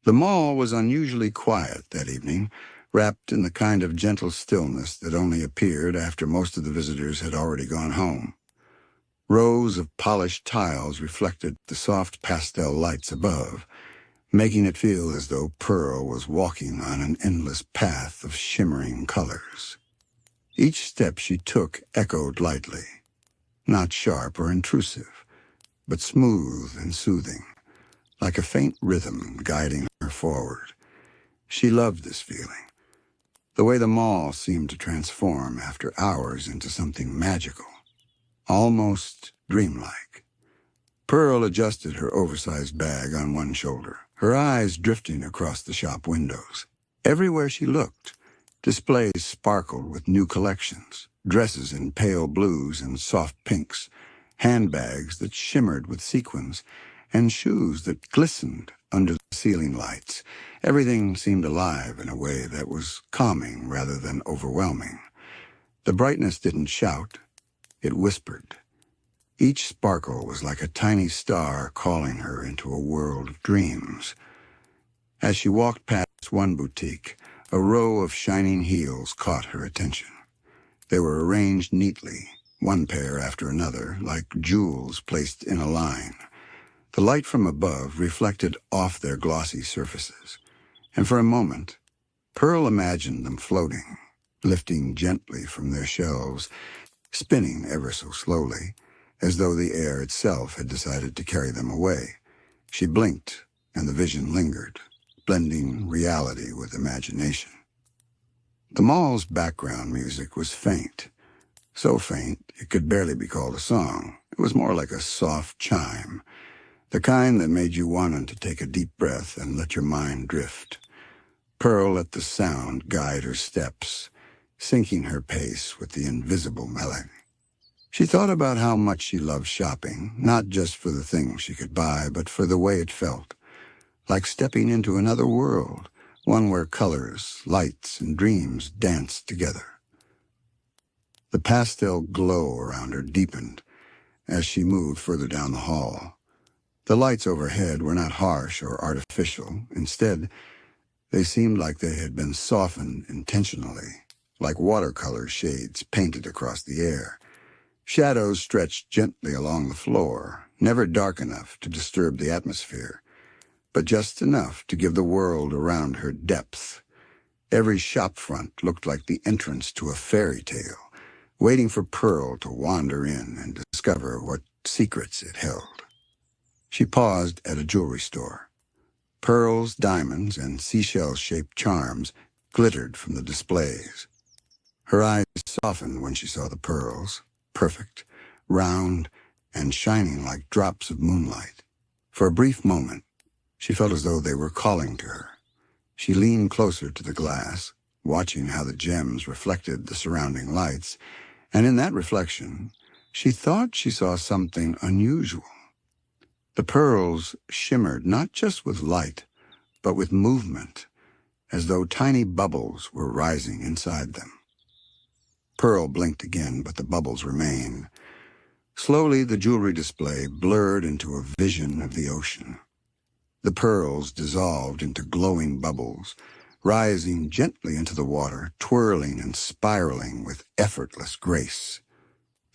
The mall was unusually quiet that evening, wrapped in the kind of gentle stillness that only appeared after most of the visitors had already gone home. Rows of polished tiles reflected the soft pastel lights above, making it feel as though Pearl was walking on an endless path of shimmering colors. Each step she took echoed lightly, not sharp or intrusive, but smooth and soothing, like a faint rhythm guiding her forward. She loved this feeling, the way the mall seemed to transform after hours into something magical, almost dreamlike. Pearl adjusted her oversized bag on one shoulder, her eyes drifting across the shop windows. Everywhere she looked, displays sparkled with new collections, dresses in pale blues and soft pinks, handbags that shimmered with sequins, and shoes that glistened under the ceiling lights. Everything seemed alive in a way that was calming rather than overwhelming. The brightness didn't shout, it whispered. Each sparkle was like a tiny star calling her into a world of dreams. As she walked past one boutique, a row of shining heels caught her attention. They were arranged neatly, one pair after another, like jewels placed in a line. The light from above reflected off their glossy surfaces, and for a moment, Pearl imagined them floating, lifting gently from their shelves, spinning ever so slowly, as though the air itself had decided to carry them away. She blinked, and the vision lingered, blending reality with imagination. The mall's background music was faint, so faint it could barely be called a song. It was more like a soft chime, the kind that made you want to take a deep breath and let your mind drift. Pearl let the sound guide her steps, syncing her pace with the invisible melody. She thought about how much she loved shopping, not just for the things she could buy, but for the way it felt, like stepping into another world, one where colors, lights, and dreams danced together. The pastel glow around her deepened as she moved further down the hall. The lights overhead were not harsh or artificial. Instead, they seemed like they had been softened intentionally, like watercolor shades painted across the air. Shadows stretched gently along the floor, never dark enough to disturb the atmosphere, but just enough to give the world around her depth. Every shop front looked like the entrance to a fairy tale, waiting for Pearl to wander in and discover what secrets it held. She paused at a jewelry store. Pearls, diamonds, and seashell-shaped charms glittered from the displays. Her eyes softened when she saw the pearls, perfect, round, and shining like drops of moonlight. For a brief moment, she felt as though they were calling to her. She leaned closer to the glass, watching how the gems reflected the surrounding lights, and in that reflection, she thought she saw something unusual. The pearls shimmered not just with light, but with movement, as though tiny bubbles were rising inside them. Pearl blinked again, but the bubbles remained. Slowly, the jewelry display blurred into a vision of the ocean. The pearls dissolved into glowing bubbles, rising gently into the water, twirling and spiraling with effortless grace.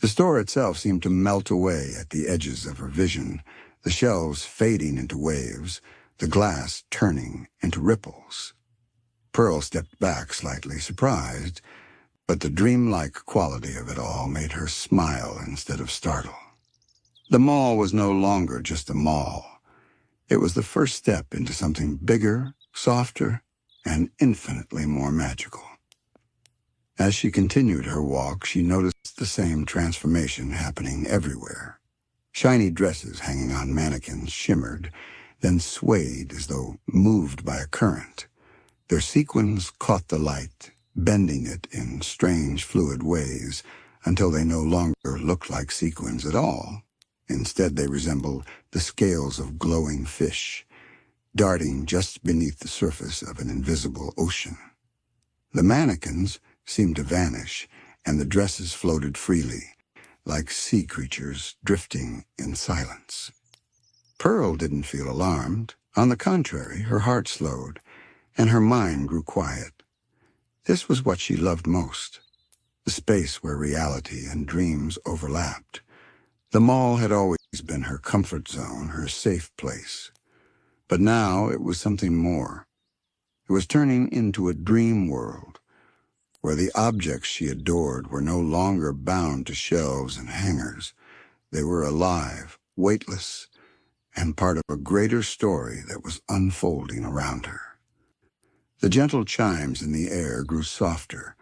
The store itself seemed to melt away at the edges of her vision, the shelves fading into waves, the glass turning into ripples. Pearl stepped back slightly, surprised, but the dreamlike quality of it all made her smile instead of startle. The mall was no longer just a mall. It was the first step into something bigger, softer, and infinitely more magical. As she continued her walk, she noticed the same transformation happening everywhere. Shiny dresses hanging on mannequins shimmered, then swayed as though moved by a current. Their sequins caught the light, bending it in strange fluid ways until they no longer looked like sequins at all. Instead, they resembled the scales of glowing fish, darting just beneath the surface of an invisible ocean. The mannequins seemed to vanish, and the dresses floated freely, like sea creatures drifting in silence. Pearl didn't feel alarmed, On the contrary, her heart slowed, and her mind grew quiet. This was what she loved most, the space where reality and dreams overlapped. The mall had always been her comfort zone, her safe place. But now it was something more. It was turning into a dream world, where the objects she adored were no longer bound to shelves and hangers. They were alive, weightless, and part of a greater story that was unfolding around her. The gentle chimes in the air grew softer,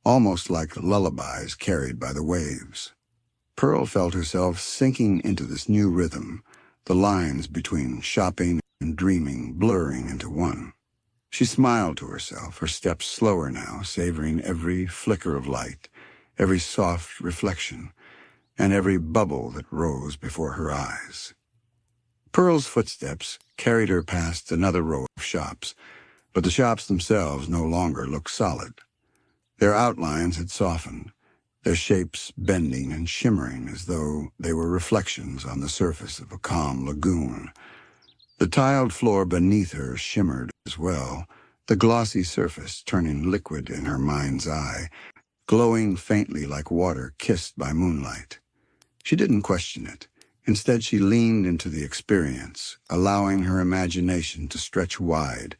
almost like lullabies carried by the waves. Pearl felt herself sinking into this new rhythm, the lines between shopping and dreaming blurring into one. She smiled to herself, her steps slower now, savoring every flicker of light, every soft reflection, and every bubble that rose before her eyes. Pearl's footsteps carried her past another row of shops, but the shops themselves no longer looked solid. Their outlines had softened, their shapes bending and shimmering as though they were reflections on the surface of a calm lagoon. The tiled floor beneath her shimmered as well, the glossy surface turning liquid in her mind's eye, glowing faintly like water kissed by moonlight. She didn't question it. Instead, she leaned into the experience, allowing her imagination to stretch wide,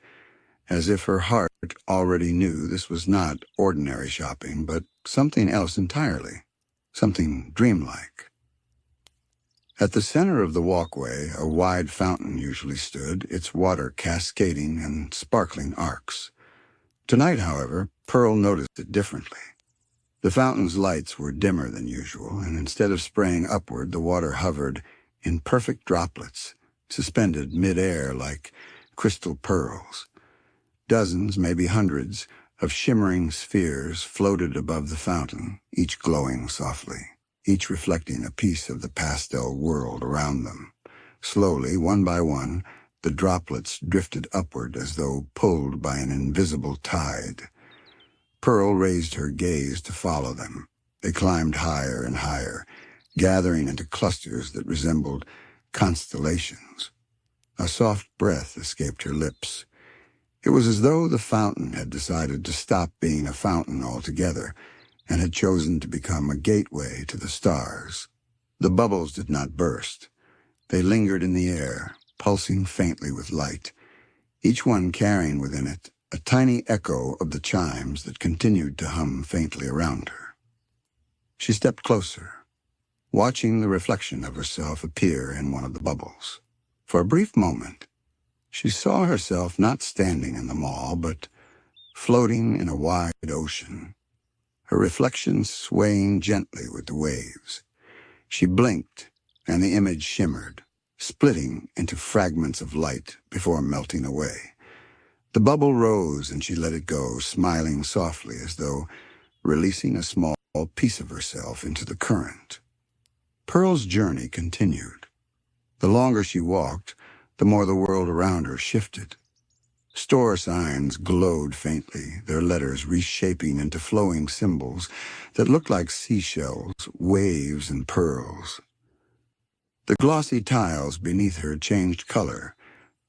as if her heart already knew this was not ordinary shopping, but something else entirely, something dreamlike. At the center of the walkway, a wide fountain usually stood, its water cascading in sparkling arcs. Tonight, however, Pearl noticed it differently. The fountain's lights were dimmer than usual, and instead of spraying upward, the water hovered in perfect droplets, suspended mid-air like crystal pearls. Dozens, maybe hundreds, of shimmering spheres floated above the fountain, each glowing softly, each reflecting a piece of the pastel world around them. Slowly, one by one, the droplets drifted upward as though pulled by an invisible tide. Pearl raised her gaze to follow them. They climbed higher and higher, gathering into clusters that resembled constellations. A soft breath escaped her lips. It was as though the fountain had decided to stop being a fountain altogether and had chosen to become a gateway to the stars. The bubbles did not burst. They lingered in the air, pulsing faintly with light, each one carrying within it a tiny echo of the chimes that continued to hum faintly around her. She stepped closer, watching the reflection of herself appear in one of the bubbles. For a brief moment, she saw herself not standing in the mall, but floating in a wide ocean, her reflection swaying gently with the waves. She blinked, and the image shimmered, splitting into fragments of light before melting away. The bubble rose, and she let it go, smiling softly as though releasing a small piece of herself into the current. Pearl's journey continued. The longer she walked, the more the world around her shifted. Store signs glowed faintly, their letters reshaping into flowing symbols that looked like seashells, waves, and pearls. The glossy tiles beneath her changed color,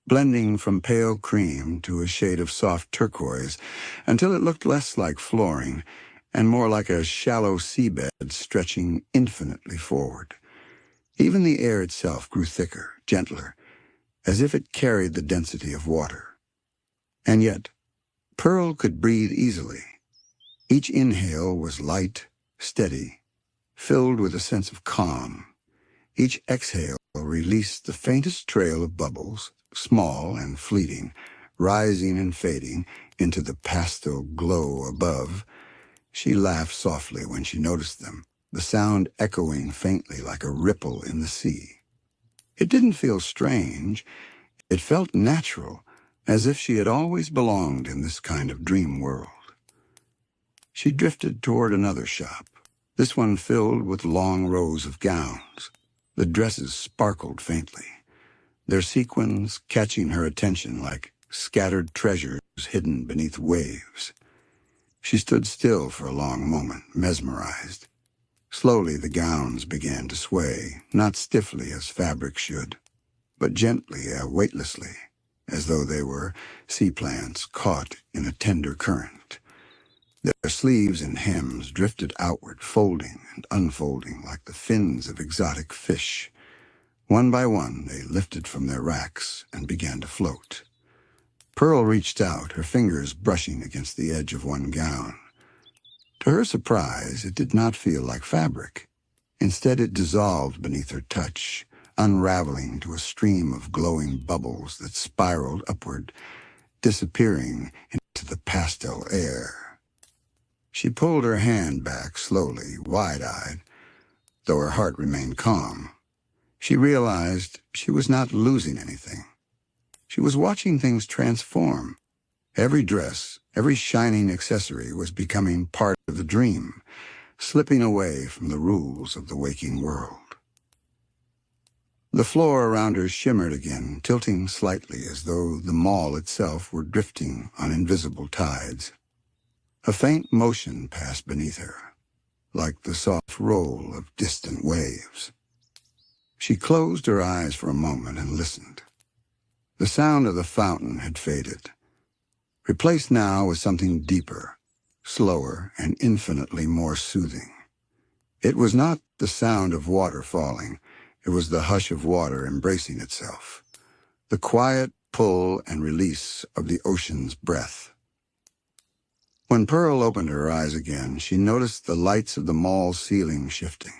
blending from pale cream to a shade of soft turquoise, until it looked less like flooring and more like a shallow seabed stretching infinitely forward. Even the air itself grew thicker, gentler, as if it carried the density of water. And yet, Pearl could breathe easily. Each inhale was light, steady, filled with a sense of calm. Each exhale released the faintest trail of bubbles, small and fleeting, rising and fading into the pastel glow above. She laughed softly when she noticed them, the sound echoing faintly like a ripple in the sea. It didn't feel strange. It felt natural, as if she had always belonged in this kind of dream world. She drifted toward another shop, this one filled with long rows of gowns. The dresses sparkled faintly, their sequins catching her attention like scattered treasures hidden beneath waves. She stood still for a long moment, mesmerized. Slowly the gowns began to sway, not stiffly as fabric should, but gently, weightlessly. as though they were sea plants caught in a tender current. Their sleeves and hems drifted outward, folding and unfolding like the fins of exotic fish. One by one, they lifted from their racks and began to float. Pearl reached out, her fingers brushing against the edge of one gown. To her surprise, it did not feel like fabric. Instead, it dissolved beneath her touch, unraveling to a stream of glowing bubbles that spiraled upward, disappearing into the pastel air. She pulled her hand back slowly, wide-eyed, though her heart remained calm. She realized she was not losing anything. She was watching things transform. Every dress, every shining accessory was becoming part of the dream, slipping away from the rules of the waking world. The floor around her shimmered again, tilting slightly as though the mall itself were drifting on invisible tides. A faint motion passed beneath her, like the soft roll of distant waves. She closed her eyes for a moment and listened. The sound of the fountain had faded, replaced now with something deeper, slower, and infinitely more soothing. It was not the sound of water falling. It was the hush of water embracing itself, the quiet pull and release of the ocean's breath. When Pearl opened her eyes again, she noticed the lights of the mall ceiling shifting.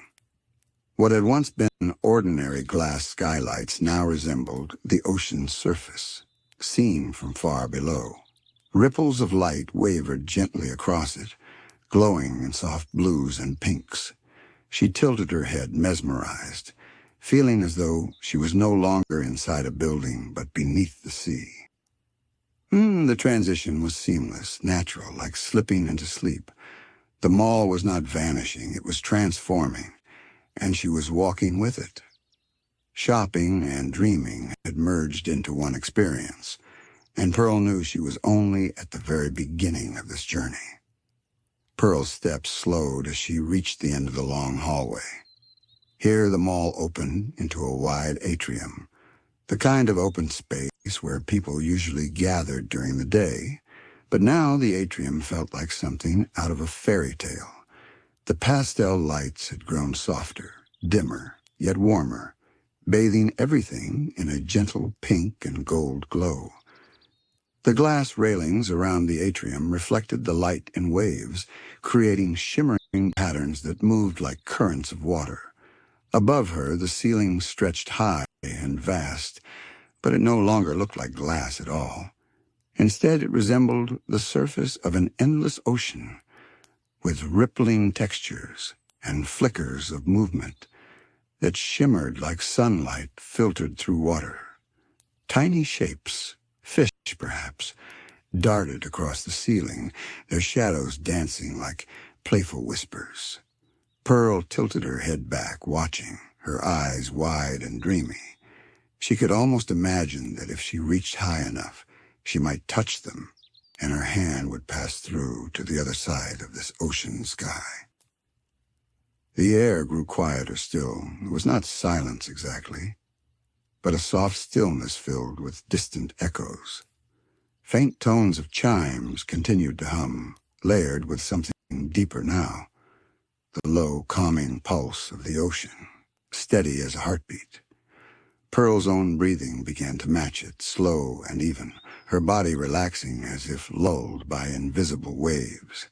What had once been ordinary glass skylights now resembled the ocean's surface, seen from far below. Ripples of light wavered gently across it, glowing in soft blues and pinks. She tilted her head, mesmerized, feeling as though she was no longer inside a building but beneath the sea. The transition was seamless, natural, like slipping into sleep. The mall was not vanishing, it was transforming, and she was walking with it. Shopping and dreaming had merged into one experience, and Pearl knew she was only at the very beginning of this journey. Pearl's steps slowed as she reached the end of the long hallway. Here the mall opened into a wide atrium, the kind of open space where people usually gathered during the day, but now the atrium felt like something out of a fairy tale. The pastel lights had grown softer, dimmer, yet warmer, bathing everything in a gentle pink and gold glow. The glass railings around the atrium reflected the light in waves, creating shimmering patterns that moved like currents of water. Above her, the ceiling stretched high and vast, but it no longer looked like glass at all. Instead, it resembled the surface of an endless ocean, with rippling textures and flickers of movement that shimmered like sunlight filtered through water. Tiny shapes, fish perhaps, darted across the ceiling, their shadows dancing like playful whispers. Pearl tilted her head back, watching, her eyes wide and dreamy. She could almost imagine that if she reached high enough, she might touch them, and her hand would pass through to the other side of this ocean sky. The air grew quieter still. It was not silence exactly, but a soft stillness filled with distant echoes. Faint tones of chimes continued to hum, layered with something deeper now, the low, calming pulse of the ocean, steady as a heartbeat. Pearl's own breathing began to match it, slow and even, her body relaxing as if lulled by invisible waves.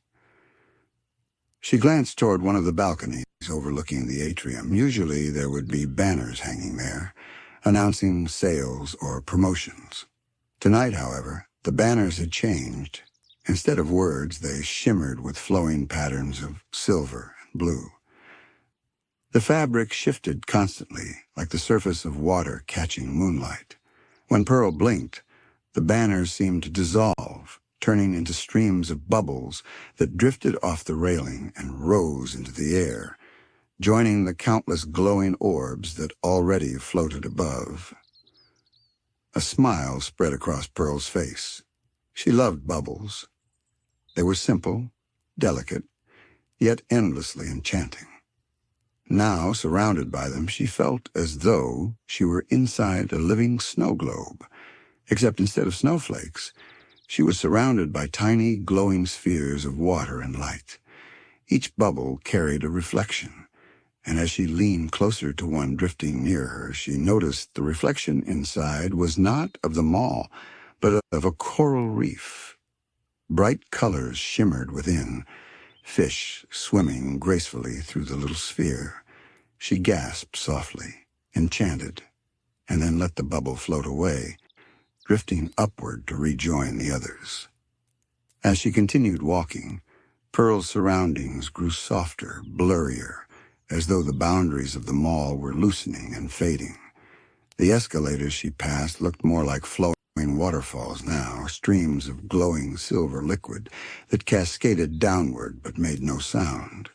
She glanced toward one of the balconies overlooking the atrium. Usually there would be banners hanging there, announcing sales or promotions. Tonight, however, the banners had changed. Instead of words, they shimmered with flowing patterns of silver and blue. The fabric shifted constantly, like the surface of water catching moonlight. When Pearl blinked, the banners seemed to dissolve, turning into streams of bubbles that drifted off the railing and rose into the air, joining the countless glowing orbs that already floated above. A smile spread across Pearl's face. She loved bubbles. They were simple, delicate, yet endlessly enchanting. Now, surrounded by them, she felt as though she were inside a living snow globe, Except instead of snowflakes, she was surrounded by tiny, glowing spheres of water and light. Each bubble carried a reflection, and as she leaned closer to one drifting near her, she noticed the reflection inside was not of the mall, but of a coral reef. Bright colors shimmered within, fish swimming gracefully through the little sphere. She gasped softly, enchanted, and then let the bubble float away, drifting upward to rejoin the others. As she continued walking, Pearl's surroundings grew softer, blurrier, as though the boundaries of the mall were loosening and fading. The escalators she passed looked more like flowing waterfalls now, streams of glowing silver liquid that cascaded downward but made no sound.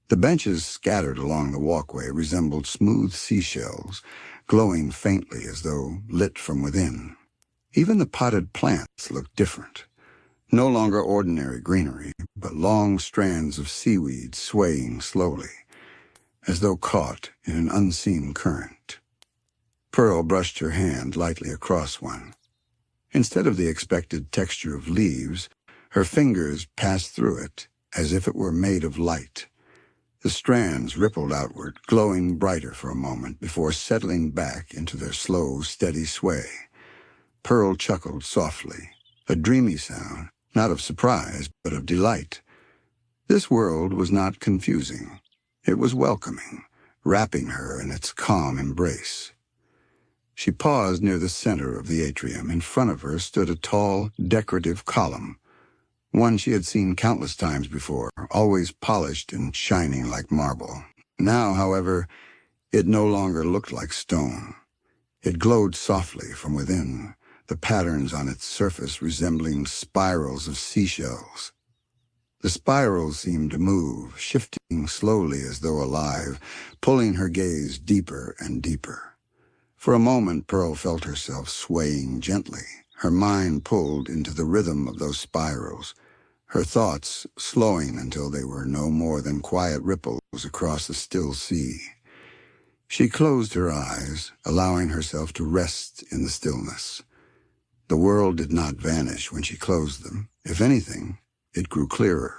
The benches scattered along the walkway resembled smooth seashells, glowing faintly as though lit from within. Even the potted plants looked different. No longer ordinary greenery, but long strands of seaweed swaying slowly, as though caught in an unseen current. Pearl brushed her hand lightly across one. Instead of the expected texture of leaves, her fingers passed through it as if it were made of light. The strands rippled outward, glowing brighter for a moment before settling back into their slow, steady sway. Pearl chuckled softly, a dreamy sound, not of surprise, but of delight. This world was not confusing. It was welcoming, wrapping her in its calm embrace. She paused near the center of the atrium. In front of her stood a tall, decorative column, one she had seen countless times before, always polished and shining like marble. Now, however, it no longer looked like stone. It glowed softly from within, the patterns on its surface resembling spirals of seashells. The spirals seemed to move, shifting slowly as though alive, pulling her gaze deeper and deeper. For a moment, Pearl felt herself swaying gently, her mind pulled into the rhythm of those spirals, her thoughts slowing until they were no more than quiet ripples across the still sea. She closed her eyes, allowing herself to rest in the stillness. The world did not vanish when she closed them. If anything, it grew clearer.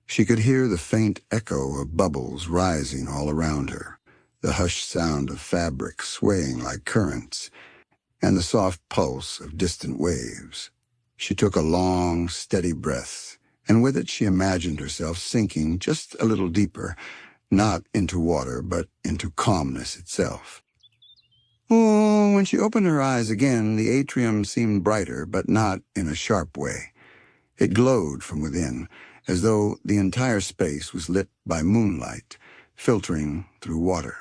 She could hear the faint echo of bubbles rising all around her, the hushed sound of fabric swaying like currents, and the soft pulse of distant waves. She took a long, steady breath, and with it she imagined herself sinking just a little deeper, not into water, but into calmness itself. Oh, when she opened her eyes again, the atrium seemed brighter, but not in a sharp way. It glowed from within, as though the entire space was lit by moonlight, filtering through water.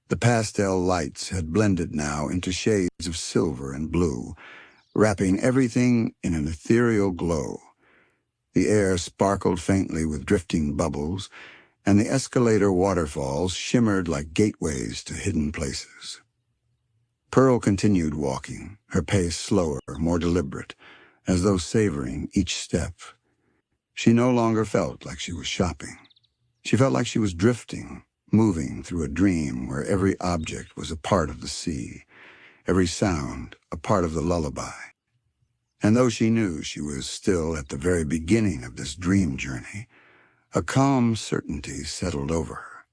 The pastel lights had blended now into shades of silver and blue, wrapping everything in an ethereal glow. The air sparkled faintly with drifting bubbles, and the escalator waterfalls shimmered like gateways to hidden places. Pearl continued walking, her pace slower, more deliberate, as though savoring each step. She no longer felt like she was shopping. She felt like she was drifting, moving through a dream where every object was a part of the sea, every sound a part of the lullaby. And though she knew she was still at the very beginning of this dream journey, a calm certainty settled over her.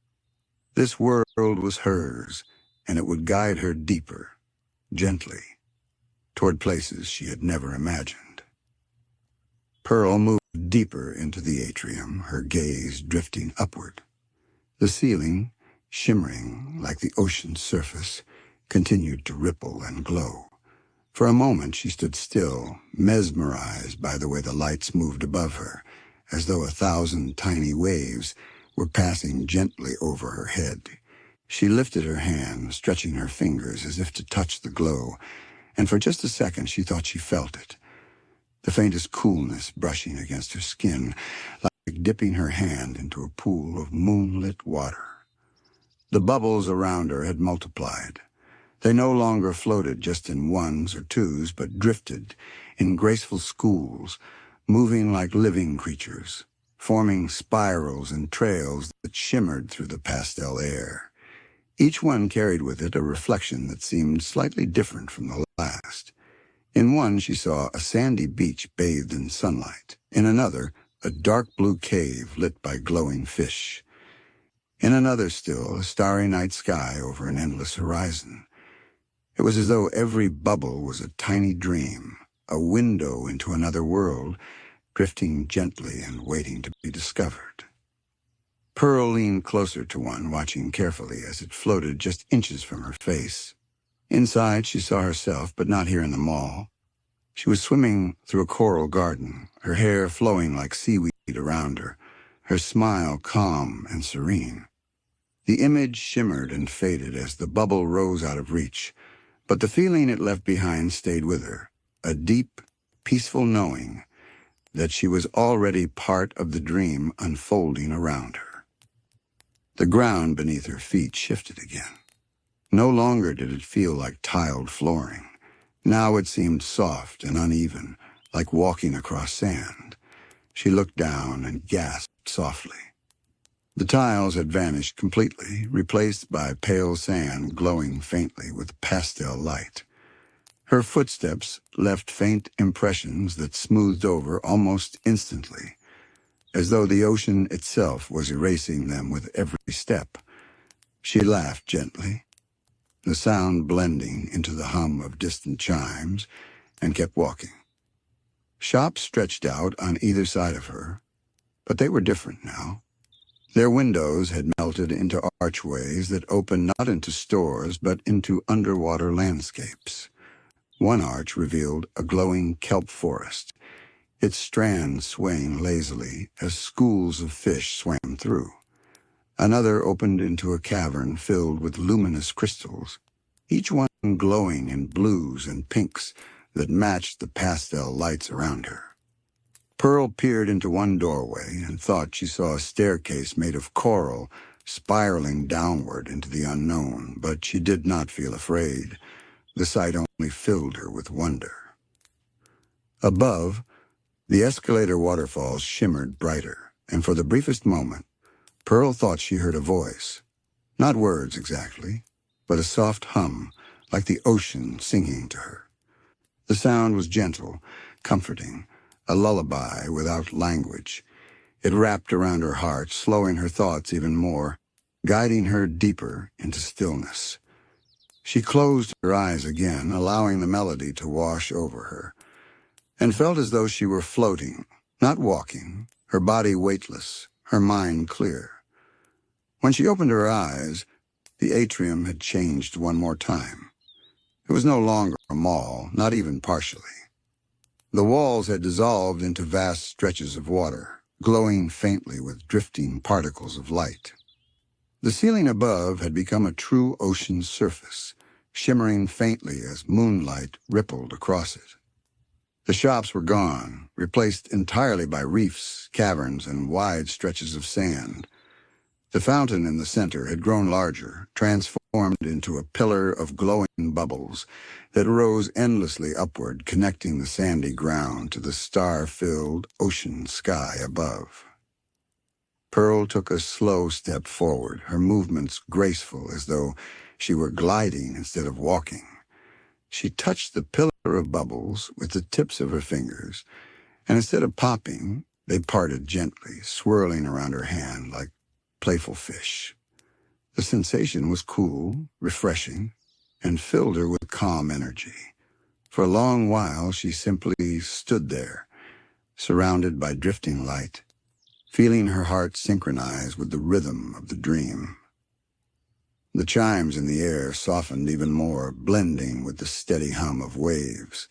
This world was hers, and it would guide her deeper, gently, toward places she had never imagined. Pearl moved deeper into the atrium, her gaze drifting upward. The ceiling, shimmering like the ocean's surface, continued to ripple and glow. For a moment she stood still, mesmerized by the way the lights moved above her, as though 1,000 tiny waves were passing gently over her head. She lifted her hand, stretching her fingers as if to touch the glow, and for just a second she thought she felt it, the faintest coolness brushing against her skin, like dipping her hand into a pool of moonlit water. The bubbles around her had multiplied. They no longer floated just in ones or twos, but drifted in graceful schools, moving like living creatures, forming spirals and trails that shimmered through the pastel air. Each one carried with it a reflection that seemed slightly different from the last. In one, she saw a sandy beach bathed in sunlight. In another, a dark blue cave lit by glowing fish. In another still, a starry night sky over an endless horizon. It was as though every bubble was a tiny dream, a window into another world, drifting gently and waiting to be discovered. Pearl leaned closer to one, watching carefully as it floated just inches from her face. Inside, she saw herself, but not here in the mall. She was swimming through a coral garden, her hair flowing like seaweed around her, her smile calm and serene. The image shimmered and faded as the bubble rose out of reach, but the feeling it left behind stayed with her, a deep, peaceful knowing that she was already part of the dream unfolding around her. The ground beneath her feet shifted again. No longer did it feel like tiled flooring. Now it seemed soft and uneven, like walking across sand. She looked down and gasped softly. The tiles had vanished completely, replaced by pale sand glowing faintly with pastel light. Her footsteps left faint impressions that smoothed over almost instantly, as though the ocean itself was erasing them with every step. She laughed gently, the sound blending into the hum of distant chimes, and kept walking. Shops stretched out on either side of her, but they were different now. Their windows had melted into archways that opened not into stores but into underwater landscapes. One arch revealed a glowing kelp forest, its strands swaying lazily as schools of fish swam through. Another opened into a cavern filled with luminous crystals, each one glowing in blues and pinks that matched the pastel lights around her. Pearl peered into one doorway and thought she saw a staircase made of coral spiraling downward into the unknown, but she did not feel afraid. The sight only filled her with wonder. Above, the escalator waterfalls shimmered brighter, and for the briefest moment, Pearl thought she heard a voice. Not words exactly, but a soft hum, like the ocean singing to her. The sound was gentle, comforting, a lullaby without language. It wrapped around her heart, slowing her thoughts even more, guiding her deeper into stillness. She closed her eyes again, allowing the melody to wash over her, and felt as though she were floating, not walking, her body weightless, her mind clear. When she opened her eyes, the atrium had changed one more time. It was no longer a mall, not even partially. The walls had dissolved into vast stretches of water, glowing faintly with drifting particles of light. The ceiling above had become a true ocean surface, shimmering faintly as moonlight rippled across it. The shops were gone, replaced entirely by reefs, caverns, and wide stretches of sand. The fountain in the center had grown larger, transformed into a pillar of glowing bubbles that rose endlessly upward, connecting the sandy ground to the star-filled ocean sky above. Pearl took a slow step forward, her movements graceful as though she were gliding instead of walking. She touched the pillar of bubbles with the tips of her fingers, and instead of popping, they parted gently, swirling around her hand like playful fish. The sensation was cool, refreshing, and filled her with calm energy. For a long while, she simply stood there, surrounded by drifting light, feeling her heart synchronize with the rhythm of the dream. The chimes in the air softened even more, blending with the steady hum of waves.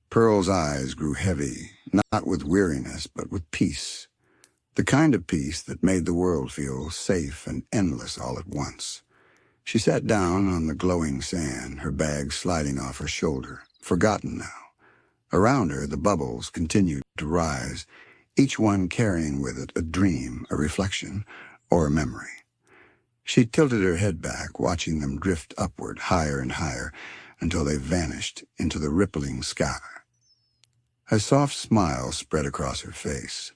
Pearl's eyes grew heavy, not with weariness, but with peace. The kind of peace that made the world feel safe and endless all at once. She sat down on the glowing sand, her bag sliding off her shoulder, forgotten now. Around her, the bubbles continued to rise, each one carrying with it a dream, a reflection, or a memory. She tilted her head back, watching them drift upward, higher and higher, until they vanished into the rippling sky. A soft smile spread across her face.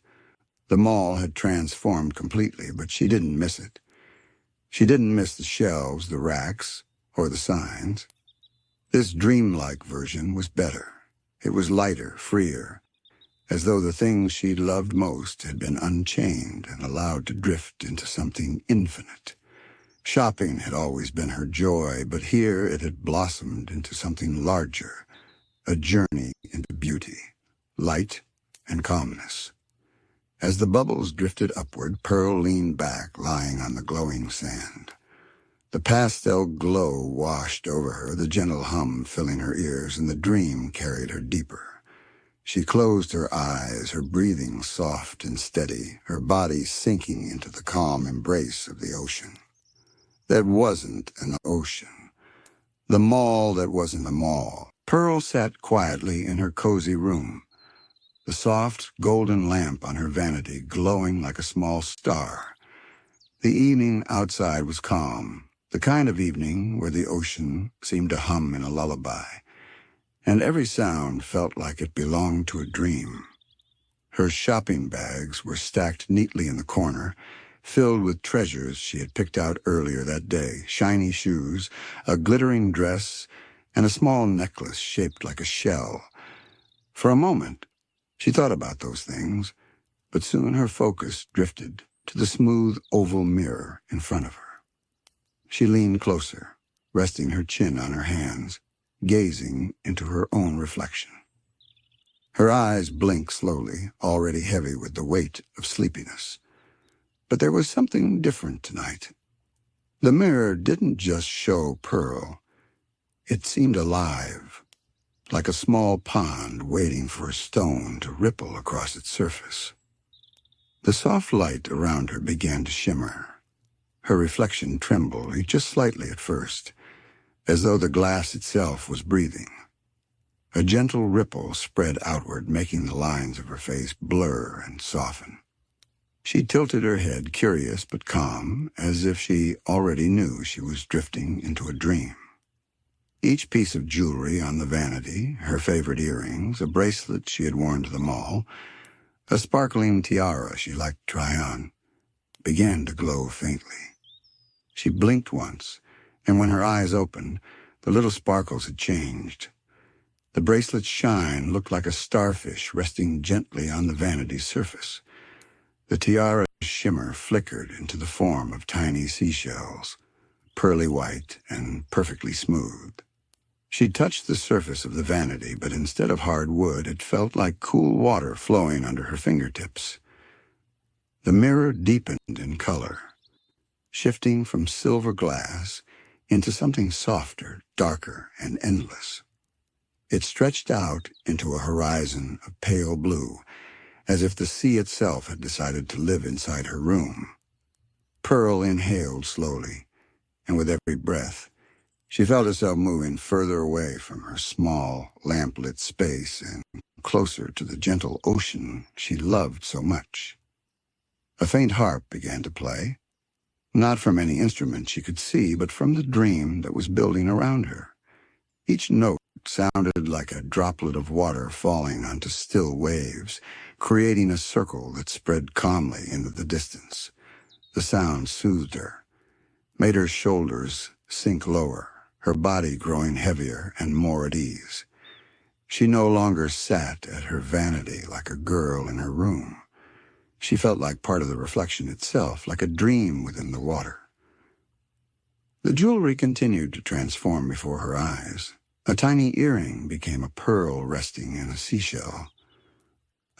The mall had transformed completely, but she didn't miss it. She didn't miss the shelves, the racks, or the signs. This dreamlike version was better. It was lighter, freer, as though the things she'd loved most had been unchained and allowed to drift into something infinite. Shopping had always been her joy, but here it had blossomed into something larger, a journey into beauty, light, and calmness. As the bubbles drifted upward, Pearl leaned back, lying on the glowing sand. The pastel glow washed over her, the gentle hum filling her ears, and the dream carried her deeper. She closed her eyes, her breathing soft and steady, her body sinking into the calm embrace of the ocean. That wasn't an ocean. The mall that wasn't a mall. Pearl sat quietly in her cozy room, the soft golden lamp on her vanity glowing like a small star. The evening outside was calm, the kind of evening where the ocean seemed to hum in a lullaby, and every sound felt like it belonged to a dream. Her shopping bags were stacked neatly in the corner, filled with treasures she had picked out earlier that day, shiny shoes, a glittering dress, and a small necklace shaped like a shell. For a moment, she thought about those things, but soon her focus drifted to the smooth oval mirror in front of her. She leaned closer, resting her chin on her hands, gazing into her own reflection. Her eyes blinked slowly, already heavy with the weight of sleepiness. But there was something different tonight. The mirror didn't just show Pearl. It seemed alive, like a small pond waiting for a stone to ripple across its surface. The soft light around her began to shimmer. Her reflection trembled just slightly at first, as though the glass itself was breathing. A gentle ripple spread outward, making the lines of her face blur and soften. She tilted her head, curious but calm, as if she already knew she was drifting into a dream. Each piece of jewelry on the vanity, her favorite earrings, a bracelet she had worn to the mall, a sparkling tiara she liked to try on, began to glow faintly. She blinked once, and when her eyes opened, the little sparkles had changed. The bracelet's shine looked like a starfish resting gently on the vanity's surface. The tiara's shimmer flickered into the form of tiny seashells, pearly white and perfectly smooth. She touched the surface of the vanity, but instead of hard wood, it felt like cool water flowing under her fingertips. The mirror deepened in color, shifting from silver glass into something softer, darker, and endless. It stretched out into a horizon of pale blue, as if the sea itself had decided to live inside her room. Pearl inhaled slowly, and with every breath, she felt herself moving further away from her small, lamp-lit space and closer to the gentle ocean she loved so much. A faint harp began to play, not from any instrument she could see, but from the dream that was building around her. Each note sounded like a droplet of water falling onto still waves, creating a circle that spread calmly into the distance. The sound soothed her, made her shoulders sink lower, her body growing heavier and more at ease. She no longer sat at her vanity like a girl in her room. She felt like part of the reflection itself, like a dream within the water. The jewelry continued to transform before her eyes. A tiny earring became a pearl resting in a seashell.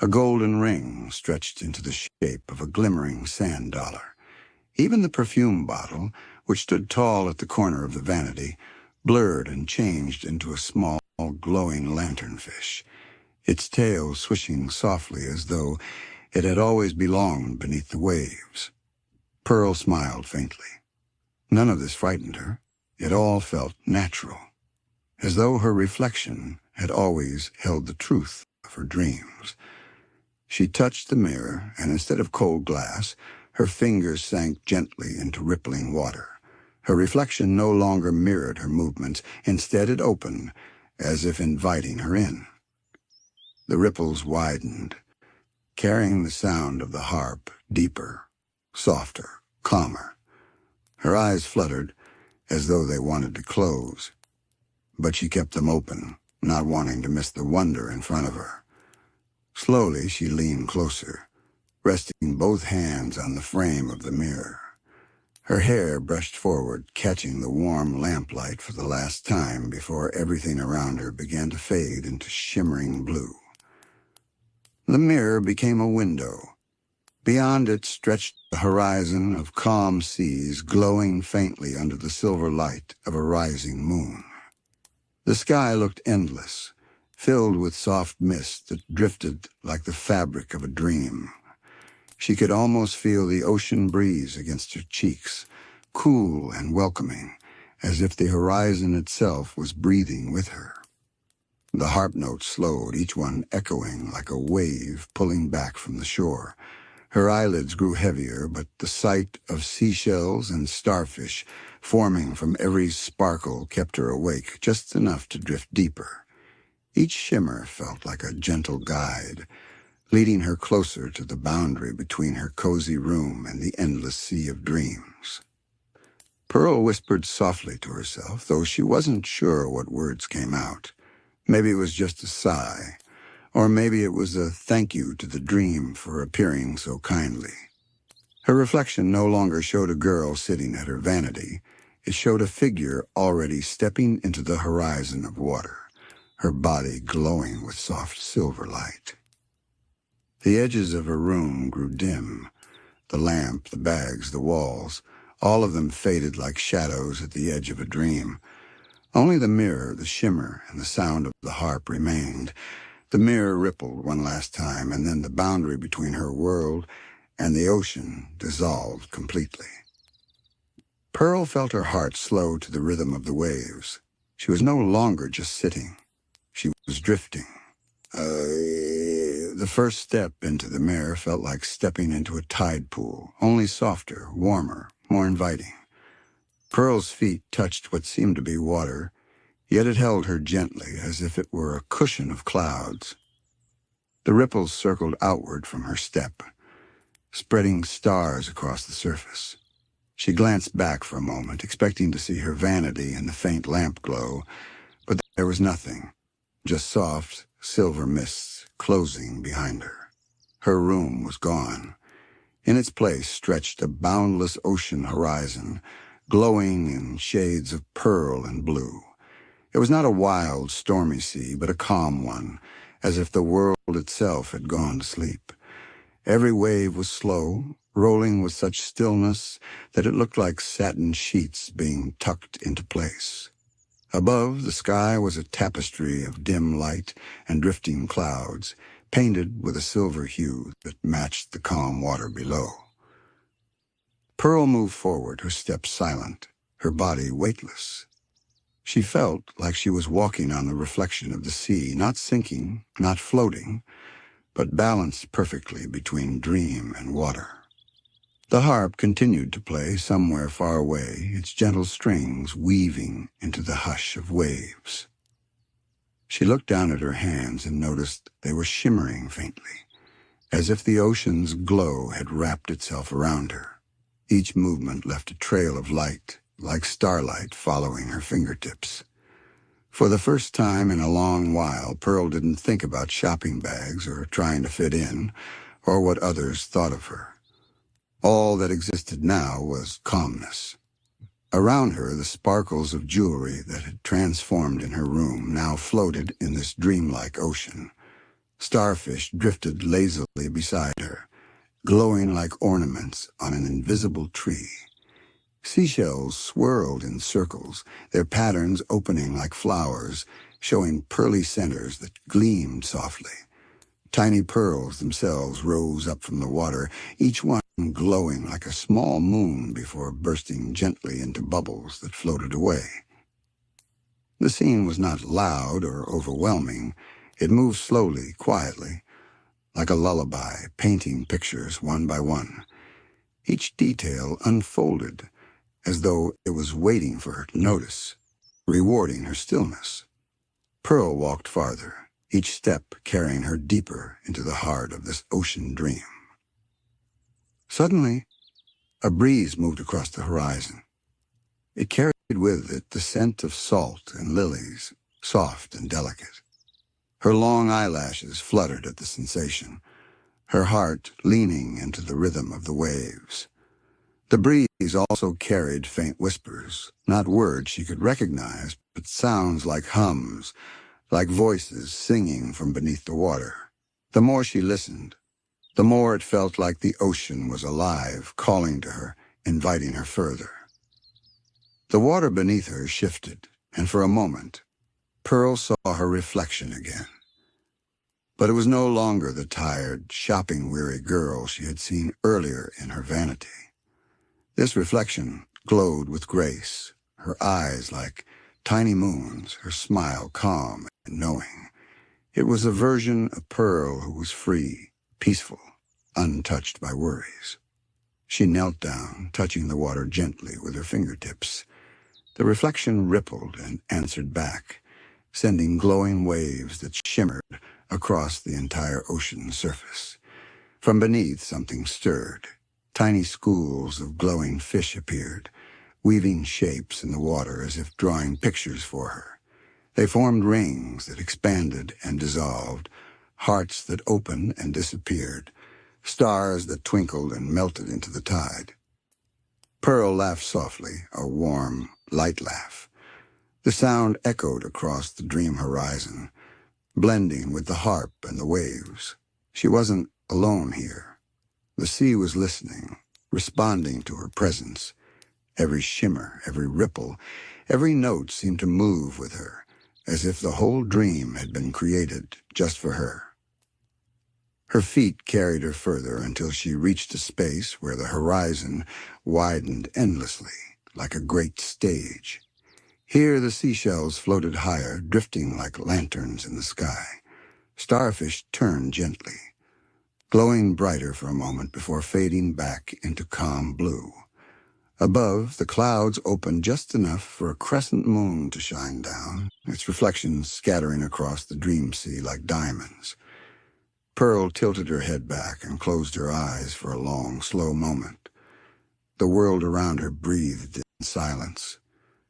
A golden ring stretched into the shape of a glimmering sand dollar. Even the perfume bottle, which stood tall at the corner of the vanity, blurred and changed into a small, glowing lanternfish, its tail swishing softly as though it had always belonged beneath the waves. Pearl smiled faintly. None of this frightened her. It all felt natural, as though her reflection had always held the truth of her dreams. She touched the mirror, and instead of cold glass, her fingers sank gently into rippling water. Her reflection no longer mirrored her movements. Instead, it opened, as if inviting her in. The ripples widened, carrying the sound of the harp deeper, softer, calmer. Her eyes fluttered, as though they wanted to close, but she kept them open, not wanting to miss the wonder in front of her. Slowly, she leaned closer, resting both hands on the frame of the mirror. Her hair brushed forward, catching the warm lamplight for the last time before everything around her began to fade into shimmering blue. The mirror became a window. Beyond it stretched the horizon of calm seas glowing faintly under the silver light of a rising moon. The sky looked endless, filled with soft mist that drifted like the fabric of a dream. She could almost feel the ocean breeze against her cheeks, cool and welcoming, as if the horizon itself was breathing with her. The harp notes slowed, each one echoing like a wave pulling back from the shore. Her eyelids grew heavier, but the sight of seashells and starfish forming from every sparkle kept her awake, just enough to drift deeper. Each shimmer felt like a gentle guide, leading her closer to the boundary between her cozy room and the endless sea of dreams. Pearl whispered softly to herself, though she wasn't sure what words came out. Maybe it was just a sigh, or maybe it was a thank you to the dream for appearing so kindly. Her reflection no longer showed a girl sitting at her vanity. It showed a figure already stepping into the horizon of water, her body glowing with soft silver light. The edges of her room grew dim. The lamp, the bags, the walls, all of them faded like shadows at the edge of a dream. Only the mirror, the shimmer, and the sound of the harp remained. The mirror rippled one last time, and then the boundary between her world and the ocean dissolved completely. Pearl felt her heart slow to the rhythm of the waves. She was no longer just sitting. She was drifting. The first step into the mirror felt like stepping into a tide pool, only softer, warmer, more inviting. Pearl's feet touched what seemed to be water, yet it held her gently as if it were a cushion of clouds. The ripples circled outward from her step, spreading stars across the surface. She glanced back for a moment, expecting to see her vanity in the faint lamp glow, but there was nothing, just soft, silver mists closing behind her. Her room was gone. In its place stretched a boundless ocean horizon, glowing in shades of pearl and blue. It was not a wild, stormy sea, but a calm one, as if the world itself had gone to sleep. Every wave was slow, rolling with such stillness that it looked like satin sheets being tucked into place. Above, the sky was a tapestry of dim light and drifting clouds, painted with a silver hue that matched the calm water below. Pearl moved forward, her steps silent, her body weightless. She felt like she was walking on the reflection of the sea, not sinking, not floating, but balanced perfectly between dream and water. The harp continued to play somewhere far away, its gentle strings weaving into the hush of waves. She looked down at her hands and noticed they were shimmering faintly, as if the ocean's glow had wrapped itself around her. Each movement left a trail of light, like starlight following her fingertips. For the first time in a long while, Pearl didn't think about shopping bags or trying to fit in, or what others thought of her. All that existed now was calmness. Around her, the sparkles of jewelry that had transformed in her room now floated in this dreamlike ocean. Starfish drifted lazily beside her, glowing like ornaments on an invisible tree. Seashells swirled in circles, their patterns opening like flowers, showing pearly centers that gleamed softly. Tiny pearls themselves rose up from the water, each one glowing like a small moon before bursting gently into bubbles that floated away. The scene was not loud or overwhelming. It moved slowly, quietly, like a lullaby, painting pictures one by one. Each detail unfolded as though it was waiting for her to notice, rewarding her stillness. Pearl walked farther, each step carrying her deeper into the heart of this ocean dream. Suddenly, a breeze moved across the horizon. It carried with it the scent of salt and lilies, soft and delicate. Her long eyelashes fluttered at the sensation, her heart leaning into the rhythm of the waves. The breeze also carried faint whispers, not words she could recognize, but sounds like hums, like voices singing from beneath the water. The more she listened, the more it felt like the ocean was alive, calling to her, inviting her further. The water beneath her shifted, and for a moment, Pearl saw her reflection again. But it was no longer the tired, shopping-weary girl she had seen earlier in her vanity. This reflection glowed with grace, her eyes like tiny moons, her smile calm and knowing. It was a version of Pearl who was free, peaceful, untouched by worries. She knelt down, touching the water gently with her fingertips. The reflection rippled and answered back, sending glowing waves that shimmered across the entire ocean surface. From beneath, something stirred. Tiny schools of glowing fish appeared, weaving shapes in the water as if drawing pictures for her. They formed rings that expanded and dissolved, hearts that opened and disappeared, stars that twinkled and melted into the tide. Pearl laughed softly, a warm, light laugh. The sound echoed across the dream horizon, blending with the harp and the waves. She wasn't alone here. The sea was listening, responding to her presence. Every shimmer, every ripple, every note seemed to move with her, as if the whole dream had been created just for her. Her feet carried her further until she reached a space where the horizon widened endlessly, like a great stage. Here the seashells floated higher, drifting like lanterns in the sky. Starfish turned gently, glowing brighter for a moment before fading back into calm blue. Above, the clouds opened just enough for a crescent moon to shine down, its reflections scattering across the dream sea like diamonds. Pearl tilted her head back and closed her eyes for a long, slow moment. The world around her breathed in silence.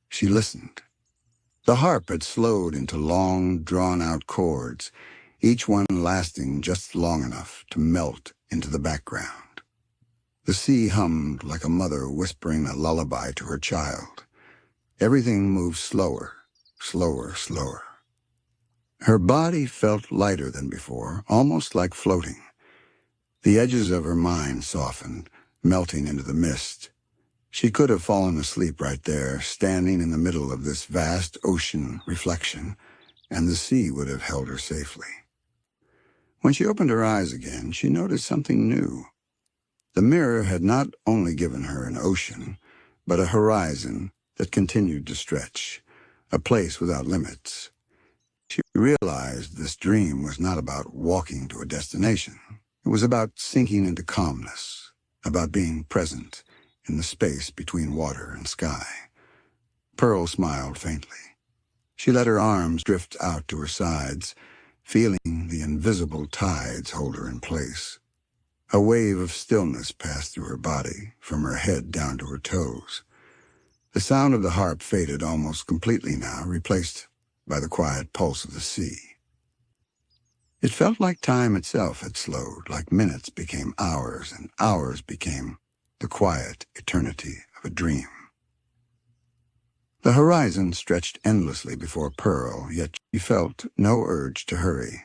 She listened. The harp had slowed into long, drawn-out chords, each one lasting just long enough to melt into the background. The sea hummed like a mother whispering a lullaby to her child. Everything moved slower, slower. Her body felt lighter than before, almost like floating. The edges of her mind softened, melting into the mist. She could have fallen asleep right there, standing in the middle of this vast ocean reflection, and the sea would have held her safely. When she opened her eyes again, she noticed something new. The mirror had not only given her an ocean, but a horizon that continued to stretch, a place without limits. She realized this dream was not about walking to a destination. It was about sinking into calmness, about being present in the space between water and sky. Pearl smiled faintly. She let her arms drift out to her sides, feeling the invisible tides hold her in place. A wave of stillness passed through her body, from her head down to her toes. The sound of the harp faded almost completely now, replaced by the quiet pulse of the sea. It felt like time itself had slowed, like minutes became hours, and hours became the quiet eternity of a dream. The horizon stretched endlessly before Pearl, yet she felt no urge to hurry.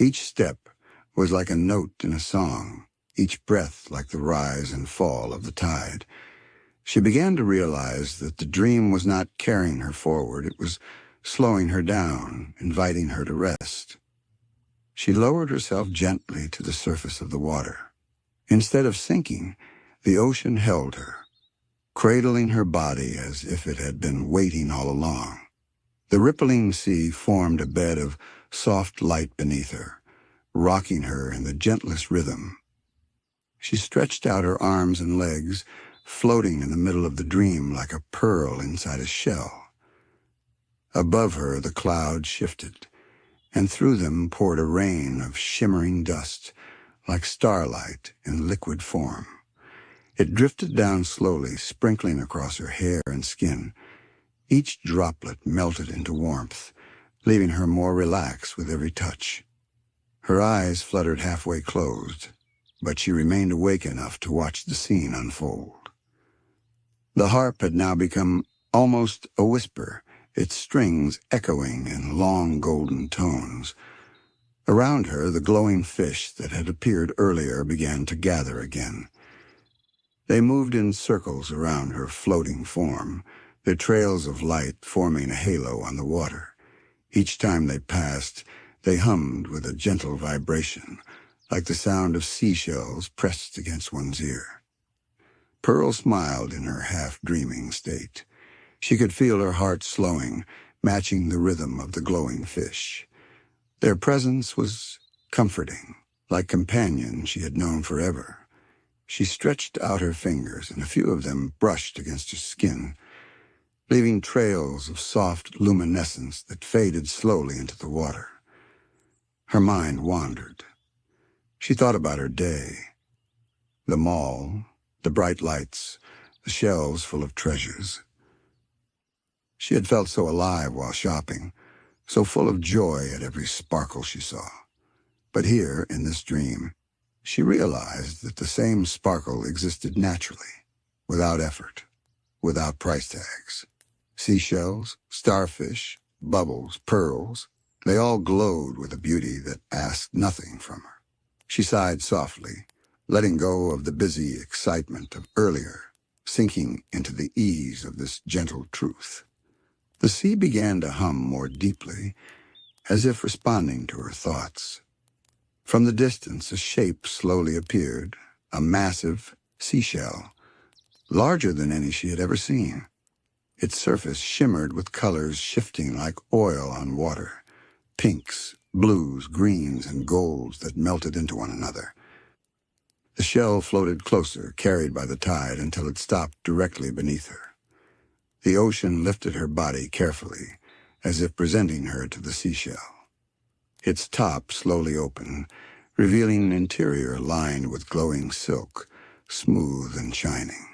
Each step was like a note in a song, each breath like the rise and fall of the tide. She began to realize that the dream was not carrying her forward, it was slowing her down, inviting her to rest. She lowered herself gently to the surface of the water. Instead of sinking, the ocean held her, cradling her body as if it had been waiting all along. The rippling sea formed a bed of soft light beneath her, rocking her in the gentlest rhythm. She stretched out her arms and legs, floating in the middle of the dream like a pearl inside a shell. Above her, the clouds shifted, and through them poured a rain of shimmering dust, like starlight in liquid form. It drifted down slowly, sprinkling across her hair and skin. Each droplet melted into warmth, leaving her more relaxed with every touch. Her eyes fluttered halfway closed, but she remained awake enough to watch the scene unfold. The harp had now become almost a whisper, its strings echoing in long golden tones. Around her, the glowing fish that had appeared earlier began to gather again. They moved in circles around her floating form, their trails of light forming a halo on the water. Each time they passed, they hummed with a gentle vibration, like the sound of seashells pressed against one's ear. Pearl smiled in her half-dreaming state. She could feel her heart slowing, matching the rhythm of the glowing fish. Their presence was comforting, like companions she had known forever. She stretched out her fingers, and a few of them brushed against her skin, leaving trails of soft luminescence that faded slowly into the water. Her mind wandered. She thought about her day, the mall, the bright lights, the shelves full of treasures. She had felt so alive while shopping, so full of joy at every sparkle she saw. But here, in this dream, she realized that the same sparkle existed naturally, without effort, without price tags. Seashells, starfish, bubbles, pearls, they all glowed with a beauty that asked nothing from her. She sighed softly, letting go of the busy excitement of earlier, sinking into the ease of this gentle truth. The sea began to hum more deeply, as if responding to her thoughts. From the distance, a shape slowly appeared, a massive seashell, larger than any she had ever seen. Its surface shimmered with colors shifting like oil on water, pinks, blues, greens, and golds that melted into one another. The shell floated closer, carried by the tide, until it stopped directly beneath her. The ocean lifted her body carefully, as if presenting her to the seashell. Its top slowly opened, revealing an interior lined with glowing silk, smooth and shining.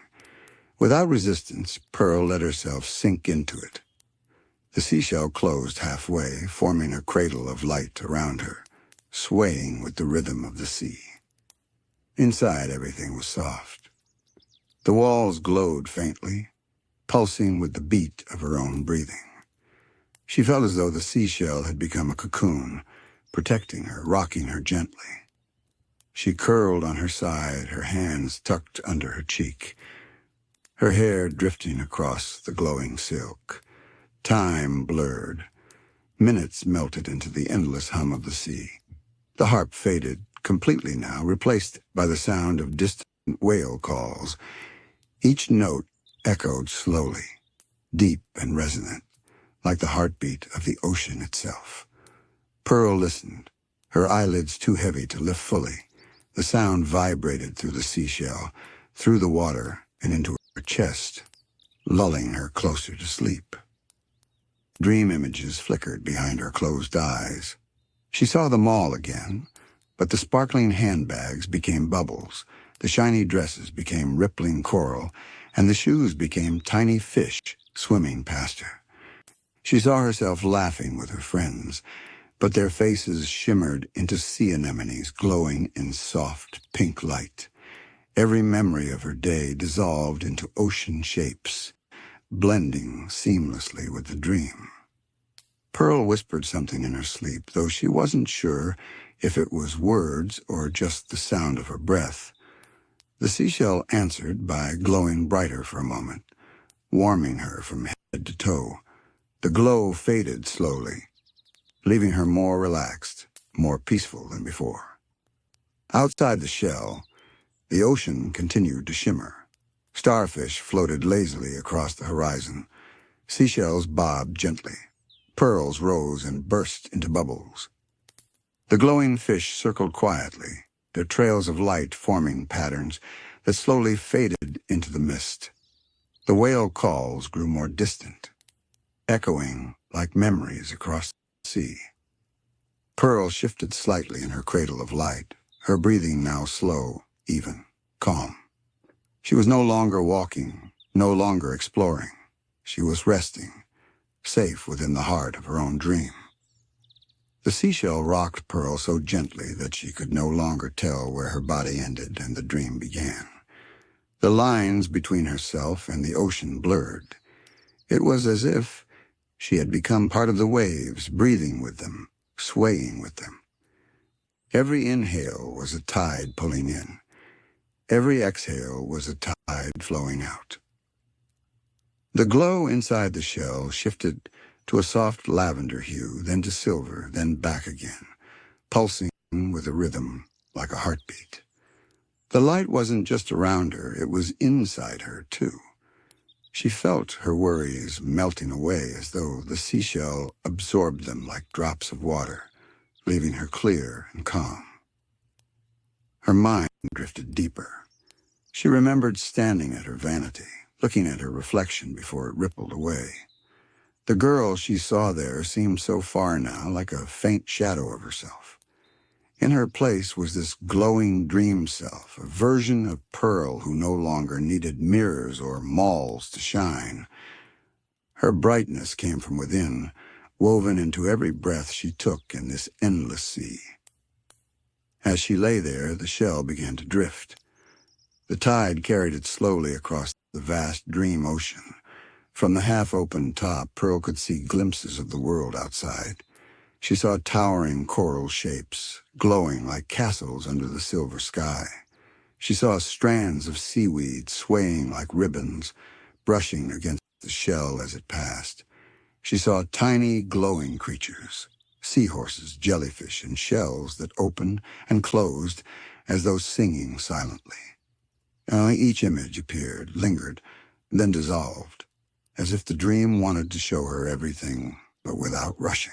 Without resistance, Pearl let herself sink into it. The seashell closed halfway, forming a cradle of light around her, swaying with the rhythm of the sea. Inside, everything was soft. The walls glowed faintly, pulsing with the beat of her own breathing. She felt as though the seashell had become a cocoon, protecting her, rocking her gently. She curled on her side, her hands tucked under her cheek, her hair drifting across the glowing silk. Time blurred. Minutes melted into the endless hum of the sea. The harp faded completely now, replaced by the sound of distant whale calls. Each note echoed slowly, deep and resonant, like the heartbeat of the ocean itself. Pearl listened, her eyelids too heavy to lift fully. The sound vibrated through the seashell, through the water, and into her chest, lulling her closer to sleep. Dream images flickered behind her closed eyes. She saw the mall again, but the sparkling handbags became bubbles, the shiny dresses became rippling coral, and the shoes became tiny fish swimming past her. She saw herself laughing with her friends, but their faces shimmered into sea anemones glowing in soft pink light. Every memory of her day dissolved into ocean shapes, blending seamlessly with the dream. Pearl whispered something in her sleep, though she wasn't sure if it was words or just the sound of her breath. The seashell answered by glowing brighter for a moment, warming her from head to toe. The glow faded slowly, leaving her more relaxed, more peaceful than before. Outside the shell, the ocean continued to shimmer. Starfish floated lazily across the horizon. Seashells bobbed gently. Pearls rose and burst into bubbles. The glowing fish circled quietly, their trails of light forming patterns that slowly faded into the mist. The whale calls grew more distant, echoing like memories across the sea. Pearl shifted slightly in her cradle of light, her breathing now slow, even, calm. She was no longer walking, no longer exploring. She was resting, safe within the heart of her own dream. The seashell rocked Pearl so gently that she could no longer tell where her body ended and the dream began. The lines between herself and the ocean blurred. It was as if she had become part of the waves, breathing with them, swaying with them. Every inhale was a tide pulling in. Every exhale was a tide flowing out. The glow inside the shell shifted to a soft lavender hue, then to silver, then back again, pulsing with a rhythm like a heartbeat. The light wasn't just around her, it was inside her, too. She felt her worries melting away as though the seashell absorbed them like drops of water, leaving her clear and calm. Her mind drifted deeper. She remembered standing at her vanity, looking at her reflection before it rippled away. The girl she saw there seemed so far now, like a faint shadow of herself. In her place was this glowing dream self, a version of Pearl who no longer needed mirrors or malls to shine. Her brightness came from within, woven into every breath she took in this endless sea. As she lay there, the shell began to drift. The tide carried it slowly across the vast dream ocean. From the half-open top, Pearl could see glimpses of the world outside. She saw towering coral shapes, glowing like castles under the silver sky. She saw strands of seaweed swaying like ribbons, brushing against the shell as it passed. She saw tiny, glowing creatures, seahorses, jellyfish, and shells that opened and closed as though singing silently. Each image appeared, lingered, then dissolved, as if the dream wanted to show her everything, but without rushing.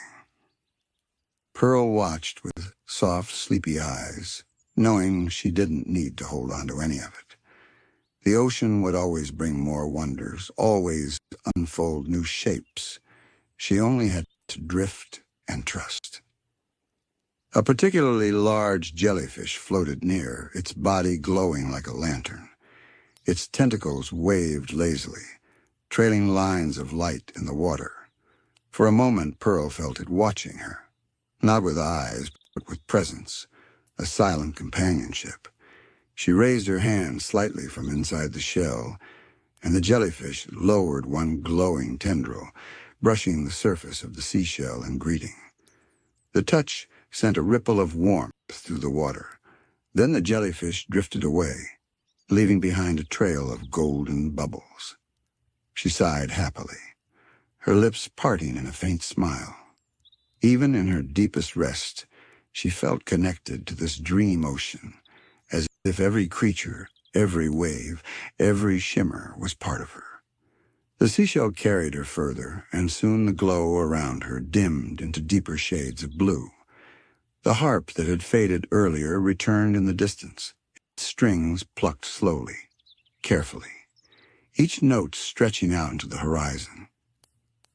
Pearl watched with soft, sleepy eyes, knowing she didn't need to hold on to any of it. The ocean would always bring more wonders, always unfold new shapes. She only had to drift and trust. A particularly large jellyfish floated near, its body glowing like a lantern. Its tentacles waved lazily, trailing lines of light in the water. For a moment, Pearl felt it watching her, not with eyes, but with presence, a silent companionship. She raised her hand slightly from inside the shell, and the jellyfish lowered one glowing tendril, brushing the surface of the seashell in greeting. The touch sent a ripple of warmth through the water. Then the jellyfish drifted away, leaving behind a trail of golden bubbles. She sighed happily, her lips parting in a faint smile. Even in her deepest rest, she felt connected to this dream ocean, as if every creature, every wave, every shimmer was part of her. The seashell carried her further, and soon the glow around her dimmed into deeper shades of blue. The harp that had faded earlier returned in the distance, its strings plucked slowly, carefully, each note stretching out into the horizon.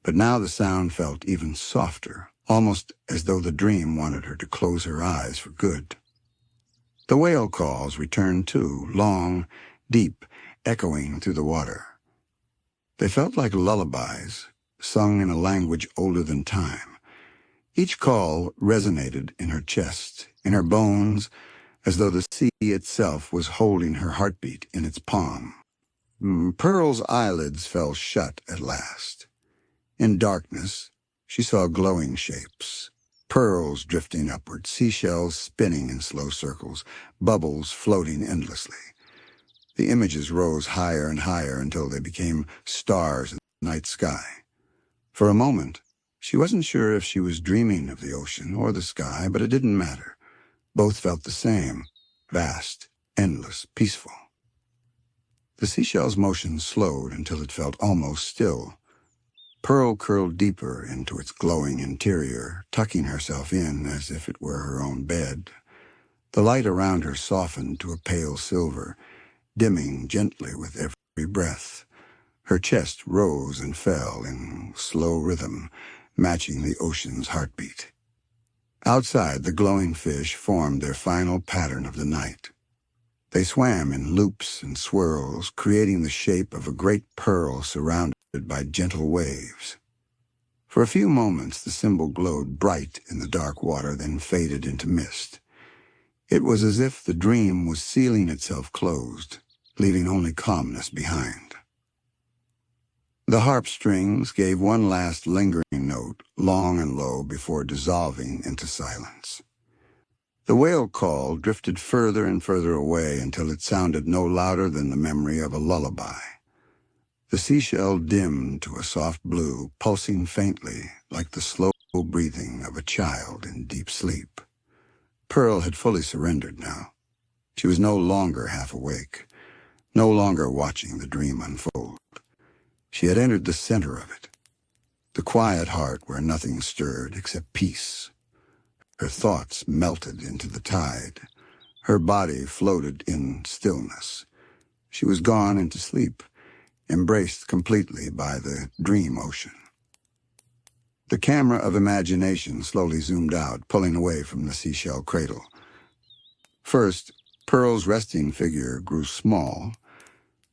But now the sound felt even softer, almost as though the dream wanted her to close her eyes for good. The whale calls returned too, long, deep, echoing through the water. They felt like lullabies, sung in a language older than time. Each call resonated in her chest, in her bones, as though the sea itself was holding her heartbeat in its palm. Pearl's eyelids fell shut at last. In darkness, she saw glowing shapes, pearls drifting upward, seashells spinning in slow circles, bubbles floating endlessly. The images rose higher and higher until they became stars in the night sky. For a moment, she wasn't sure if she was dreaming of the ocean or the sky, but it didn't matter. Both felt the same, vast, endless, peaceful. The seashell's motion slowed until it felt almost still. Pearl curled deeper into its glowing interior, tucking herself in as if it were her own bed. The light around her softened to a pale silver, dimming gently with every breath. Her chest rose and fell in slow rhythm, matching the ocean's heartbeat. Outside, the glowing fish formed their final pattern of the night. They swam in loops and swirls, creating the shape of a great pearl surrounded by gentle waves. For a few moments, the symbol glowed bright in the dark water, then faded into mist. It was as if the dream was sealing itself closed, leaving only calmness behind. The harp strings gave one last lingering note, long and low, before dissolving into silence. The whale call drifted further and further away until it sounded no louder than the memory of a lullaby. The seashell dimmed to a soft blue, pulsing faintly like the slow breathing of a child in deep sleep. Pearl had fully surrendered now. She was no longer half awake, no longer watching the dream unfold. She had entered the center of it, the quiet heart where nothing stirred except peace. Her thoughts melted into the tide. Her body floated in stillness. She was gone into sleep, embraced completely by the dream ocean. The camera of imagination slowly zoomed out, pulling away from the seashell cradle. First, Pearl's resting figure grew small.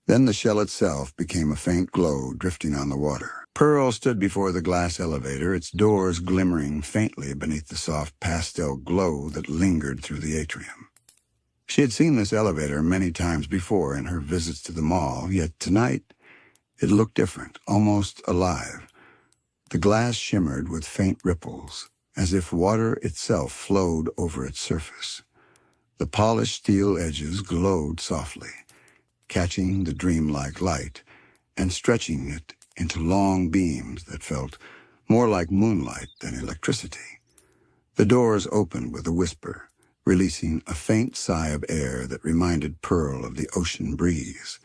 Then the shell itself became a faint glow drifting on the water. Pearl stood before the glass elevator, its doors glimmering faintly beneath the soft pastel glow that lingered through the atrium. She had seen this elevator many times before in her visits to the mall, yet tonight it looked different, almost alive. The glass shimmered with faint ripples, as if water itself flowed over its surface. The polished steel edges glowed softly, catching the dreamlike light and stretching it into long beams that felt more like moonlight than electricity. The doors opened with a whisper, releasing a faint sigh of air that reminded Pearl of the ocean breeze,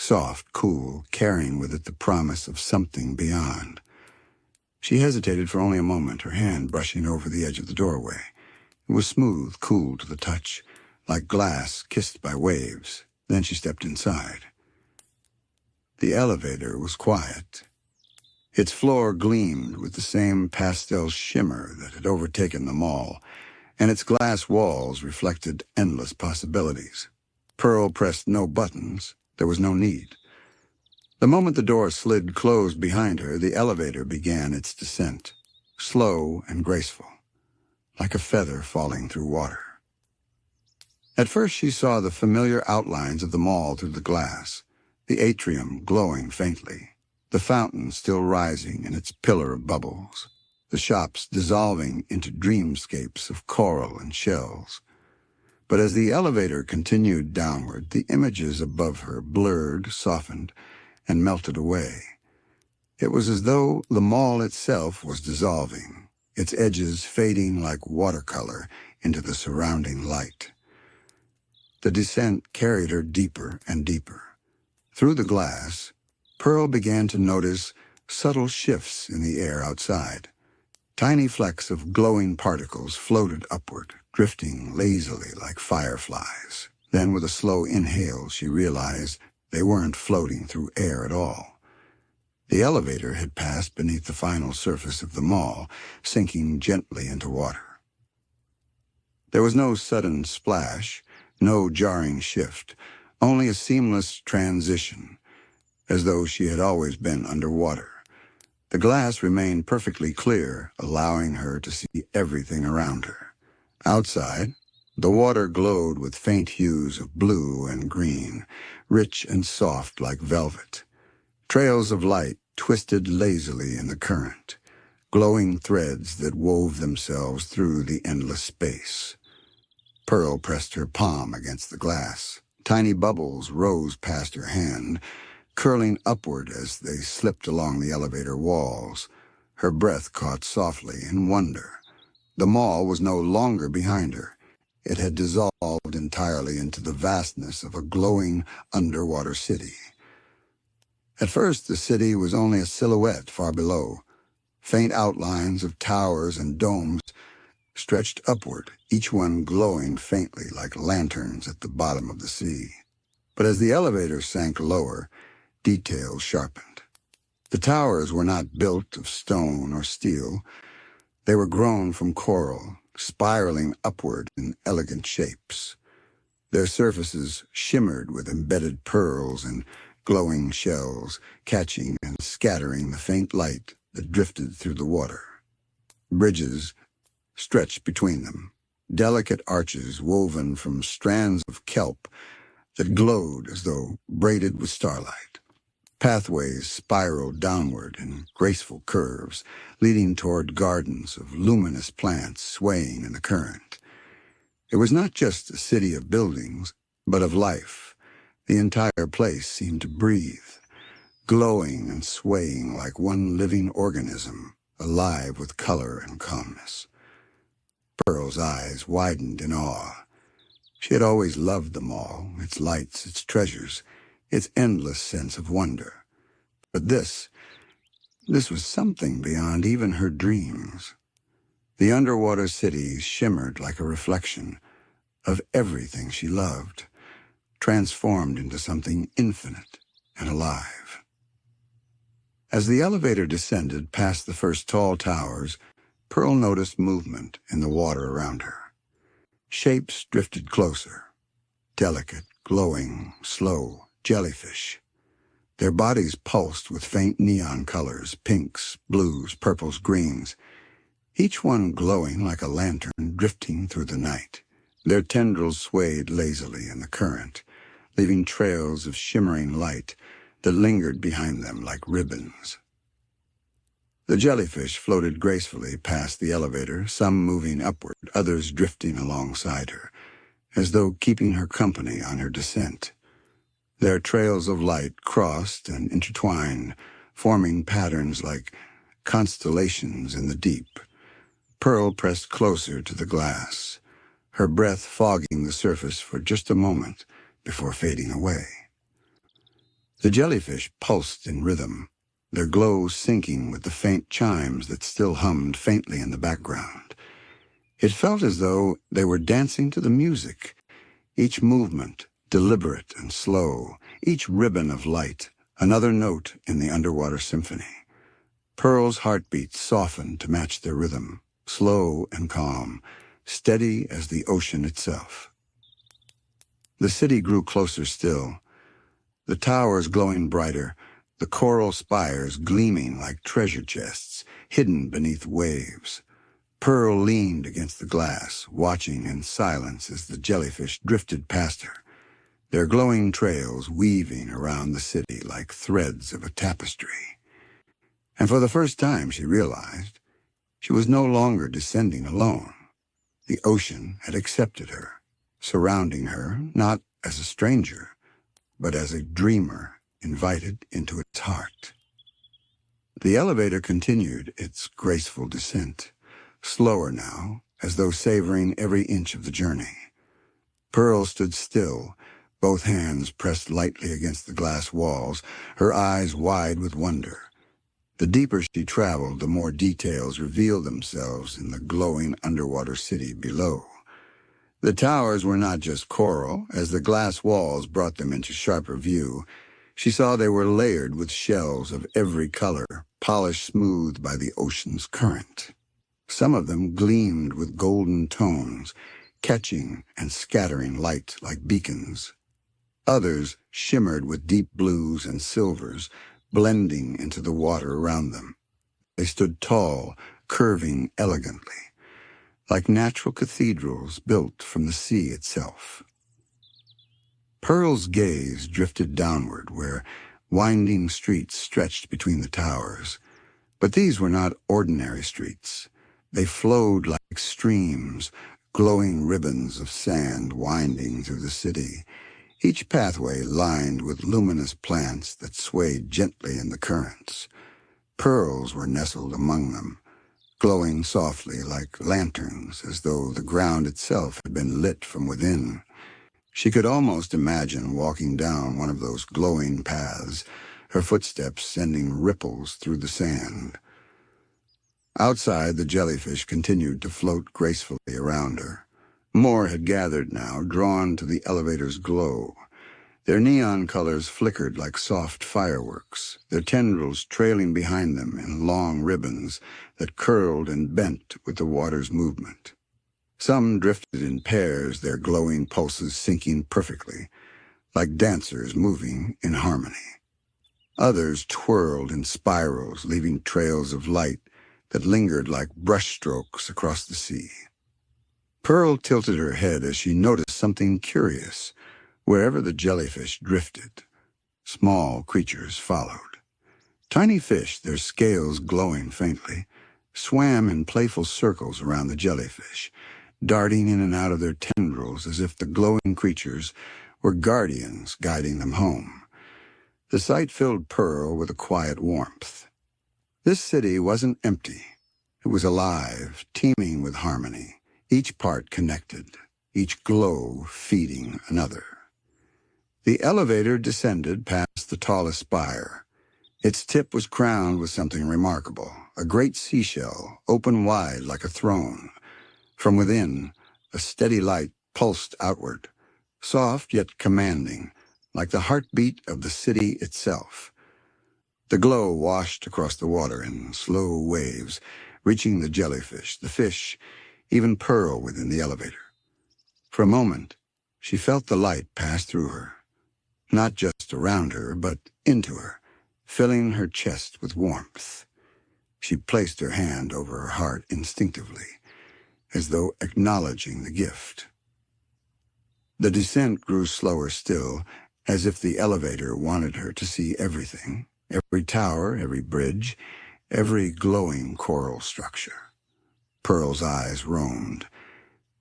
soft, cool, carrying with it the promise of something beyond. She hesitated for only a moment, her hand brushing over the edge of the doorway. It was smooth, cool to the touch, like glass kissed by waves. Then she stepped inside. The elevator was quiet. Its floor gleamed with the same pastel shimmer that had overtaken the mall, and its glass walls reflected endless possibilities. Pearl pressed no buttons. There was no need. The moment the door slid closed behind her, the elevator began its descent, slow and graceful, like a feather falling through water. At first she saw the familiar outlines of the mall through the glass, the atrium glowing faintly, the fountain still rising in its pillar of bubbles, the shops dissolving into dreamscapes of coral and shells. But as the elevator continued downward, the images above her blurred, softened, and melted away. It was as though the mall itself was dissolving, its edges fading like watercolor into the surrounding light. The descent carried her deeper and deeper. Through the glass, Pearl began to notice subtle shifts in the air outside. Tiny flecks of glowing particles floated upward, drifting lazily like fireflies. Then, with a slow inhale, she realized they weren't floating through air at all. The elevator had passed beneath the final surface of the mall, sinking gently into water. There was no sudden splash, no jarring shift, only a seamless transition, as though she had always been underwater. The glass remained perfectly clear, allowing her to see everything around her. Outside, the water glowed with faint hues of blue and green, rich and soft like velvet. Trails of light twisted lazily in the current, glowing threads that wove themselves through the endless space. Pearl pressed her palm against the glass. Tiny bubbles rose past her hand, curling upward as they slipped along the elevator walls. Her breath caught softly in wonder. The mall was no longer behind her. It had dissolved entirely into the vastness of a glowing underwater city. At first, the city was only a silhouette far below. Faint outlines of towers and domes stretched upward, each one glowing faintly like lanterns at the bottom of the sea. But as the elevator sank lower, details sharpened. The towers were not built of stone or steel. They were grown from coral, spiraling upward in elegant shapes. Their surfaces shimmered with embedded pearls and glowing shells, catching and scattering the faint light that drifted through the water. Bridges stretched between them, delicate arches woven from strands of kelp that glowed as though braided with starlight. Pathways spiraled downward in graceful curves, leading toward gardens of luminous plants swaying in the current. It was not just a city of buildings, but of life. The entire place seemed to breathe, glowing and swaying like one living organism, alive with color and calmness. Pearl's eyes widened in awe. She had always loved them all, its lights, its treasures, its endless sense of wonder. But this was something beyond even her dreams. The underwater city shimmered like a reflection of everything she loved, transformed into something infinite and alive. As the elevator descended past the first tall towers, Pearl noticed movement in the water around her. Shapes drifted closer, delicate, glowing, slow jellyfish. Their bodies pulsed with faint neon colors, pinks, blues, purples, greens, each one glowing like a lantern drifting through the night. Their tendrils swayed lazily in the current, leaving trails of shimmering light that lingered behind them like ribbons. The jellyfish floated gracefully past the elevator, some moving upward, others drifting alongside her, as though keeping her company on her descent. Their trails of light crossed and intertwined, forming patterns like constellations in the deep. Pearl pressed closer to the glass, her breath fogging the surface for just a moment before fading away. The jellyfish pulsed in rhythm, their glow syncing with the faint chimes that still hummed faintly in the background. It felt as though they were dancing to the music, each movement deliberate and slow, each ribbon of light, another note in the underwater symphony. Pearl's heartbeat softened to match their rhythm, slow and calm, steady as the ocean itself. The city grew closer still, the towers glowing brighter, the coral spires gleaming like treasure chests, hidden beneath waves. Pearl leaned against the glass, watching in silence as the jellyfish drifted past her, their glowing trails weaving around the city like threads of a tapestry. And for the first time she realized she was no longer descending alone. The ocean had accepted her, surrounding her not as a stranger, but as a dreamer invited into its heart. The elevator continued its graceful descent, slower now, as though savoring every inch of the journey. Pearl stood still, both hands pressed lightly against the glass walls, her eyes wide with wonder. The deeper she traveled, the more details revealed themselves in the glowing underwater city below. The towers were not just coral. As the glass walls brought them into sharper view, she saw they were layered with shells of every color, polished smooth by the ocean's current. Some of them gleamed with golden tones, catching and scattering light like beacons. Others shimmered with deep blues and silvers, blending into the water around them. They stood tall, curving elegantly, like natural cathedrals built from the sea itself. Pearl's gaze drifted downward where winding streets stretched between the towers. But these were not ordinary streets. They flowed like streams, glowing ribbons of sand winding through the city, each pathway lined with luminous plants that swayed gently in the currents. Pearls were nestled among them, glowing softly like lanterns, as though the ground itself had been lit from within. She could almost imagine walking down one of those glowing paths, her footsteps sending ripples through the sand. Outside, the jellyfish continued to float gracefully around her. More had gathered now, drawn to the elevator's glow. Their neon colors flickered like soft fireworks, their tendrils trailing behind them in long ribbons that curled and bent with the water's movement. Some drifted in pairs, their glowing pulses syncing perfectly, like dancers moving in harmony. Others twirled in spirals, leaving trails of light that lingered like brushstrokes across the sea. Pearl tilted her head as she noticed something curious. Wherever the jellyfish drifted, small creatures followed. Tiny fish, their scales glowing faintly, swam in playful circles around the jellyfish, darting in and out of their tendrils as if the glowing creatures were guardians guiding them home. The sight filled Pearl with a quiet warmth. This city wasn't empty. It was alive, teeming with harmony, each part connected, each glow feeding another. The elevator descended past the tallest spire. Its tip was crowned with something remarkable, a great seashell, open wide like a throne. From within, a steady light pulsed outward, soft yet commanding, like the heartbeat of the city itself. The glow washed across the water in slow waves, reaching the jellyfish, the fish, even Pearl within the elevator. For a moment, she felt the light pass through her, not just around her, but into her, filling her chest with warmth. She placed her hand over her heart instinctively, as though acknowledging the gift. The descent grew slower still, as if the elevator wanted her to see everything, every tower, every bridge, every glowing coral structure. Pearl's eyes roamed,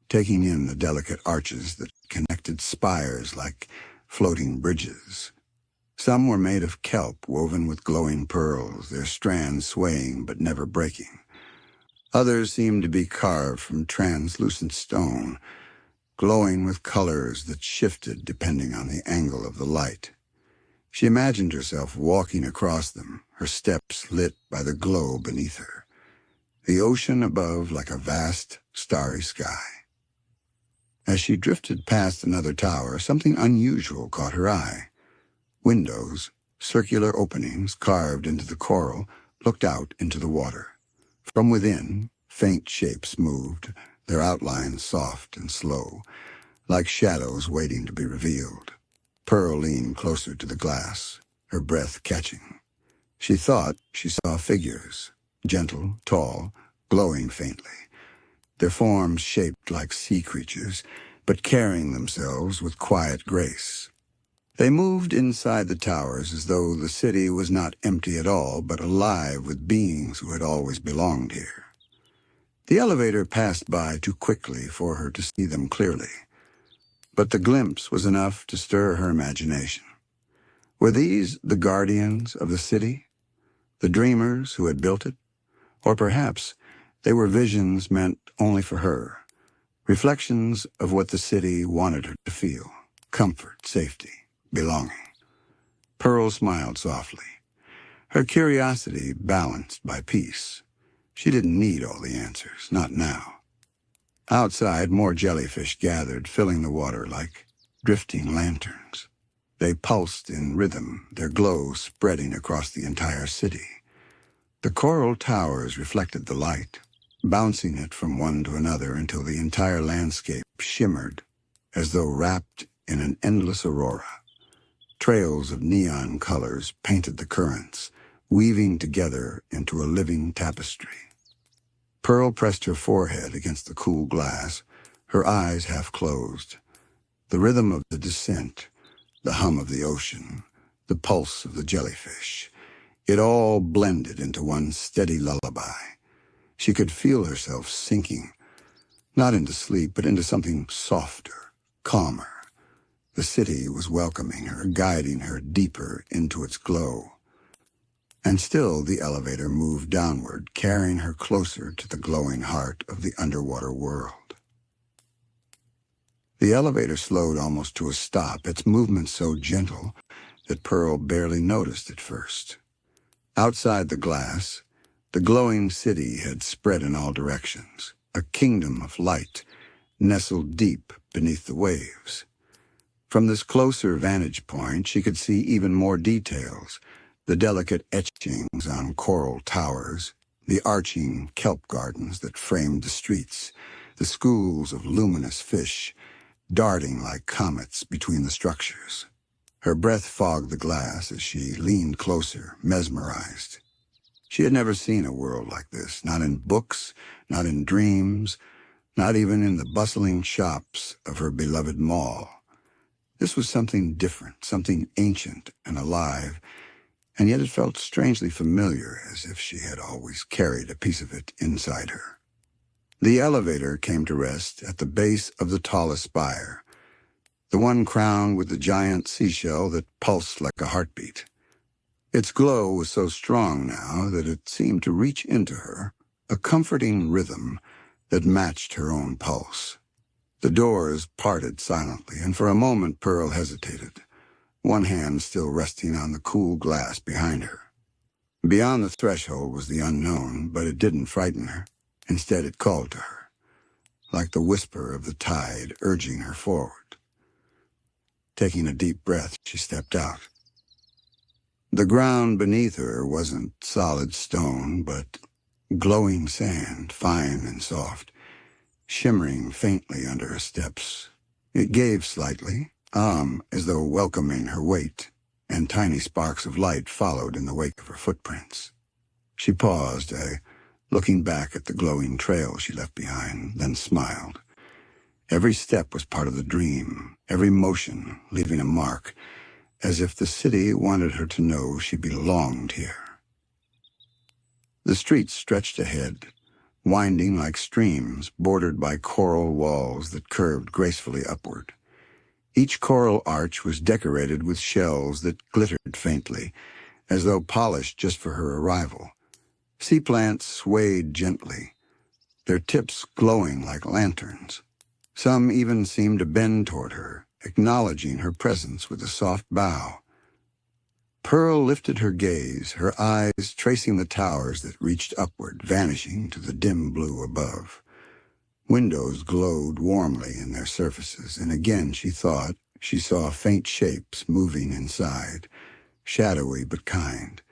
taking in the delicate arches that connected spires like floating bridges. Some were made of kelp woven with glowing pearls, their strands swaying but never breaking. Others seemed to be carved from translucent stone, glowing with colors that shifted depending on the angle of the light. She imagined herself walking across them, her steps lit by the glow beneath her, the ocean above like a vast, starry sky. As she drifted past another tower, something unusual caught her eye. Windows, circular openings carved into the coral, looked out into the water. From within, faint shapes moved, their outlines soft and slow, like shadows waiting to be revealed. Pearl leaned closer to the glass, her breath catching. She thought she saw figures, gentle, tall, glowing faintly, their forms shaped like sea creatures, but carrying themselves with quiet grace. They moved inside the towers as though the city was not empty at all, but alive with beings who had always belonged here. The elevator passed by too quickly for her to see them clearly, but the glimpse was enough to stir her imagination. Were these the guardians of the city, the dreamers who had built it? Or perhaps they were visions meant only for her, reflections of what the city wanted her to feel: comfort, safety, belonging. Pearl smiled softly, her curiosity balanced by peace. She didn't need all the answers, not now. Outside, more jellyfish gathered, filling the water like drifting lanterns. They pulsed in rhythm, their glow spreading across the entire city. The coral towers reflected the light, bouncing it from one to another until the entire landscape shimmered, as though wrapped in an endless aurora. Trails of neon colors painted the currents, weaving together into a living tapestry. Pearl pressed her forehead against the cool glass, her eyes half closed. The rhythm of the descent, the hum of the ocean, the pulse of the jellyfish, it all blended into one steady lullaby. She could feel herself sinking, not into sleep, but into something softer, calmer. The city was welcoming her, guiding her deeper into its glow. And still the elevator moved downward, carrying her closer to the glowing heart of the underwater world. The elevator slowed almost to a stop, its movement so gentle that Pearl barely noticed at first. Outside the glass, the glowing city had spread in all directions, a kingdom of light, nestled deep beneath the waves. From this closer vantage point, she could see even more details: the delicate etchings on coral towers, the arching kelp gardens that framed the streets, the schools of luminous fish darting like comets between the structures. Her breath fogged the glass as she leaned closer, mesmerized. She had never seen a world like this, not in books, not in dreams, not even in the bustling shops of her beloved mall. This was something different, something ancient and alive, and yet it felt strangely familiar, as if she had always carried a piece of it inside her. The elevator came to rest at the base of the tallest spire, the one crowned with the giant seashell that pulsed like a heartbeat. Its glow was so strong now that it seemed to reach into her, a comforting rhythm that matched her own pulse. The doors parted silently, and for a moment Pearl hesitated, one hand still resting on the cool glass behind her. Beyond the threshold was the unknown, but it didn't frighten her. Instead, it called to her, like the whisper of the tide urging her forward. Taking a deep breath, she stepped out. The ground beneath her wasn't solid stone, but glowing sand, fine and soft, shimmering faintly under her steps. It gave slightly, as though welcoming her weight, and tiny sparks of light followed in the wake of her footprints. She paused, looking back at the glowing trail she left behind, then smiled. Every step was part of the dream, every motion leaving a mark, as if the city wanted her to know she belonged here. The streets stretched ahead, winding like streams, bordered by coral walls that curved gracefully upward. Each coral arch was decorated with shells that glittered faintly, as though polished just for her arrival. Sea plants swayed gently, their tips glowing like lanterns. Some even seemed to bend toward her, acknowledging her presence with a soft bow. Pearl lifted her gaze, her eyes tracing the towers that reached upward, vanishing to the dim blue above. Windows glowed warmly in their surfaces, and again she thought she saw faint shapes moving inside, shadowy but kind.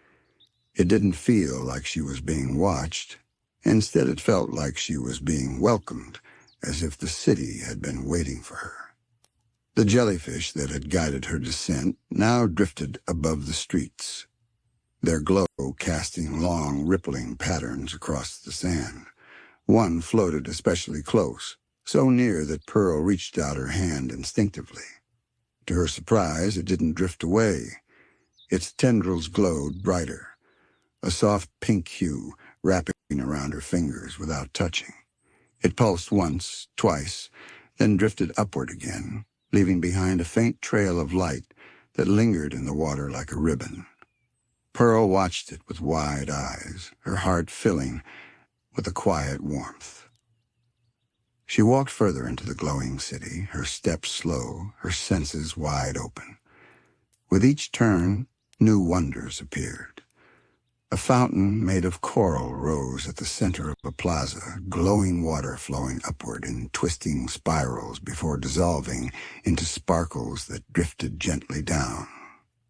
It didn't feel like she was being watched. Instead, it felt like she was being welcomed, as if the city had been waiting for her. The jellyfish that had guided her descent now drifted above the streets, their glow casting long, rippling patterns across the sand. One floated especially close, so near that Pearl reached out her hand instinctively. To her surprise, it didn't drift away. Its tendrils glowed brighter, a soft pink hue wrapping around her fingers without touching. It pulsed once, twice, then drifted upward again, leaving behind a faint trail of light that lingered in the water like a ribbon. Pearl watched it with wide eyes, her heart filling with a quiet warmth. She walked further into the glowing city, her steps slow, her senses wide open. With each turn, new wonders appeared. A fountain made of coral rose at the center of a plaza, glowing water flowing upward in twisting spirals before dissolving into sparkles that drifted gently down.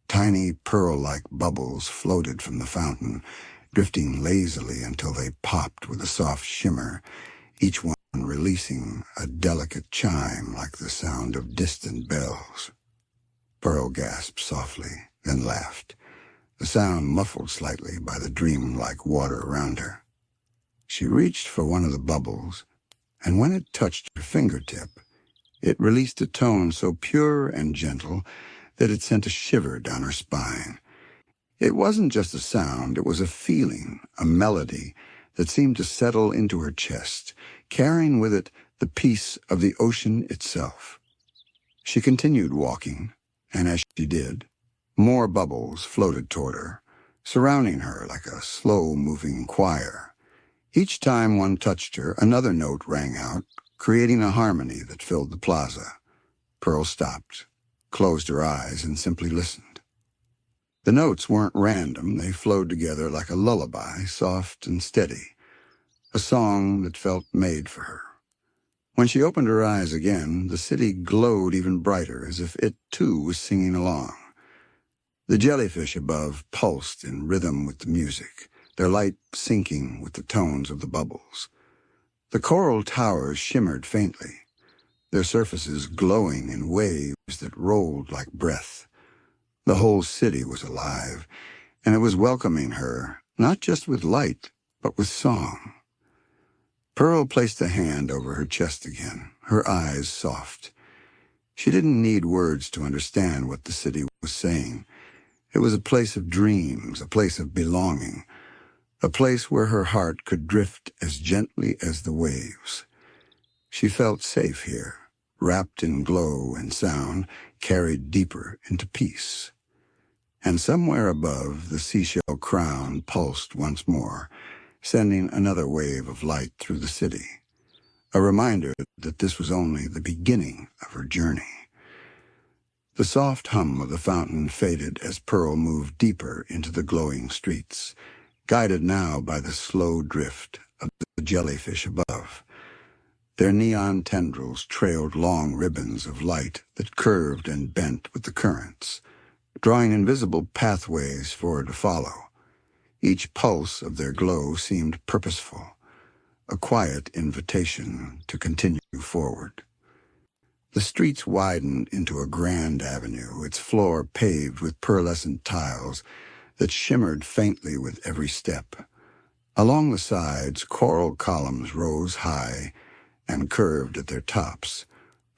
Tiny pearl-like bubbles floated from the fountain, drifting lazily until they popped with a soft shimmer, each one releasing a delicate chime like the sound of distant bells. Pearl gasped softly, then laughed, the sound muffled slightly by the dream-like water around her. She reached for one of the bubbles, and when it touched her fingertip, it released a tone so pure and gentle that it sent a shiver down her spine. It wasn't just a sound, it was a feeling, a melody that seemed to settle into her chest, carrying with it the peace of the ocean itself. She continued walking, and as she did, more bubbles floated toward her, surrounding her like a slow-moving choir. Each time one touched her, another note rang out, creating a harmony that filled the plaza. Pearl stopped, closed her eyes, and simply listened. The notes weren't random. They flowed together like a lullaby, soft and steady, a song that felt made for her. When she opened her eyes again, the city glowed even brighter, as if it, too, was singing along. The jellyfish above pulsed in rhythm with the music, their light syncing with the tones of the bubbles. The coral towers shimmered faintly, their surfaces glowing in waves that rolled like breath. The whole city was alive, and it was welcoming her, not just with light, but with song. Pearl placed a hand over her chest again, her eyes soft. She didn't need words to understand what the city was saying. It was a place of dreams, a place of belonging, a place where her heart could drift as gently as the waves. She felt safe here, wrapped in glow and sound, carried deeper into peace. And somewhere above, the seashell crown pulsed once more, sending another wave of light through the city, a reminder that this was only the beginning of her journey. The soft hum of the fountain faded as Pearl moved deeper into the glowing streets, guided now by the slow drift of the jellyfish above. Their neon tendrils trailed long ribbons of light that curved and bent with the currents, drawing invisible pathways for her to follow. Each pulse of their glow seemed purposeful, a quiet invitation to continue forward. The streets widened into a grand avenue, its floor paved with pearlescent tiles that shimmered faintly with every step. Along the sides, coral columns rose high and curved at their tops,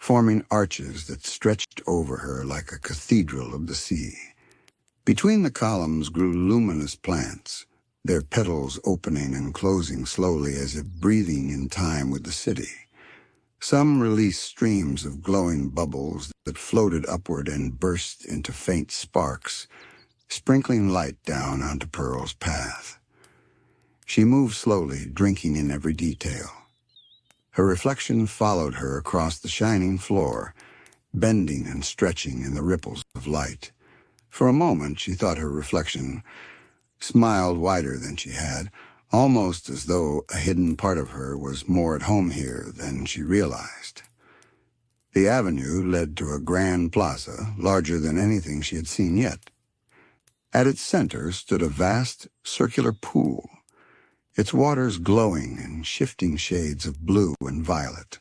forming arches that stretched over her like a cathedral of the sea. Between the columns grew luminous plants, their petals opening and closing slowly as if breathing in time with the city. Some released streams of glowing bubbles that floated upward and burst into faint sparks, sprinkling light down onto Pearl's path. She moved slowly, drinking in every detail. Her reflection followed her across the shining floor, bending and stretching in the ripples of light. For a moment, she thought her reflection smiled wider than she had, almost as though a hidden part of her was more at home here than she realized. The avenue led to a grand plaza, larger than anything she had seen yet. At its center stood a vast, circular pool, its waters glowing in shifting shades of blue and violet.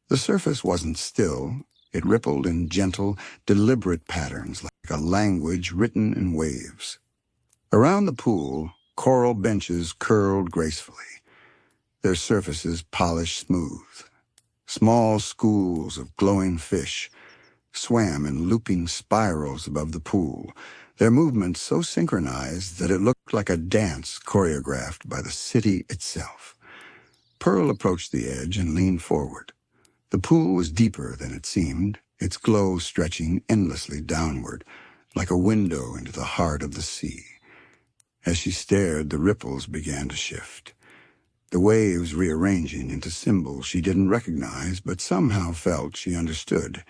The surface wasn't still. It rippled in gentle, deliberate patterns like a language written in waves. Around the pool, coral benches curled gracefully, their surfaces polished smooth. Small schools of glowing fish swam in looping spirals above the pool, their movements so synchronized that it looked like a dance choreographed by the city itself. Pearl approached the edge and leaned forward. The pool was deeper than it seemed, its glow stretching endlessly downward, like a window into the heart of the sea. As she stared, the ripples began to shift, the waves rearranging into symbols she didn't recognize but somehow felt she understood.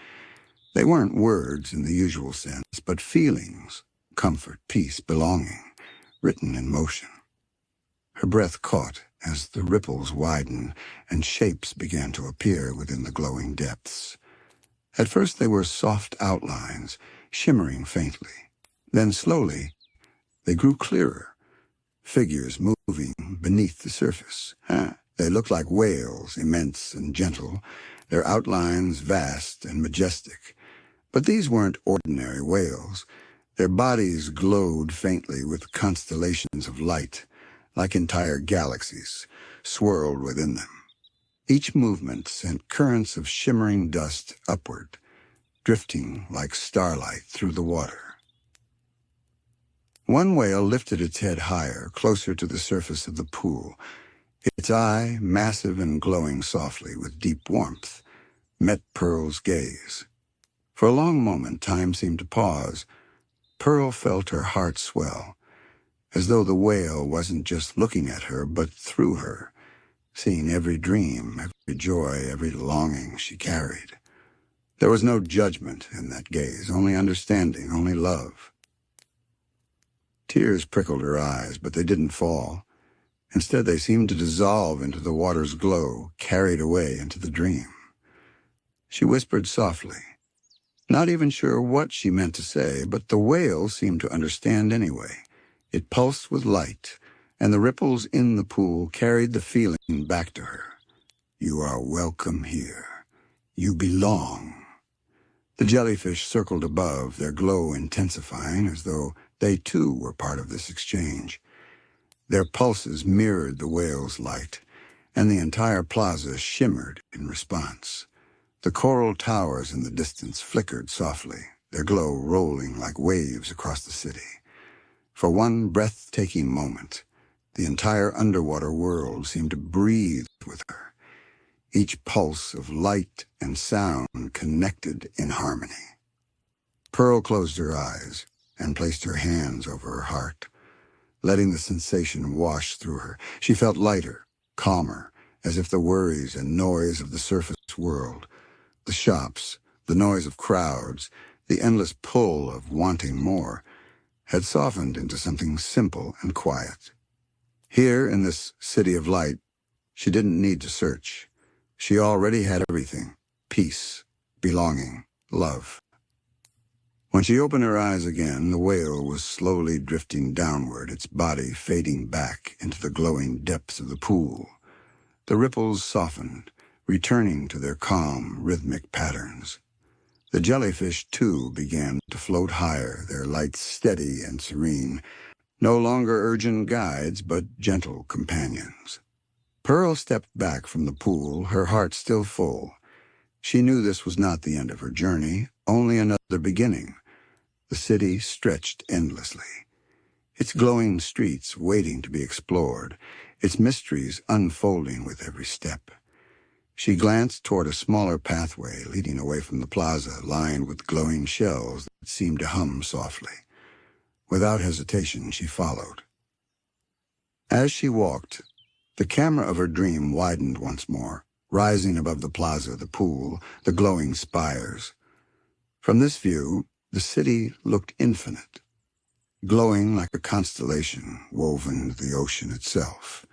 They weren't words in the usual sense, but feelings, comfort, peace, belonging, written in motion. Her breath caught as the ripples widened and shapes began to appear within the glowing depths. At first they were soft outlines, shimmering faintly. Then slowly, they grew clearer, figures moving beneath the surface. They looked like whales, immense and gentle, their outlines vast and majestic. But these weren't ordinary whales. Their bodies glowed faintly with constellations of light, like entire galaxies swirled within them. Each movement sent currents of shimmering dust upward, drifting like starlight through the water. One whale lifted its head higher, closer to the surface of the pool. Its eye, massive and glowing softly with deep warmth, met Pearl's gaze. For a long moment, time seemed to pause. Pearl felt her heart swell, as though the whale wasn't just looking at her, but through her, seeing every dream, every joy, every longing she carried. There was no judgment in that gaze, only understanding, only love. Tears prickled her eyes, but they didn't fall. Instead, they seemed to dissolve into the water's glow, carried away into the dream. She whispered softly, not even sure what she meant to say, but the whale seemed to understand anyway. It pulsed with light, and the ripples in the pool carried the feeling back to her. You are welcome here. You belong. The jellyfish circled above, their glow intensifying as though they too were part of this exchange. Their pulses mirrored the whale's light, and the entire plaza shimmered in response. The coral towers in the distance flickered softly, their glow rolling like waves across the city. For one breathtaking moment, the entire underwater world seemed to breathe with her, each pulse of light and sound connected in harmony. Pearl closed her eyes and placed her hands over her heart, letting the sensation wash through her. She felt lighter, calmer, as if the worries and noise of the surface world, the shops, the noise of crowds, the endless pull of wanting more, had softened into something simple and quiet. Here in this city of light, she didn't need to search. She already had everything: peace, belonging, love. When she opened her eyes again, the whale was slowly drifting downward, its body fading back into the glowing depths of the pool. The ripples softened, returning to their calm, rhythmic patterns. The jellyfish, too, began to float higher, their lights steady and serene, no longer urgent guides, but gentle companions. Pearl stepped back from the pool, her heart still full. She knew this was not the end of her journey, only another beginning. The city stretched endlessly, its glowing streets waiting to be explored, its mysteries unfolding with every step. She glanced toward a smaller pathway leading away from the plaza, lined with glowing shells that seemed to hum softly. Without hesitation, she followed. As she walked, the camera of her dream widened once more, rising above the plaza, the pool, the glowing spires. From this view, the city looked infinite, glowing like a constellation woven into the ocean itself.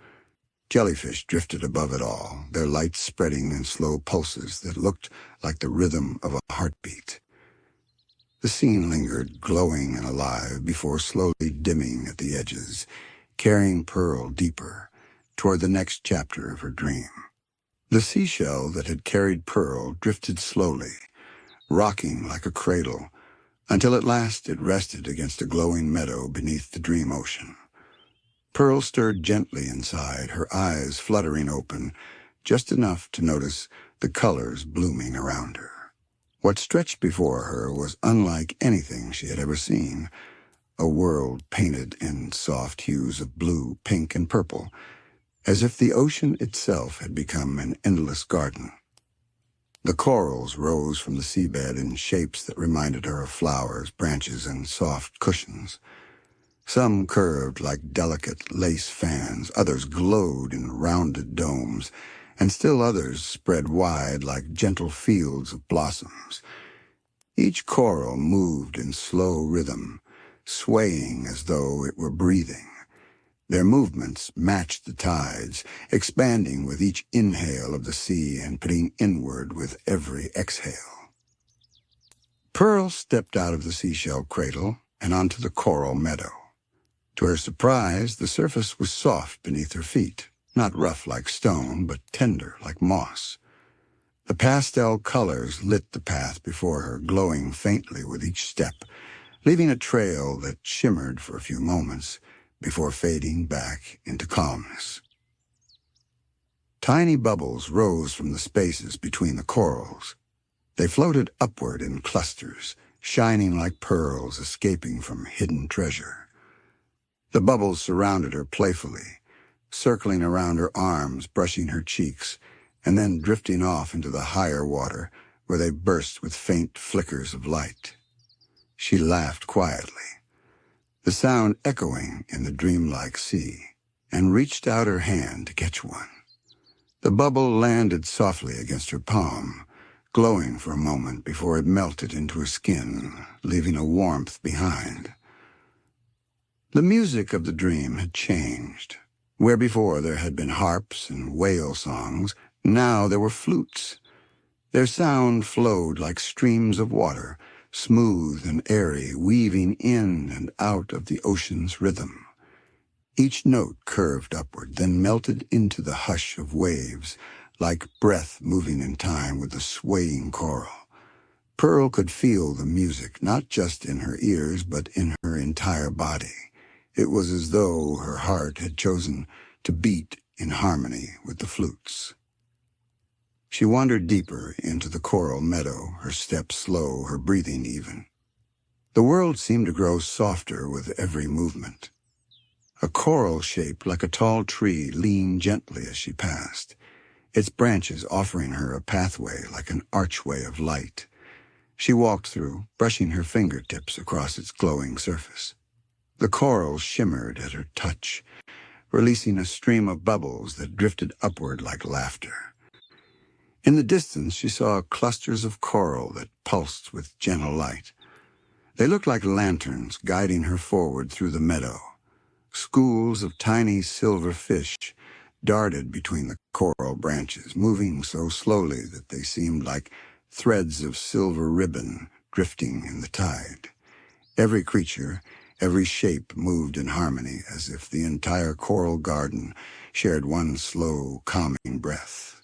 Jellyfish drifted above it all, their lights spreading in slow pulses that looked like the rhythm of a heartbeat. The scene lingered, glowing and alive, before slowly dimming at the edges, carrying Pearl deeper toward the next chapter of her dream. The seashell that had carried Pearl drifted slowly, rocking like a cradle, until at last it rested against a glowing meadow beneath the dream ocean. Pearl stirred gently inside, her eyes fluttering open, just enough to notice the colors blooming around her. What stretched before her was unlike anything she had ever seen, a world painted in soft hues of blue, pink, and purple, as if the ocean itself had become an endless garden. The corals rose from the seabed in shapes that reminded her of flowers, branches, and soft cushions. Some curved like delicate lace fans, others glowed in rounded domes, and still others spread wide like gentle fields of blossoms. Each coral moved in slow rhythm, swaying as though it were breathing. Their movements matched the tides, expanding with each inhale of the sea and pitting inward with every exhale. Pearl stepped out of the seashell cradle and onto the coral meadow. To her surprise, the surface was soft beneath her feet, not rough like stone, but tender like moss. The pastel colors lit the path before her, glowing faintly with each step, leaving a trail that shimmered for a few moments before fading back into calmness. Tiny bubbles rose from the spaces between the corals. They floated upward in clusters, shining like pearls escaping from hidden treasure. The bubbles surrounded her playfully, circling around her arms, brushing her cheeks, and then drifting off into the higher water, where they burst with faint flickers of light. She laughed quietly, the sound echoing in the dreamlike sea, and reached out her hand to catch one. The bubble landed softly against her palm, glowing for a moment before it melted into her skin, leaving a warmth behind. The music of the dream had changed. Where before there had been harps and whale songs, now there were flutes. Their sound flowed like streams of water, smooth and airy, weaving in and out of the ocean's rhythm. Each note curved upward, then melted into the hush of waves, like breath moving in time with the swaying coral. Pearl could feel the music, not just in her ears, but in her entire body. It was as though her heart had chosen to beat in harmony with the flutes. She wandered deeper into the coral meadow, her steps slow, her breathing even. The world seemed to grow softer with every movement. A coral shaped like a tall tree leaned gently as she passed, its branches offering her a pathway like an archway of light. She walked through, brushing her fingertips across its glowing surface. The coral shimmered at her touch, releasing a stream of bubbles that drifted upward like laughter. In the distance, she saw clusters of coral that pulsed with gentle light. They looked like lanterns guiding her forward through the meadow. Schools of tiny silver fish darted between the coral branches, moving so slowly that they seemed like threads of silver ribbon drifting in the tide. Every creature, every shape moved in harmony, as if the entire coral garden shared one slow, calming breath.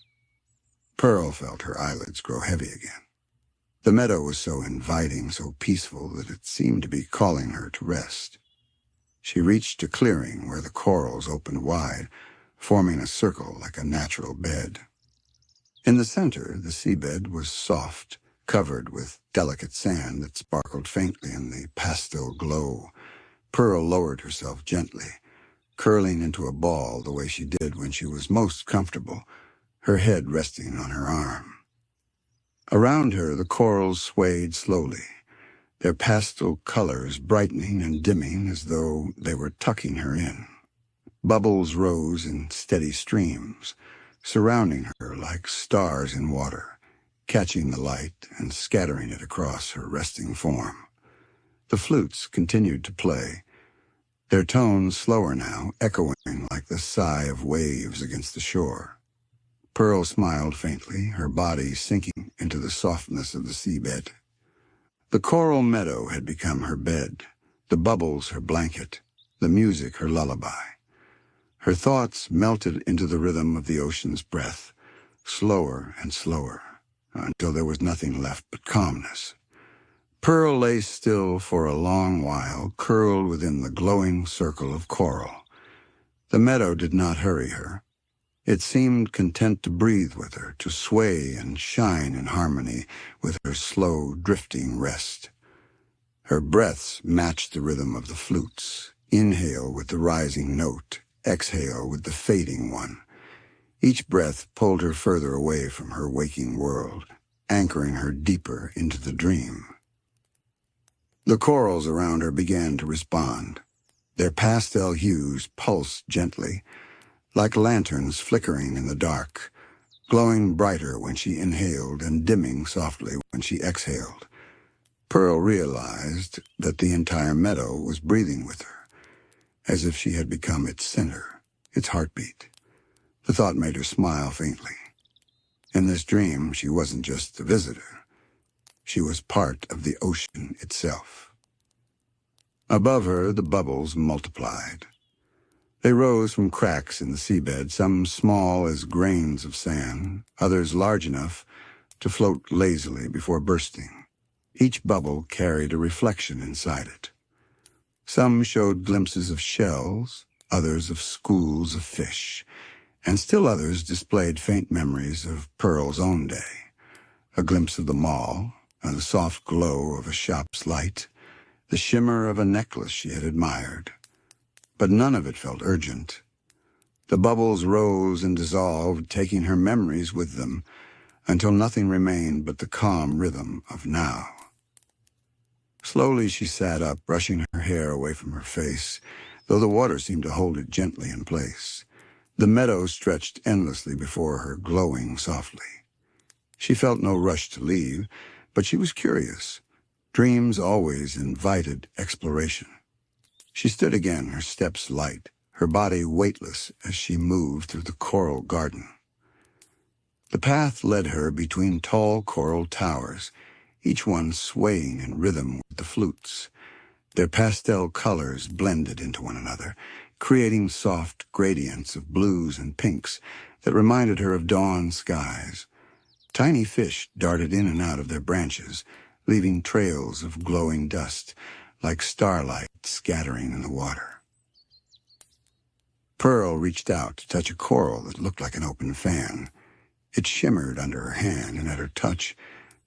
Pearl felt her eyelids grow heavy again. The meadow was so inviting, so peaceful, that it seemed to be calling her to rest. She reached a clearing where the corals opened wide, forming a circle like a natural bed. In the center, the seabed was soft, covered with delicate sand that sparkled faintly in the pastel glow. Pearl lowered herself gently, curling into a ball the way she did when she was most comfortable, her head resting on her arm. Around her, the corals swayed slowly, their pastel colors brightening and dimming as though they were tucking her in. Bubbles rose in steady streams, surrounding her like stars in water, catching the light and scattering it across her resting form. The flutes continued to play, their tones slower now, echoing like the sigh of waves against the shore. Pearl smiled faintly, her body sinking into the softness of the seabed. The coral meadow had become her bed, the bubbles her blanket, the music her lullaby. Her thoughts melted into the rhythm of the ocean's breath, slower and slower, until there was nothing left but calmness. Pearl lay still for a long while, curled within the glowing circle of coral. The meadow did not hurry her. It seemed content to breathe with her, to sway and shine in harmony with her slow, drifting rest. Her breaths matched the rhythm of the flutes, inhale with the rising note, exhale with the fading one. Each breath pulled her further away from her waking world, anchoring her deeper into the dream. The corals around her began to respond. Their pastel hues pulsed gently, like lanterns flickering in the dark, glowing brighter when she inhaled and dimming softly when she exhaled. Pearl realized that the entire meadow was breathing with her, as if she had become its center, its heartbeat. The thought made her smile faintly. In this dream, she wasn't just a visitor. She was part of the ocean itself. Above her, the bubbles multiplied. They rose from cracks in the seabed, some small as grains of sand, others large enough to float lazily before bursting. Each bubble carried a reflection inside it. Some showed glimpses of shells, others of schools of fish, and still others displayed faint memories of Pearl's own day. A glimpse of the mall, and the soft glow of a shop's light, the shimmer of a necklace she had admired. But none of it felt urgent. The bubbles rose and dissolved, taking her memories with them, until nothing remained but the calm rhythm of now. Slowly she sat up, brushing her hair away from her face, though the water seemed to hold it gently in place. The meadow stretched endlessly before her, glowing softly. She felt no rush to leave, but she was curious. Dreams always invited exploration. She stood again, her steps light, her body weightless as she moved through the coral garden. The path led her between tall coral towers, each one swaying in rhythm with the flutes. Their pastel colors blended into one another, creating soft gradients of blues and pinks that reminded her of dawn skies. Tiny fish darted in and out of their branches, leaving trails of glowing dust, like starlight scattering in the water. Pearl reached out to touch a coral that looked like an open fan. It shimmered under her hand, and at her touch,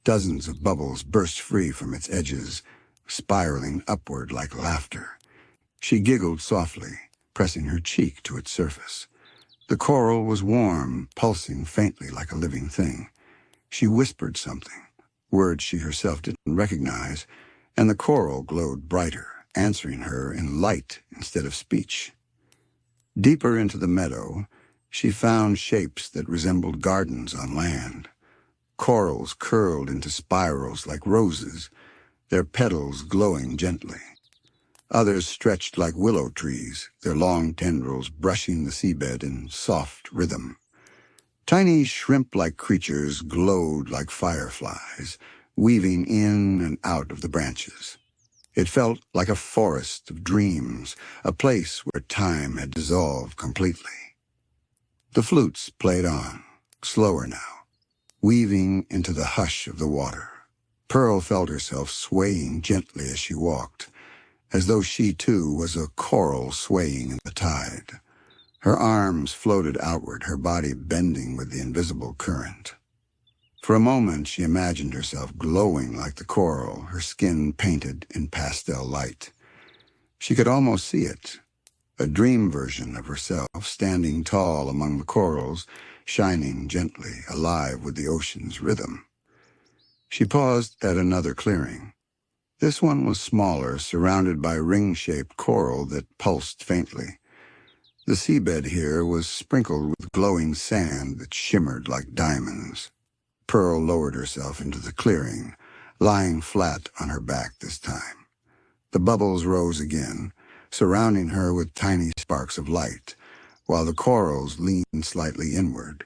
dozens of bubbles burst free from its edges, spiraling upward like laughter. She giggled softly, pressing her cheek to its surface. The coral was warm, pulsing faintly like a living thing. She whispered something, words she herself didn't recognize, and the coral glowed brighter, answering her in light instead of speech. Deeper into the meadow, she found shapes that resembled gardens on land. Corals curled into spirals like roses, their petals glowing gently. Others stretched like willow trees, their long tendrils brushing the seabed in soft rhythm. Tiny shrimp-like creatures glowed like fireflies, weaving in and out of the branches. It felt like a forest of dreams, a place where time had dissolved completely. The flutes played on, slower now, weaving into the hush of the water. Pearl felt herself swaying gently as she walked, as though she too was a coral swaying in the tide. Her arms floated outward, her body bending with the invisible current. For a moment she imagined herself glowing like the coral, her skin painted in pastel light. She could almost see it, a dream version of herself standing tall among the corals, shining gently, alive with the ocean's rhythm. She paused at another clearing. This one was smaller, surrounded by ring-shaped coral that pulsed faintly. The seabed here was sprinkled with glowing sand that shimmered like diamonds. Pearl lowered herself into the clearing, lying flat on her back this time. The bubbles rose again, surrounding her with tiny sparks of light, while the corals leaned slightly inward,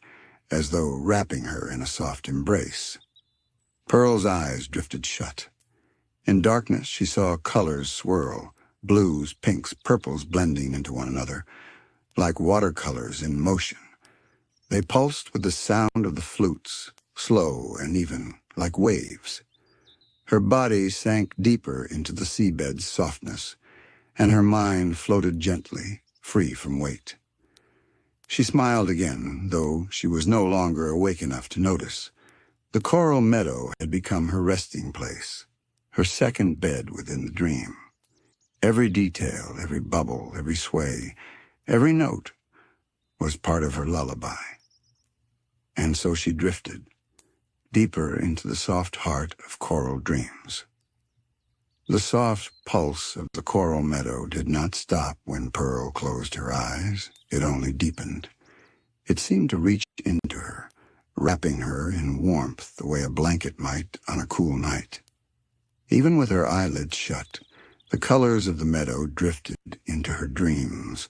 as though wrapping her in a soft embrace. Pearl's eyes drifted shut. In darkness she saw colors swirl, blues, pinks, purples blending into one another, like watercolors in motion. They pulsed with the sound of the flutes, slow and even, like waves. Her body sank deeper into the seabed's softness, and her mind floated gently, free from weight. She smiled again, though she was no longer awake enough to notice. The coral meadow had become her resting place, her second bed within the dream. Every detail, every bubble, every sway, every note was part of her lullaby. And so she drifted, deeper into the soft heart of coral dreams. The soft pulse of the coral meadow did not stop when Pearl closed her eyes. It only deepened. It seemed to reach into her, wrapping her in warmth the way a blanket might on a cool night. Even with her eyelids shut, the colors of the meadow drifted into her dreams,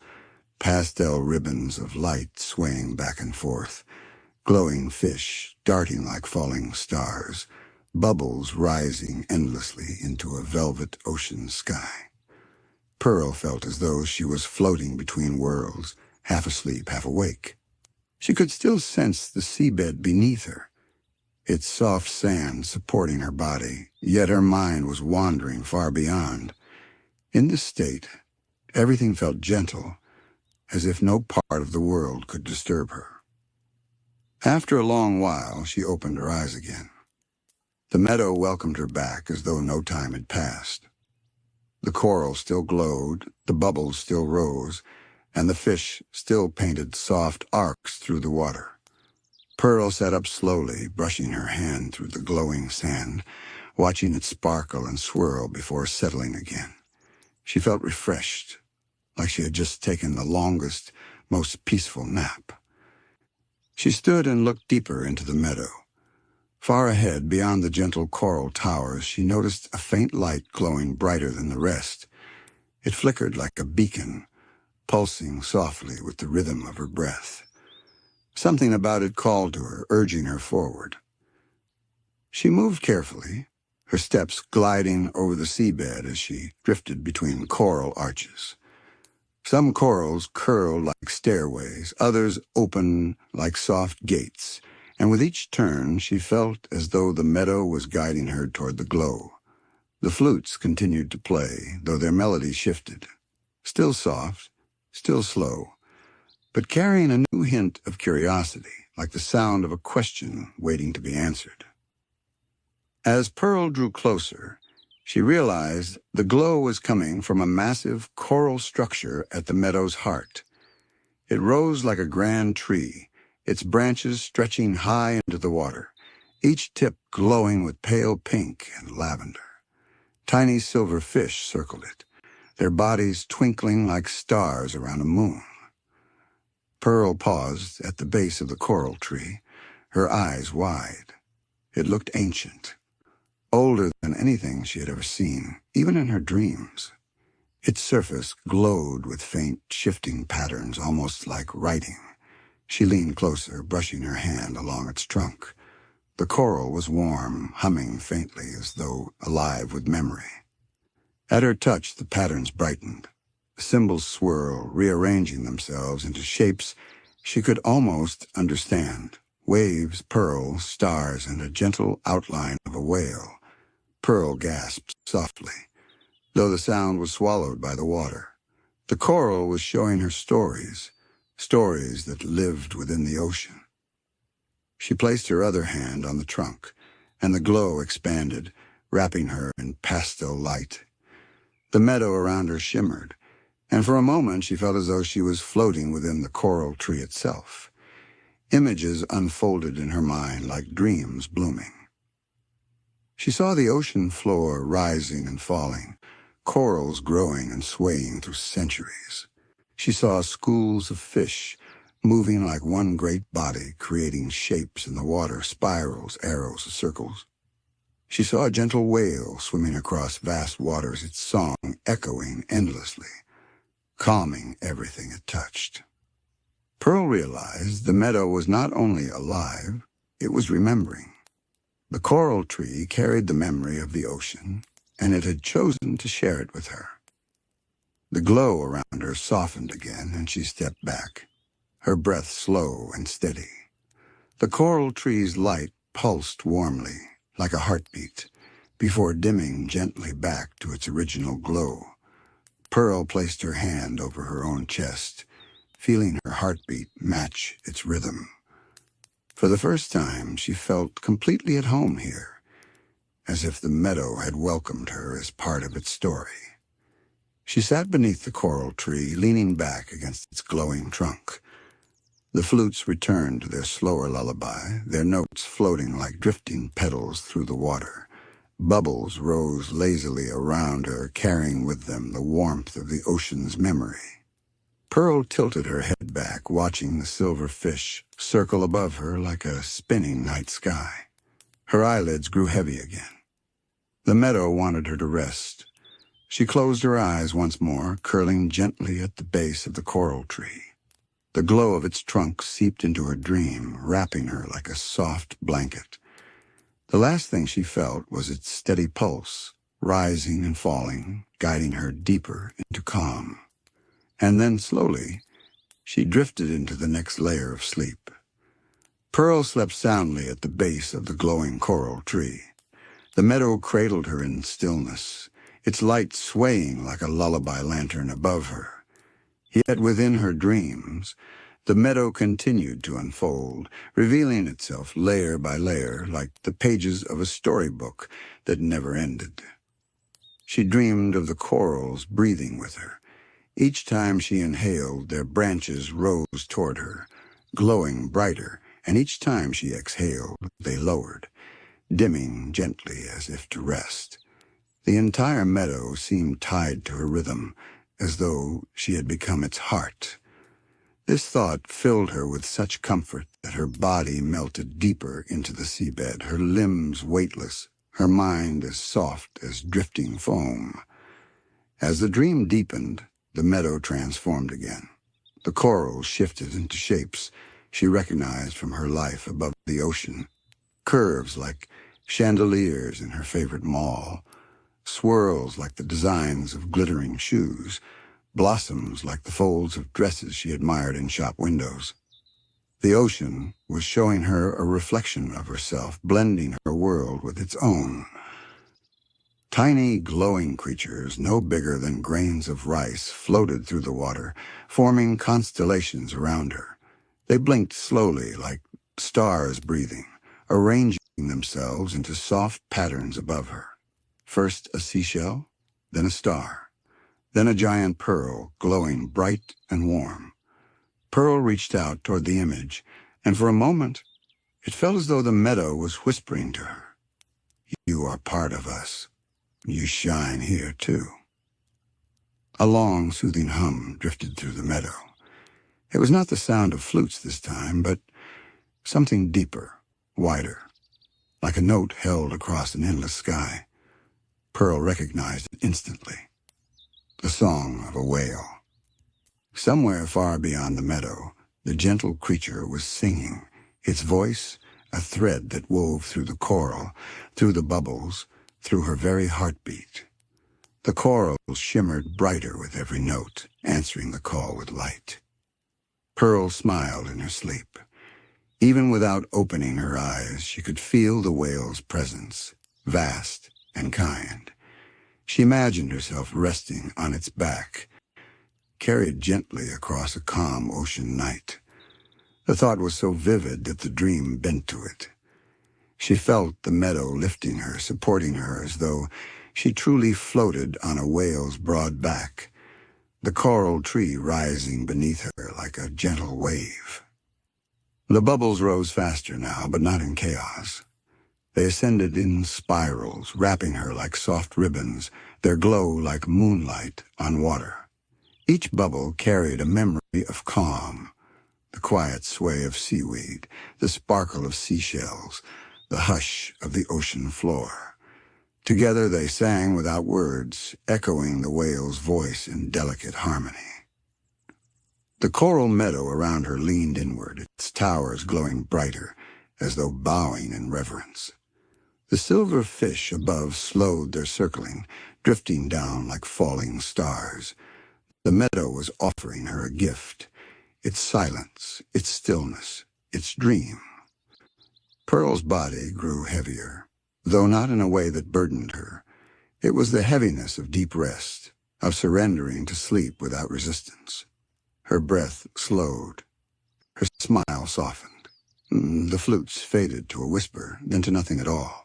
pastel ribbons of light swaying back and forth, glowing fish darting like falling stars, bubbles rising endlessly into a velvet ocean sky. Pearl felt as though she was floating between worlds, half asleep, half awake. She could still sense the seabed beneath her, its soft sand supporting her body, yet her mind was wandering far beyond. In this state, everything felt gentle, as if no part of the world could disturb her. After a long while, she opened her eyes again. The meadow welcomed her back as though no time had passed. The coral still glowed, the bubbles still rose, and the fish still painted soft arcs through the water. Pearl sat up slowly, brushing her hand through the glowing sand, watching it sparkle and swirl before settling again. She felt refreshed, like she had just taken the longest, most peaceful nap. She stood and looked deeper into the meadow. Far ahead, beyond the gentle coral towers, she noticed a faint light glowing brighter than the rest. It flickered like a beacon, pulsing softly with the rhythm of her breath. Something about it called to her, urging her forward. She moved carefully, her steps gliding over the seabed as she drifted between coral arches. Some corals curled like stairways, others open like soft gates, and with each turn she felt as though the meadow was guiding her toward the glow. The flutes continued to play, though their melody shifted. Still soft, still slow, but carrying a new hint of curiosity, like the sound of a question waiting to be answered. As Pearl drew closer, she realized the glow was coming from a massive coral structure at the meadow's heart. It rose like a grand tree, its branches stretching high into the water, each tip glowing with pale pink and lavender. Tiny silver fish circled it, their bodies twinkling like stars around a moon. Pearl paused at the base of the coral tree, her eyes wide. It looked ancient, older than anything she had ever seen, even in her dreams. Its surface glowed with faint, shifting patterns, almost like writing. She leaned closer, brushing her hand along its trunk. The coral was warm, humming faintly as though alive with memory. At her touch, the patterns brightened. The symbols swirl, rearranging themselves into shapes she could almost understand. Waves, pearls, stars, and a gentle outline of a whale. Pearl gasped softly, though the sound was swallowed by the water. The coral was showing her stories, stories that lived within the ocean. She placed her other hand on the trunk, and the glow expanded, wrapping her in pastel light. The meadow around her shimmered, and for a moment she felt as though she was floating within the coral tree itself. Images unfolded in her mind like dreams blooming. She saw the ocean floor rising and falling, corals growing and swaying through centuries. She saw schools of fish moving like one great body, creating shapes in the water, spirals, arrows, circles. She saw a gentle whale swimming across vast waters, its song echoing endlessly, calming everything it touched. Pearl realized the meadow was not only alive, it was remembering. The coral tree carried the memory of the ocean, and it had chosen to share it with her. The glow around her softened again, and she stepped back, her breath slow and steady. The coral tree's light pulsed warmly, like a heartbeat, before dimming gently back to its original glow. Pearl placed her hand over her own chest, feeling her heartbeat match its rhythm. For the first time, she felt completely at home here, as if the meadow had welcomed her as part of its story. She sat beneath the coral tree, leaning back against its glowing trunk. The flutes returned to their slower lullaby, their notes floating like drifting petals through the water. Bubbles rose lazily around her, carrying with them the warmth of the ocean's memory. Pearl tilted her head back, watching the silver fish circle above her like a spinning night sky. Her eyelids grew heavy again. The meadow wanted her to rest. She closed her eyes once more, curling gently at the base of the coral tree. The glow of its trunk seeped into her dream, wrapping her like a soft blanket. The last thing she felt was its steady pulse, rising and falling, guiding her deeper into calm. And then, slowly, she drifted into the next layer of sleep. Pearl slept soundly at the base of the glowing coral tree. The meadow cradled her in stillness, its light swaying like a lullaby lantern above her. Yet within her dreams, the meadow continued to unfold, revealing itself layer by layer like the pages of a storybook that never ended. She dreamed of the corals breathing with her. Each time she inhaled, their branches rose toward her, glowing brighter, and each time she exhaled, they lowered, dimming gently as if to rest. The entire meadow seemed tied to her rhythm, as though she had become its heart. This thought filled her with such comfort that her body melted deeper into the seabed, her limbs weightless, her mind as soft as drifting foam. As the dream deepened, the meadow transformed again. The corals shifted into shapes she recognized from her life above the ocean. Curves like chandeliers in her favorite mall, swirls like the designs of glittering shoes, blossoms like the folds of dresses she admired in shop windows. The ocean was showing her a reflection of herself, blending her world with its own. Tiny, glowing creatures, no bigger than grains of rice, floated through the water, forming constellations around her. They blinked slowly, like stars breathing, arranging themselves into soft patterns above her. First a seashell, then a star, then a giant pearl, glowing bright and warm. Pearl reached out toward the image, and for a moment, it felt as though the meadow was whispering to her, "You are part of us. You shine here, too." A long, soothing hum drifted through the meadow. It was not the sound of flutes this time, but something deeper, wider, like a note held across an endless sky. Pearl recognized it instantly. The song of a whale. Somewhere far beyond the meadow, the gentle creature was singing, its voice a thread that wove through the coral, through the bubbles, through her very heartbeat. The coral shimmered brighter with every note, answering the call with light. Pearl smiled in her sleep. Even without opening her eyes, she could feel the whale's presence, vast and kind. She imagined herself resting on its back, carried gently across a calm ocean night. The thought was so vivid that the dream bent to it. She felt the meadow lifting her, supporting her as though she truly floated on a whale's broad back, the coral tree rising beneath her like a gentle wave. The bubbles rose faster now, but not in chaos. They ascended in spirals, wrapping her like soft ribbons, their glow like moonlight on water. Each bubble carried a memory of calm, the quiet sway of seaweed, the sparkle of seashells, the hush of the ocean floor. Together they sang without words, echoing the whale's voice in delicate harmony. The coral meadow around her leaned inward, its towers glowing brighter, as though bowing in reverence. The silver fish above slowed their circling, drifting down like falling stars. The meadow was offering her a gift, its silence, its stillness, its dream. Pearl's body grew heavier, though not in a way that burdened her. It was the heaviness of deep rest, of surrendering to sleep without resistance. Her breath slowed, her smile softened. The flutes faded to a whisper, then to nothing at all.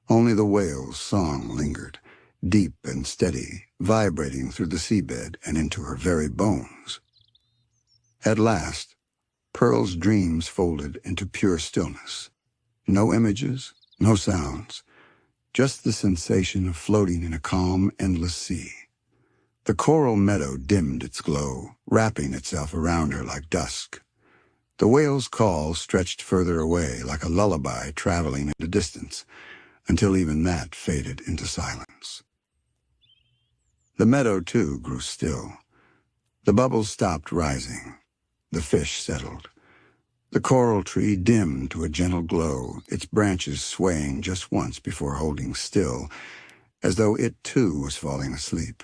Only the whale's song lingered, deep and steady, vibrating through the seabed and into her very bones. At last, Pearl's dreams folded into pure stillness. No images, no sounds, just the sensation of floating in a calm, endless sea. The coral meadow dimmed its glow, wrapping itself around her like dusk. The whale's call stretched further away, like a lullaby traveling into distance, until even that faded into silence. The meadow, too, grew still. The bubbles stopped rising. The fish settled. The coral tree dimmed to a gentle glow, its branches swaying just once before holding still, as though it too was falling asleep.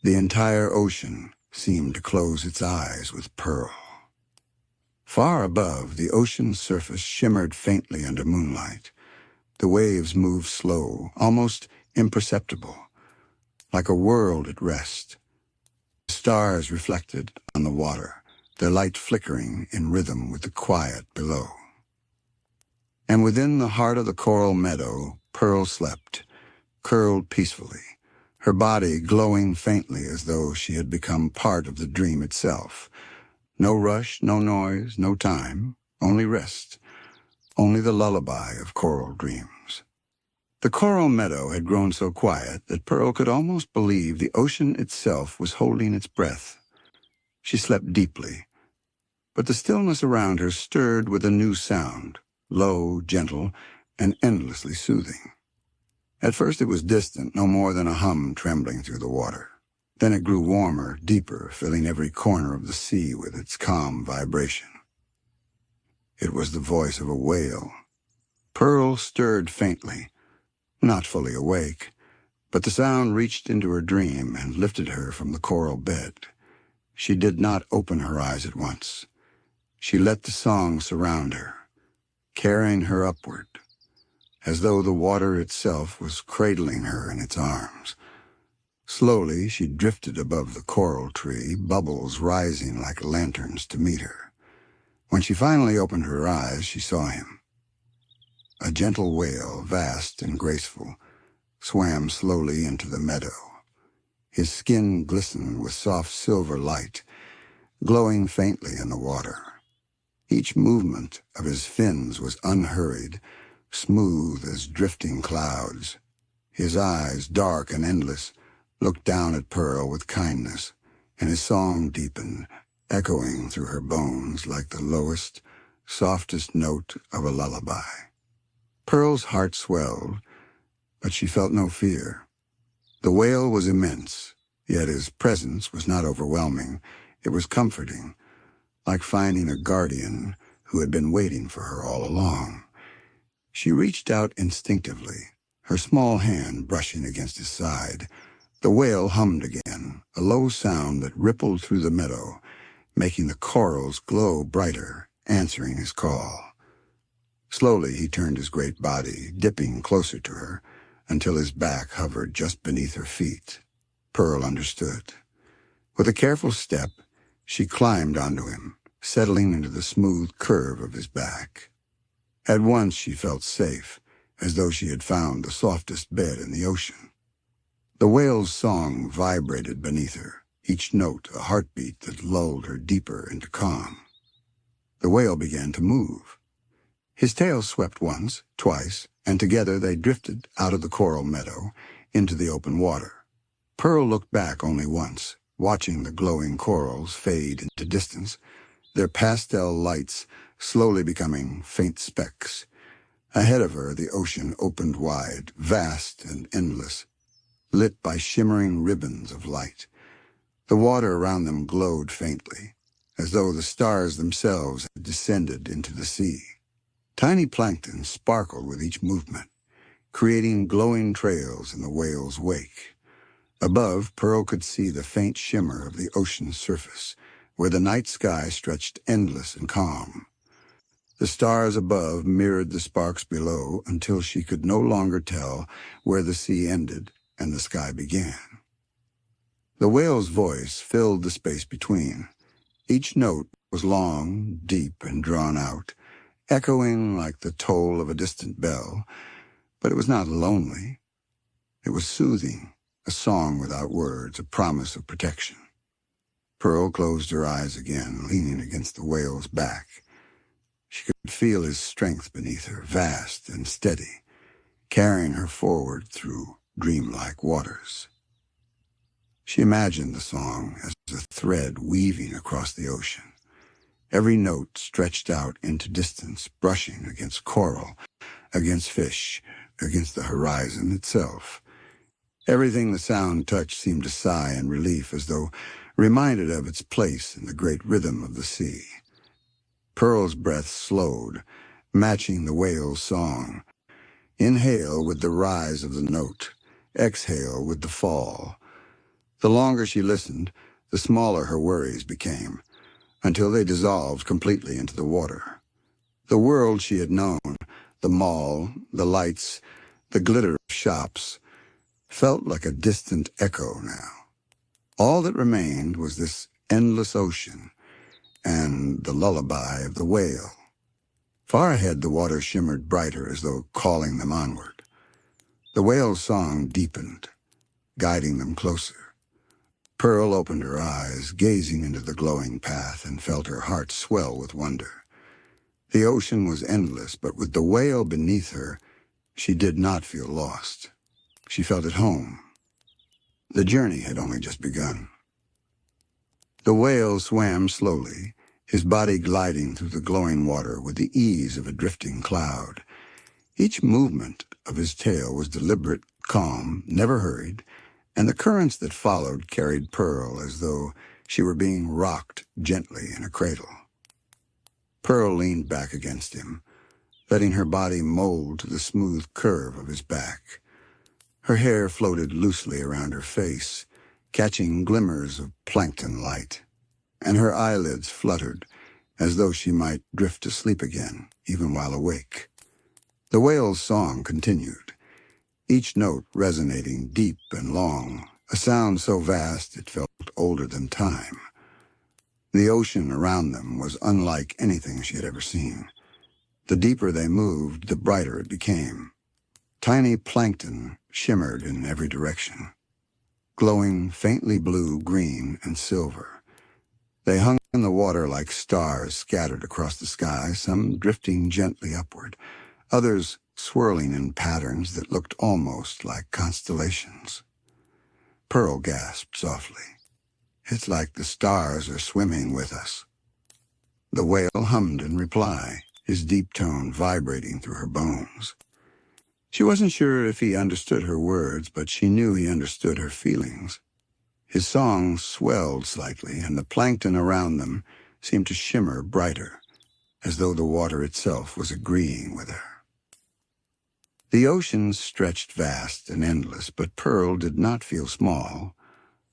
The entire ocean seemed to close its eyes with pearl. Far above, the ocean's surface shimmered faintly under moonlight. The waves moved slow, almost imperceptible, like a world at rest. The stars reflected on the water, their light flickering in rhythm with the quiet below. And within the heart of the coral meadow, Pearl slept, curled peacefully, her body glowing faintly as though she had become part of the dream itself. No rush, no noise, no time, only rest, only the lullaby of coral dreams. The coral meadow had grown so quiet that Pearl could almost believe the ocean itself was holding its breath. She slept deeply, but the stillness around her stirred with a new sound, low, gentle, and endlessly soothing. At first it was distant, no more than a hum trembling through the water. Then it grew warmer, deeper, filling every corner of the sea with its calm vibration. It was the voice of a whale. Pearl stirred faintly, not fully awake, but the sound reached into her dream and lifted her from the coral bed. She did not open her eyes at once. She let the song surround her, carrying her upward, as though the water itself was cradling her in its arms. Slowly, she drifted above the coral tree, bubbles rising like lanterns to meet her. When she finally opened her eyes, she saw him. A gentle whale, vast and graceful, swam slowly into the meadow. His skin glistened with soft silver light, glowing faintly in the water. Each movement of his fins was unhurried, smooth as drifting clouds. His eyes, dark and endless, looked down at Pearl with kindness, and his song deepened, echoing through her bones like the lowest, softest note of a lullaby. Pearl's heart swelled, but she felt no fear. The whale was immense, yet his presence was not overwhelming. It was comforting, like finding a guardian who had been waiting for her all along. She reached out instinctively, her small hand brushing against his side. The whale hummed again, a low sound that rippled through the meadow, making the corals glow brighter, answering his call. Slowly he turned his great body, dipping closer to her, until his back hovered just beneath her feet. Pearl understood. With a careful step, she climbed onto him, settling into the smooth curve of his back. At once she felt safe, as though she had found the softest bed in the ocean. The whale's song vibrated beneath her, each note a heartbeat that lulled her deeper into calm. The whale began to move. His tail swept once, twice, and together they drifted out of the coral meadow into the open water. Pearl looked back only once, watching the glowing corals fade into distance, their pastel lights slowly becoming faint specks. Ahead of her, the ocean opened wide, vast and endless, lit by shimmering ribbons of light. The water around them glowed faintly, as though the stars themselves had descended into the sea. Tiny plankton sparkled with each movement, creating glowing trails in the whale's wake. Above, Pearl could see the faint shimmer of the ocean's surface, where the night sky stretched endless and calm. The stars above mirrored the sparks below until she could no longer tell where the sea ended and the sky began. The whale's voice filled the space between. Each note was long, deep, and drawn out, echoing like the toll of a distant bell, but it was not lonely. It was soothing, a song without words, a promise of protection. Pearl closed her eyes again, leaning against the whale's back. She could feel his strength beneath her, vast and steady, carrying her forward through dreamlike waters. She imagined the song as a thread weaving across the ocean. Every note stretched out into distance, brushing against coral, against fish, against the horizon itself. Everything the sound touched seemed to sigh in relief, as though reminded of its place in the great rhythm of the sea. Pearl's breath slowed, matching the whale's song. Inhale with the rise of the note, exhale with the fall. The longer she listened, the smaller her worries became, until they dissolved completely into the water. The world she had known, the mall, the lights, the glitter of shops, felt like a distant echo now. All that remained was this endless ocean and the lullaby of the whale. Far ahead, the water shimmered brighter as though calling them onward. The whale's song deepened, guiding them closer. Pearl opened her eyes, gazing into the glowing path, and felt her heart swell with wonder. The ocean was endless, but with the whale beneath her, she did not feel lost. She felt at home. The journey had only just begun. The whale swam slowly, his body gliding through the glowing water with the ease of a drifting cloud. Each movement of his tail was deliberate, calm, never hurried, and the currents that followed carried Pearl as though she were being rocked gently in a cradle. Pearl leaned back against him, letting her body mold to the smooth curve of his back. Her hair floated loosely around her face, catching glimmers of plankton light, and her eyelids fluttered as though she might drift to sleep again, even while awake. The whale's song continued, each note resonating deep and long, a sound so vast it felt older than time. The ocean around them was unlike anything she had ever seen. The deeper they moved, the brighter it became. Tiny plankton shimmered in every direction, glowing faintly blue, green, and silver. They hung in the water like stars scattered across the sky, some drifting gently upward, others swirling in patterns that looked almost like constellations. Pearl gasped softly. "It's like the stars are swimming with us." The whale hummed in reply, his deep tone vibrating through her bones. She wasn't sure if he understood her words, but she knew he understood her feelings. His song swelled slightly, and the plankton around them seemed to shimmer brighter, as though the water itself was agreeing with her. The ocean stretched vast and endless, but Pearl did not feel small.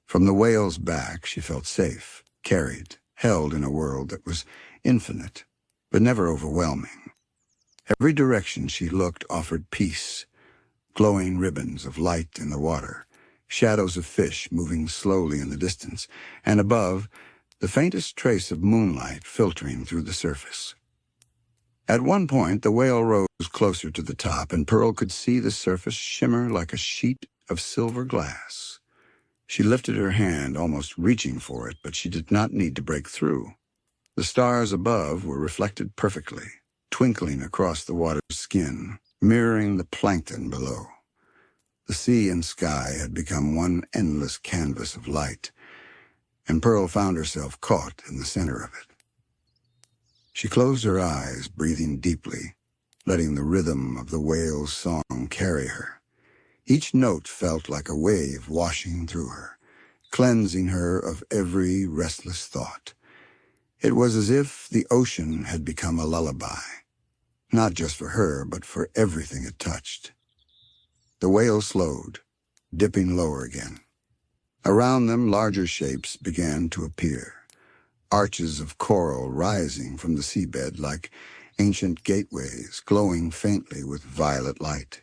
From the whale's back, she felt safe, carried, held in a world that was infinite, but never overwhelming. Every direction she looked offered peace, glowing ribbons of light in the water, shadows of fish moving slowly in the distance, and above, the faintest trace of moonlight filtering through the surface. At one point, the whale rose closer to the top, and Pearl could see the surface shimmer like a sheet of silver glass. She lifted her hand, almost reaching for it, but she did not need to break through. The stars above were reflected perfectly, twinkling across the water's skin, mirroring the plankton below. The sea and sky had become one endless canvas of light, and Pearl found herself caught in the center of it. She closed her eyes, breathing deeply, letting the rhythm of the whale's song carry her. Each note felt like a wave washing through her, cleansing her of every restless thought. It was as if the ocean had become a lullaby, not just for her, but for everything it touched. The whale slowed, dipping lower again. Around them, larger shapes began to appear, arches of coral rising from the seabed like ancient gateways glowing faintly with violet light.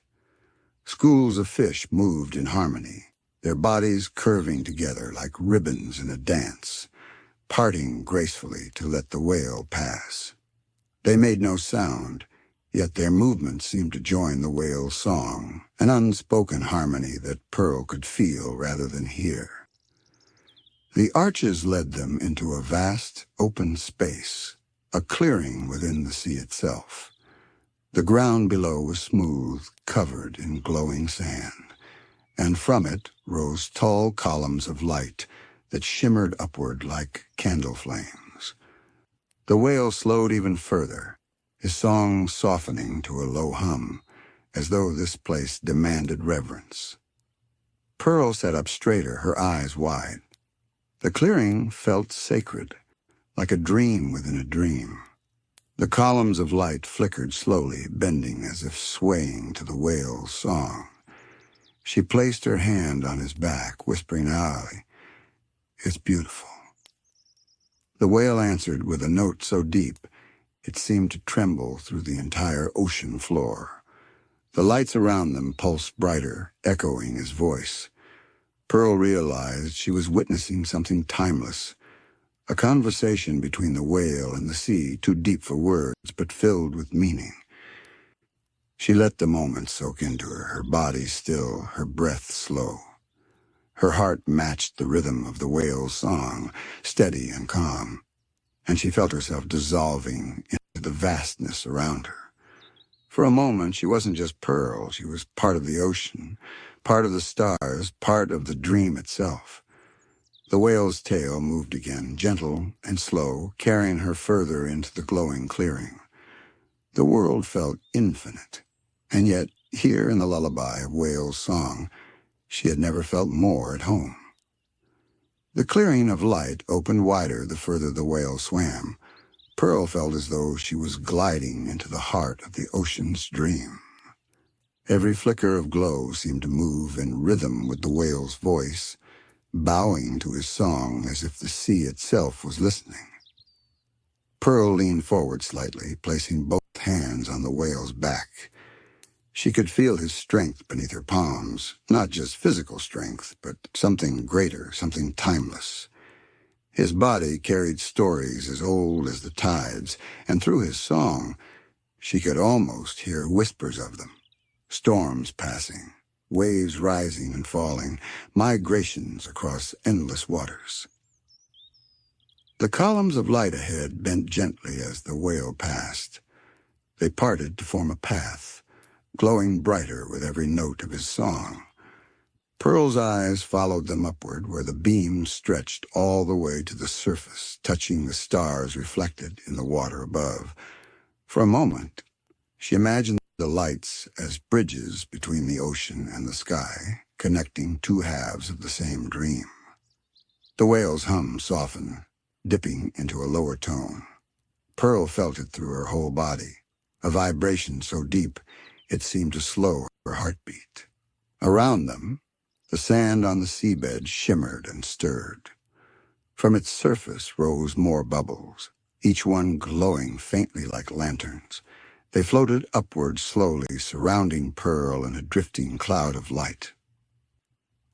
Schools of fish moved in harmony, their bodies curving together like ribbons in a dance, parting gracefully to let the whale pass. They made no sound, yet their movements seemed to join the whale's song, an unspoken harmony that Pearl could feel rather than hear. The arches led them into a vast, open space, a clearing within the sea itself. The ground below was smooth, covered in glowing sand, and from it rose tall columns of light that shimmered upward like candle flames. The whale slowed even further, his song softening to a low hum, as though this place demanded reverence. Pearl sat up straighter, her eyes wide. The clearing felt sacred, like a dream within a dream. The columns of light flickered slowly, bending as if swaying to the whale's song. She placed her hand on his back, whispering loudly, "It's beautiful." The whale answered with a note so deep it seemed to tremble through the entire ocean floor. The lights around them pulsed brighter, echoing his voice. Pearl realized she was witnessing something timeless, a conversation between the whale and the sea, too deep for words, but filled with meaning. She let the moment soak into her, her body still, her breath slow. Her heart matched the rhythm of the whale's song, steady and calm, and she felt herself dissolving into the vastness around her. For a moment, she wasn't just Pearl, she was part of the ocean, part of the stars, part of the dream itself. The whale's tail moved again, gentle and slow, carrying her further into the glowing clearing. The world felt infinite, and yet, here in the lullaby of whale's song, she had never felt more at home. The clearing of light opened wider the further the whale swam. Pearl felt as though she was gliding into the heart of the ocean's dream. Every flicker of glow seemed to move in rhythm with the whale's voice, bowing to his song as if the sea itself was listening. Pearl leaned forward slightly, placing both hands on the whale's back. She could feel his strength beneath her palms, not just physical strength, but something greater, something timeless. His body carried stories as old as the tides, and through his song, she could almost hear whispers of them. Storms passing, waves rising and falling, migrations across endless waters. The columns of light ahead bent gently as the whale passed. They parted to form a path, glowing brighter with every note of his song. Pearl's eyes followed them upward, where the beam stretched all the way to the surface, touching the stars reflected in the water above. For a moment, she imagined the lights as bridges between the ocean and the sky, connecting two halves of the same dream. The whale's hum softened, dipping into a lower tone. Pearl felt it through her whole body, a vibration so deep it seemed to slow her heartbeat. Around them, the sand on the seabed shimmered and stirred. From its surface rose more bubbles, each one glowing faintly like lanterns. They floated upward slowly, surrounding Pearl in a drifting cloud of light.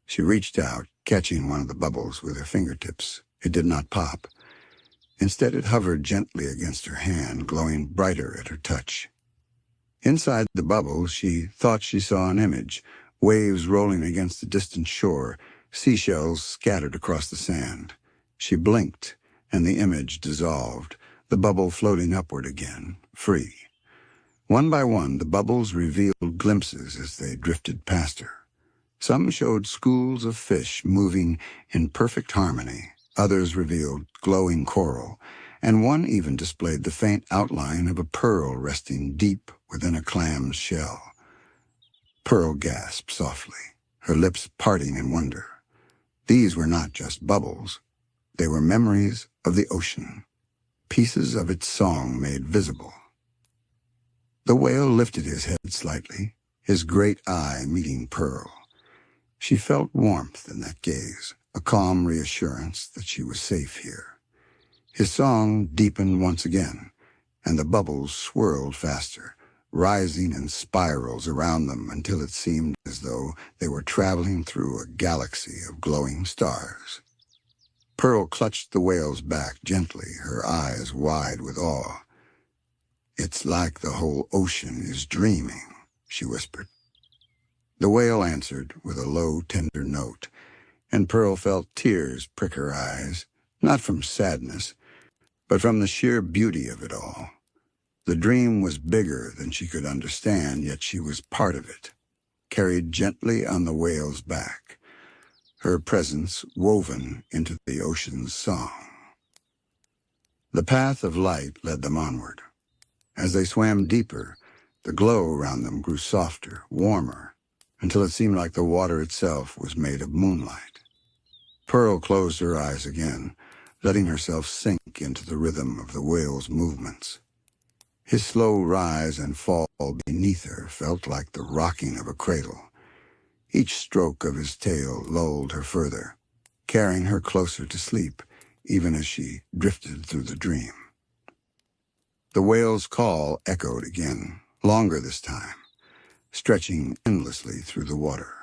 She reached out, catching one of the bubbles with her fingertips. It did not pop. Instead, it hovered gently against her hand, glowing brighter at her touch. Inside the bubble, she thought she saw an image, waves rolling against the distant shore, seashells scattered across the sand. She blinked, and the image dissolved, the bubble floating upward again, free. One by one, the bubbles revealed glimpses as they drifted past her. Some showed schools of fish moving in perfect harmony. Others revealed glowing coral, and one even displayed the faint outline of a pearl resting deep within a clam's shell. Pearl gasped softly, her lips parting in wonder. These were not just bubbles. They were memories of the ocean, pieces of its song made visible. The whale lifted his head slightly, his great eye meeting Pearl. She felt warmth in that gaze, a calm reassurance that she was safe here. His song deepened once again, and the bubbles swirled faster, rising in spirals around them until it seemed as though they were traveling through a galaxy of glowing stars. Pearl clutched the whale's back gently, her eyes wide with awe. "It's like the whole ocean is dreaming," she whispered. The whale answered with a low, tender note, and Pearl felt tears prick her eyes, not from sadness, but from the sheer beauty of it all. The dream was bigger than she could understand, yet she was part of it, carried gently on the whale's back, her presence woven into the ocean's song. The path of light led them onward. As they swam deeper, the glow around them grew softer, warmer, until it seemed like the water itself was made of moonlight. Pearl closed her eyes again, letting herself sink into the rhythm of the whale's movements. His slow rise and fall beneath her felt like the rocking of a cradle. Each stroke of his tail lulled her further, carrying her closer to sleep, even as she drifted through the dream. The whale's call echoed again, longer this time, stretching endlessly through the water.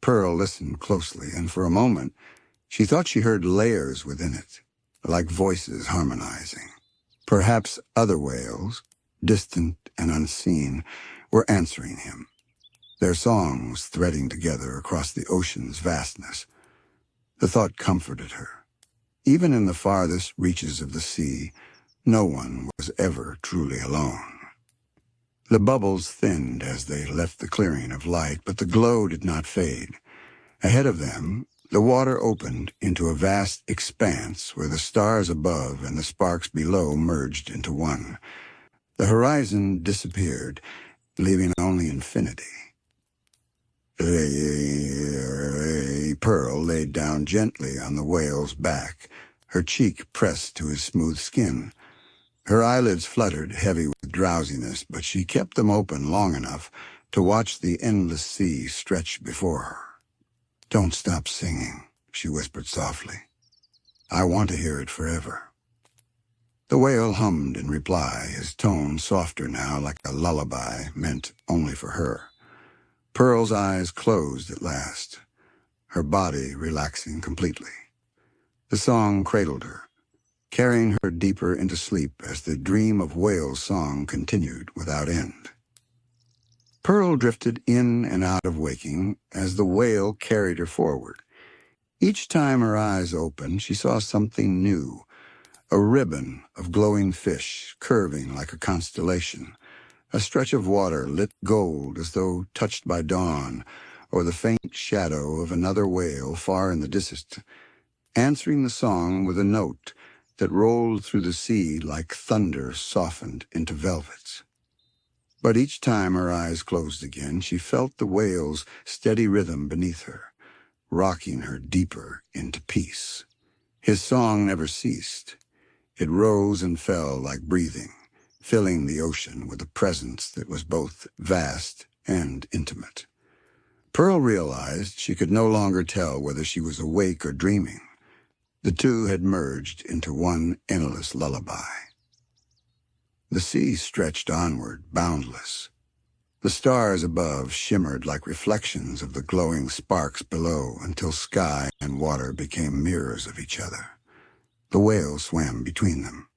Pearl listened closely, and for a moment, she thought she heard layers within it, like voices harmonizing. Perhaps other whales, distant and unseen, were answering him, their songs threading together across the ocean's vastness. The thought comforted her. Even in the farthest reaches of the sea, no one was ever truly alone. The bubbles thinned as they left the clearing of light, but the glow did not fade. Ahead of them, the water opened into a vast expanse where the stars above and the sparks below merged into one. The horizon disappeared, leaving only infinity. Pearl laid down gently on the whale's back, her cheek pressed to his smooth skin. Her eyelids fluttered, heavy with drowsiness, but she kept them open long enough to watch the endless sea stretch before her. "Don't stop singing," she whispered softly. "I want to hear it forever." The whale hummed in reply, his tone softer now, like a lullaby meant only for her. Pearl's eyes closed at last, her body relaxing completely. The song cradled her, carrying her deeper into sleep as the dream of whale's song continued without end. Pearl drifted in and out of waking as the whale carried her forward. Each time her eyes opened, she saw something new, a ribbon of glowing fish curving like a constellation, a stretch of water lit gold as though touched by dawn, or the faint shadow of another whale far in the distance, answering the song with a note that rolled through the sea like thunder softened into velvets. But each time her eyes closed again, she felt the whale's steady rhythm beneath her, rocking her deeper into peace. His song never ceased. It rose and fell like breathing, filling the ocean with a presence that was both vast and intimate. Pearl realized she could no longer tell whether she was awake or dreaming. The two had merged into one endless lullaby. The sea stretched onward, boundless. The stars above shimmered like reflections of the glowing sparks below until sky and water became mirrors of each other. The whale swam between them,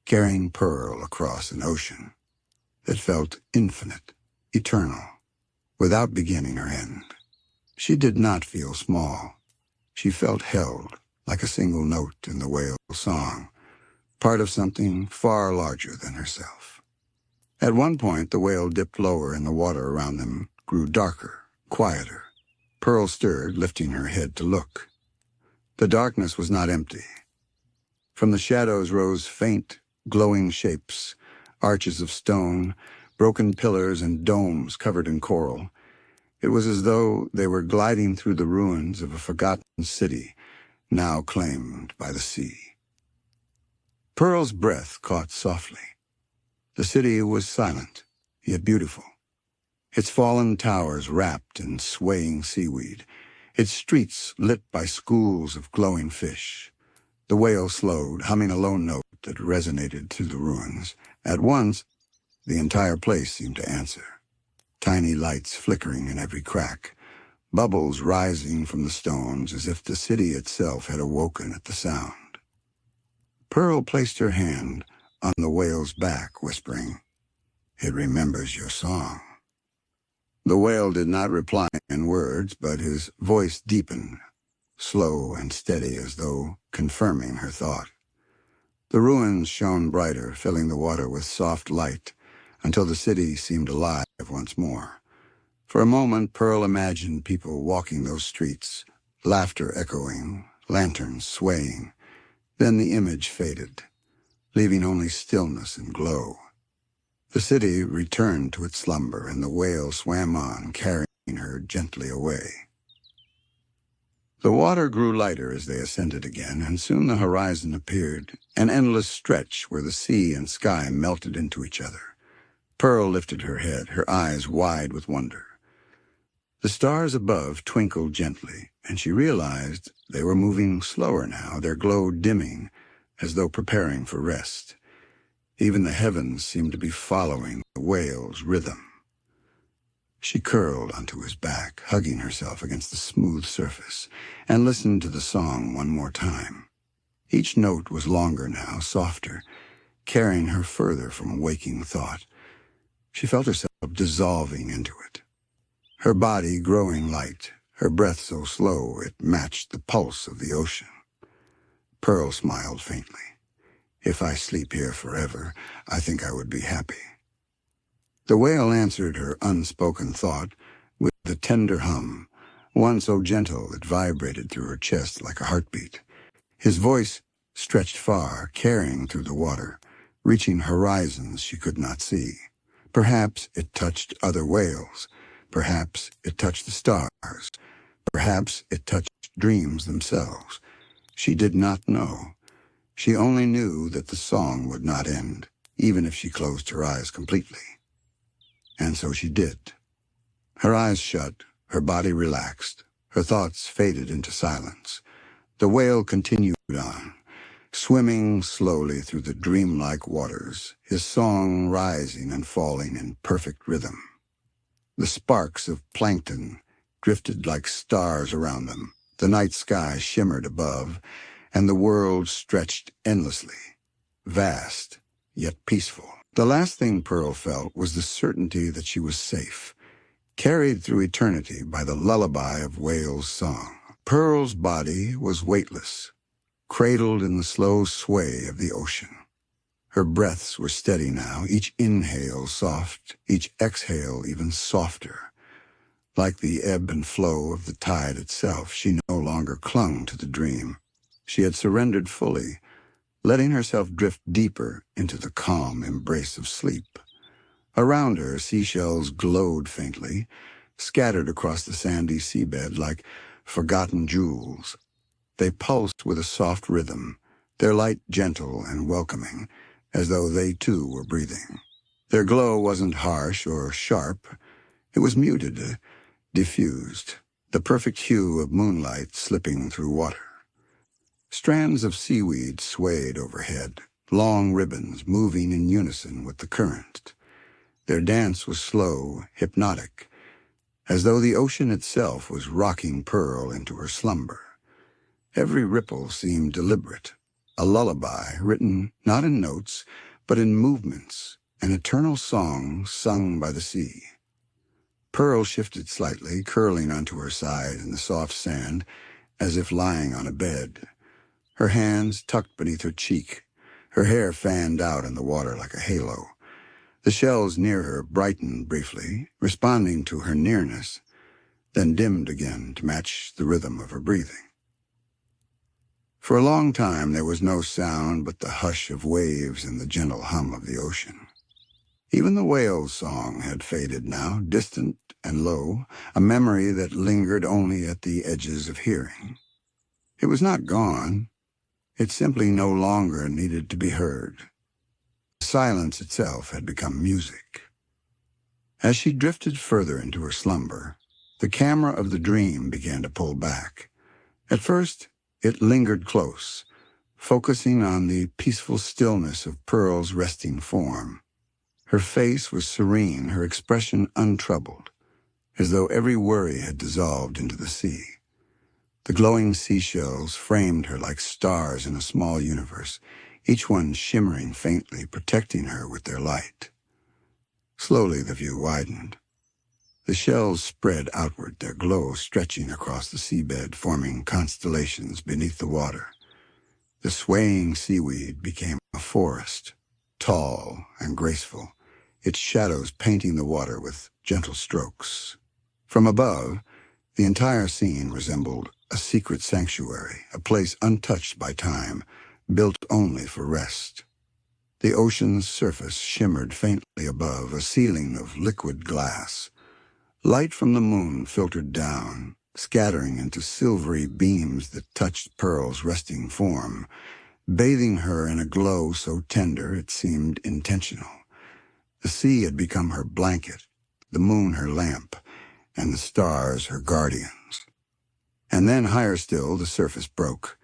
carrying Pearl across an ocean that felt infinite, eternal, without beginning or end. She did not feel small. She felt held, like a single note in the whale's song, part of something far larger than herself. At one point, the whale dipped lower and the water around them grew darker, quieter. Pearl stirred, lifting her head to look. The darkness was not empty. From the shadows rose faint, glowing shapes, arches of stone, broken pillars and domes covered in coral. It was as though they were gliding through the ruins of a forgotten city, now claimed by the sea. Pearl's breath caught softly. The city was silent, yet beautiful. Its fallen towers wrapped in swaying seaweed, its streets lit by schools of glowing fish. The whale slowed, humming a low note that resonated through the ruins. At once, the entire place seemed to answer. Tiny lights flickering in every crack, bubbles rising from the stones as if the city itself had awoken at the sound. Pearl placed her hand on the whale's back, whispering, "It remembers your song." The whale did not reply in words, but his voice deepened, slow and steady as though confirming her thought. The ruins shone brighter, filling the water with soft light, until the city seemed alive once more. For a moment, Pearl imagined people walking those streets, laughter echoing, lanterns swaying. Then the image faded, leaving only stillness and glow. The city returned to its slumber, and the whale swam on, carrying her gently away. The water grew lighter as they ascended again, and soon the horizon appeared, an endless stretch where the sea and sky melted into each other. Pearl lifted her head, her eyes wide with wonder. The stars above twinkled gently, and she realized they were moving slower now, their glow dimming, as though preparing for rest. Even the heavens seemed to be following the whale's rhythm. She curled onto his back, hugging herself against the smooth surface, and listened to the song one more time. Each note was longer now, softer, carrying her further from waking thought. She felt herself dissolving into it, her body growing light, her breath so slow it matched the pulse of the ocean. Pearl smiled faintly. "If I sleep here forever, I think I would be happy." The whale answered her unspoken thought with a tender hum, one so gentle it vibrated through her chest like a heartbeat. His voice stretched far, carrying through the water, reaching horizons she could not see. Perhaps it touched other whales. Perhaps it touched the stars. Perhaps it touched dreams themselves. She did not know. She only knew that the song would not end, even if she closed her eyes completely. And so she did. Her eyes shut, her body relaxed, her thoughts faded into silence. The whale continued on, swimming slowly through the dreamlike waters, his song rising and falling in perfect rhythm. The sparks of plankton drifted like stars around them. The night sky shimmered above, and the world stretched endlessly, vast, yet peaceful. The last thing Pearl felt was the certainty that she was safe, carried through eternity by the lullaby of whales' song. Pearl's body was weightless, cradled in the slow sway of the ocean. Her breaths were steady now, each inhale soft, each exhale even softer. Like the ebb and flow of the tide itself, she no longer clung to the dream. She had surrendered fully, letting herself drift deeper into the calm embrace of sleep. Around her, seashells glowed faintly, scattered across the sandy seabed like forgotten jewels. They pulsed with a soft rhythm, their light gentle and welcoming, as though they too were breathing. Their glow wasn't harsh or sharp. It was muted, diffused, the perfect hue of moonlight slipping through water. Strands of seaweed swayed overhead, long ribbons moving in unison with the current. Their dance was slow, hypnotic, as though the ocean itself was rocking Pearl into her slumber. Every ripple seemed deliberate, a lullaby written not in notes, but in movements, an eternal song sung by the sea. Pearl shifted slightly, curling onto her side in the soft sand, as if lying on a bed. Her hands tucked beneath her cheek, her hair fanned out in the water like a halo. The shells near her brightened briefly, responding to her nearness, then dimmed again to match the rhythm of her breathing. For a long time there was no sound but the hush of waves and the gentle hum of the ocean. Even the whale's song had faded now, distant and low, a memory that lingered only at the edges of hearing. It was not gone. It simply no longer needed to be heard. Silence itself had become music. As she drifted further into her slumber, the camera of the dream began to pull back. At first, it lingered close, focusing on the peaceful stillness of Pearl's resting form. Her face was serene, her expression untroubled, as though every worry had dissolved into the sea. The glowing seashells framed her like stars in a small universe, each one shimmering faintly, protecting her with their light. Slowly the view widened. The shells spread outward, their glow stretching across the seabed, forming constellations beneath the water. The swaying seaweed became a forest, tall and graceful, its shadows painting the water with gentle strokes. From above, the entire scene resembled a secret sanctuary, a place untouched by time, built only for rest. The ocean's surface shimmered faintly above, a ceiling of liquid glass. Light from the moon filtered down, scattering into silvery beams that touched Pearl's resting form, bathing her in a glow so tender it seemed intentional. The sea had become her blanket, the moon her lamp, and the stars her guardians. And then, higher still, the surface broke.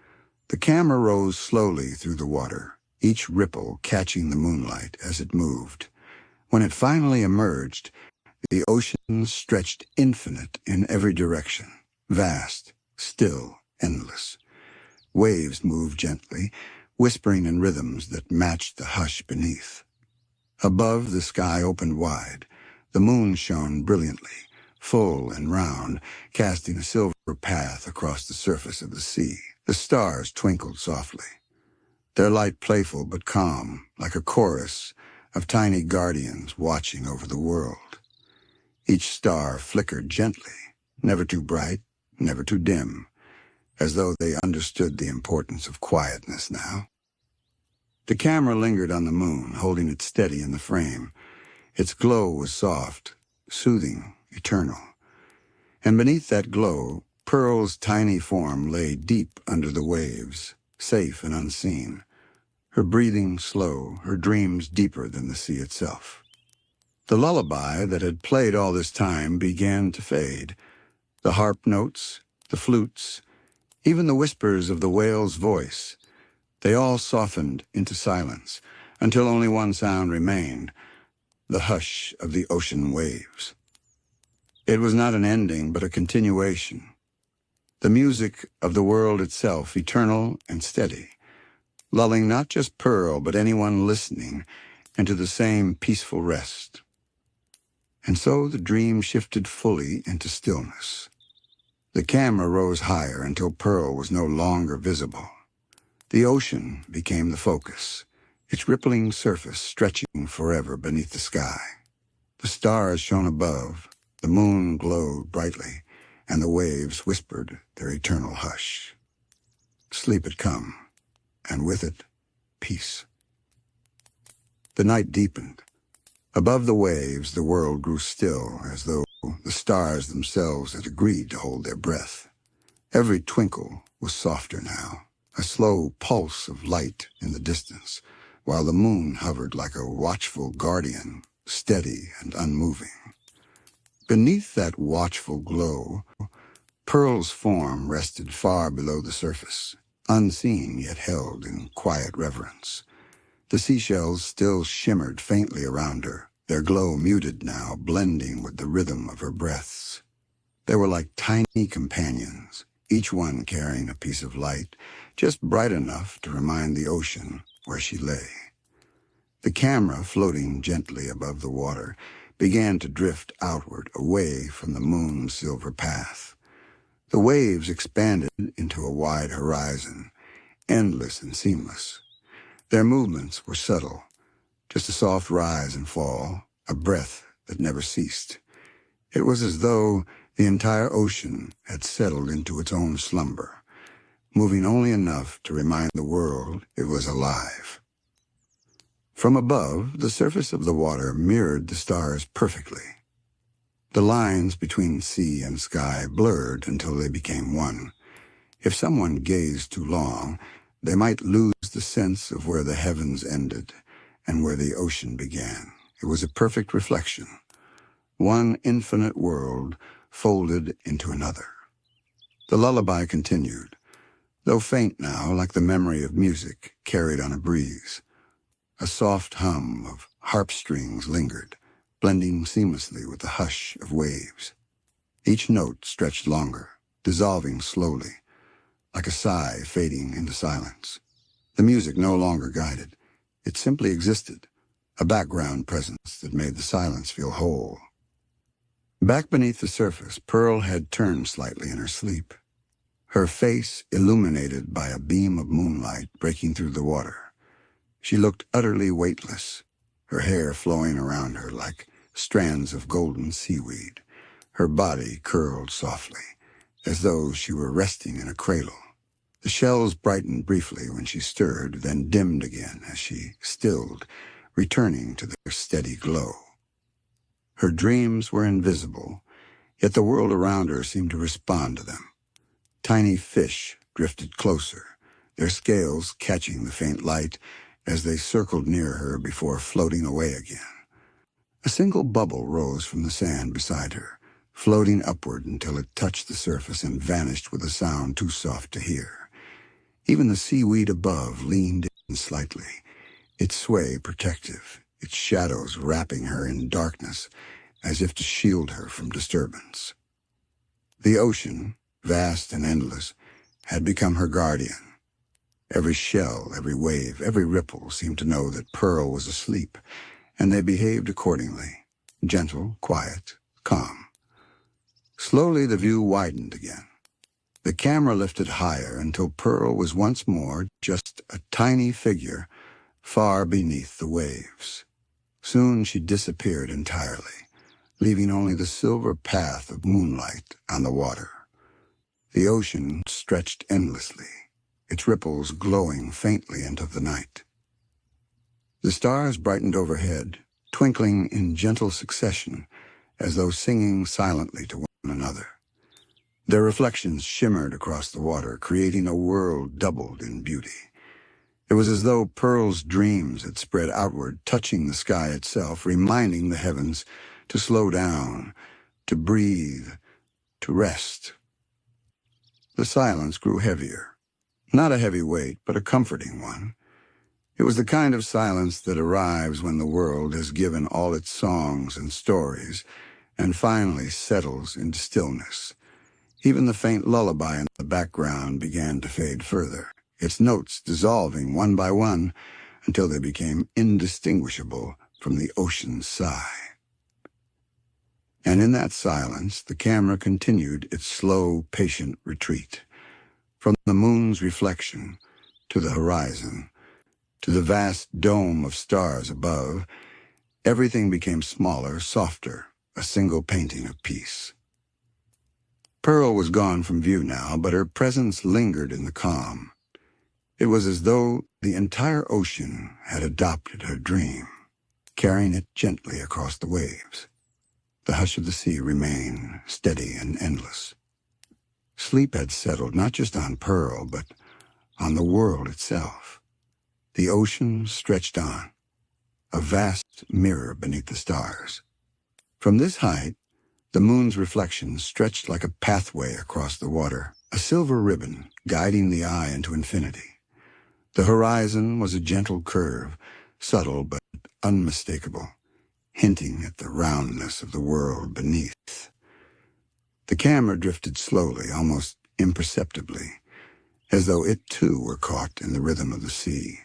The camera rose slowly through the water, each ripple catching the moonlight as it moved. When it finally emerged, the ocean stretched infinite in every direction, vast, still, endless. Waves moved gently, whispering in rhythms that matched the hush beneath. Above, the sky opened wide. The moon shone brilliantly, full and round, casting a silver path across the surface of the sea. The stars twinkled softly, their light playful but calm, like a chorus of tiny guardians watching over the world. Each star flickered gently, never too bright, never too dim, as though they understood the importance of quietness now. The camera lingered on the moon, holding it steady in the frame. Its glow was soft, soothing, eternal. And beneath that glow, Pearl's tiny form lay deep under the waves, safe and unseen, her breathing slow, her dreams deeper than the sea itself. The lullaby that had played all this time began to fade. The harp notes, the flutes, even the whispers of the whale's voice. They all softened into silence, until only one sound remained, the hush of the ocean waves. It was not an ending, but a continuation. The music of the world itself, eternal and steady, lulling not just Pearl, but anyone listening into the same peaceful rest. And so the dream shifted fully into stillness. The camera rose higher until Pearl was no longer visible. The ocean became the focus, its rippling surface stretching forever beneath the sky. The stars shone above, the moon glowed brightly, and the waves whispered their eternal hush. Sleep had come, and with it, peace. The night deepened. Above the waves, the world grew still, as though the stars themselves had agreed to hold their breath. Every twinkle was softer now, a slow pulse of light in the distance, while the moon hovered like a watchful guardian, steady and unmoving. Beneath that watchful glow, Pearl's form rested far below the surface, unseen yet held in quiet reverence. The seashells still shimmered faintly around her, their glow muted now, blending with the rhythm of her breaths. They were like tiny companions, each one carrying a piece of light, just bright enough to remind the ocean where she lay. The camera, floating gently above the water, began to drift outward, away from the moon's silver path. The waves expanded into a wide horizon, endless and seamless. Their movements were subtle, just a soft rise and fall, a breath that never ceased. It was as though the entire ocean had settled into its own slumber, moving only enough to remind the world it was alive. From above, the surface of the water mirrored the stars perfectly. The lines between sea and sky blurred until they became one. If someone gazed too long, they might lose the sense of where the heavens ended and where the ocean began. It was a perfect reflection, one infinite world folded into another. The lullaby continued, though faint now, like the memory of music carried on a breeze. A soft hum of harp strings lingered, blending seamlessly with the hush of waves. Each note stretched longer, dissolving slowly, like a sigh fading into silence. The music no longer guided. It simply existed, a background presence that made the silence feel whole. Back beneath the surface, Pearl had turned slightly in her sleep, her face illuminated by a beam of moonlight breaking through the water. She looked utterly weightless, her hair flowing around her like strands of golden seaweed, her body curled softly, as though she were resting in a cradle. The shells brightened briefly when she stirred, then dimmed again as she stilled, returning to their steady glow. Her dreams were invisible, yet the world around her seemed to respond to them. Tiny fish drifted closer, their scales catching the faint light as they circled near her before floating away again. A single bubble rose from the sand beside her, floating upward until it touched the surface and vanished with a sound too soft to hear. Even the seaweed above leaned in slightly, its sway protective, its shadows wrapping her in darkness as if to shield her from disturbance. The ocean, vast and endless, had become her guardian. Every shell, every wave, every ripple seemed to know that Pearl was asleep, and they behaved accordingly, gentle, quiet, calm. Slowly the view widened again. The camera lifted higher until Pearl was once more just a tiny figure far beneath the waves. Soon she disappeared entirely, leaving only the silver path of moonlight on the water. The ocean stretched endlessly, its ripples glowing faintly into the night. The stars brightened overhead, twinkling in gentle succession, as though singing silently to one another. Their reflections shimmered across the water, creating a world doubled in beauty. It was as though Pearl's dreams had spread outward, touching the sky itself, reminding the heavens to slow down, to breathe, to rest. The silence grew heavier. Not a heavy weight, but a comforting one. It was the kind of silence that arrives when the world has given all its songs and stories and finally settles into stillness. Even the faint lullaby in the background began to fade further, its notes dissolving one by one until they became indistinguishable from the ocean's sigh. And in that silence, the camera continued its slow, patient retreat. From the moon's reflection to the horizon, to the vast dome of stars above, everything became smaller, softer, a single painting of peace. Pearl was gone from view now, but her presence lingered in the calm. It was as though the entire ocean had adopted her dream, carrying it gently across the waves. The hush of the sea remained steady and endless. Sleep had settled not just on Pearl, but on the world itself. The ocean stretched on, a vast mirror beneath the stars. From this height, the moon's reflection stretched like a pathway across the water, a silver ribbon guiding the eye into infinity. The horizon was a gentle curve, subtle but unmistakable, hinting at the roundness of the world beneath. The camera drifted slowly, almost imperceptibly, as though it too were caught in the rhythm of the sea.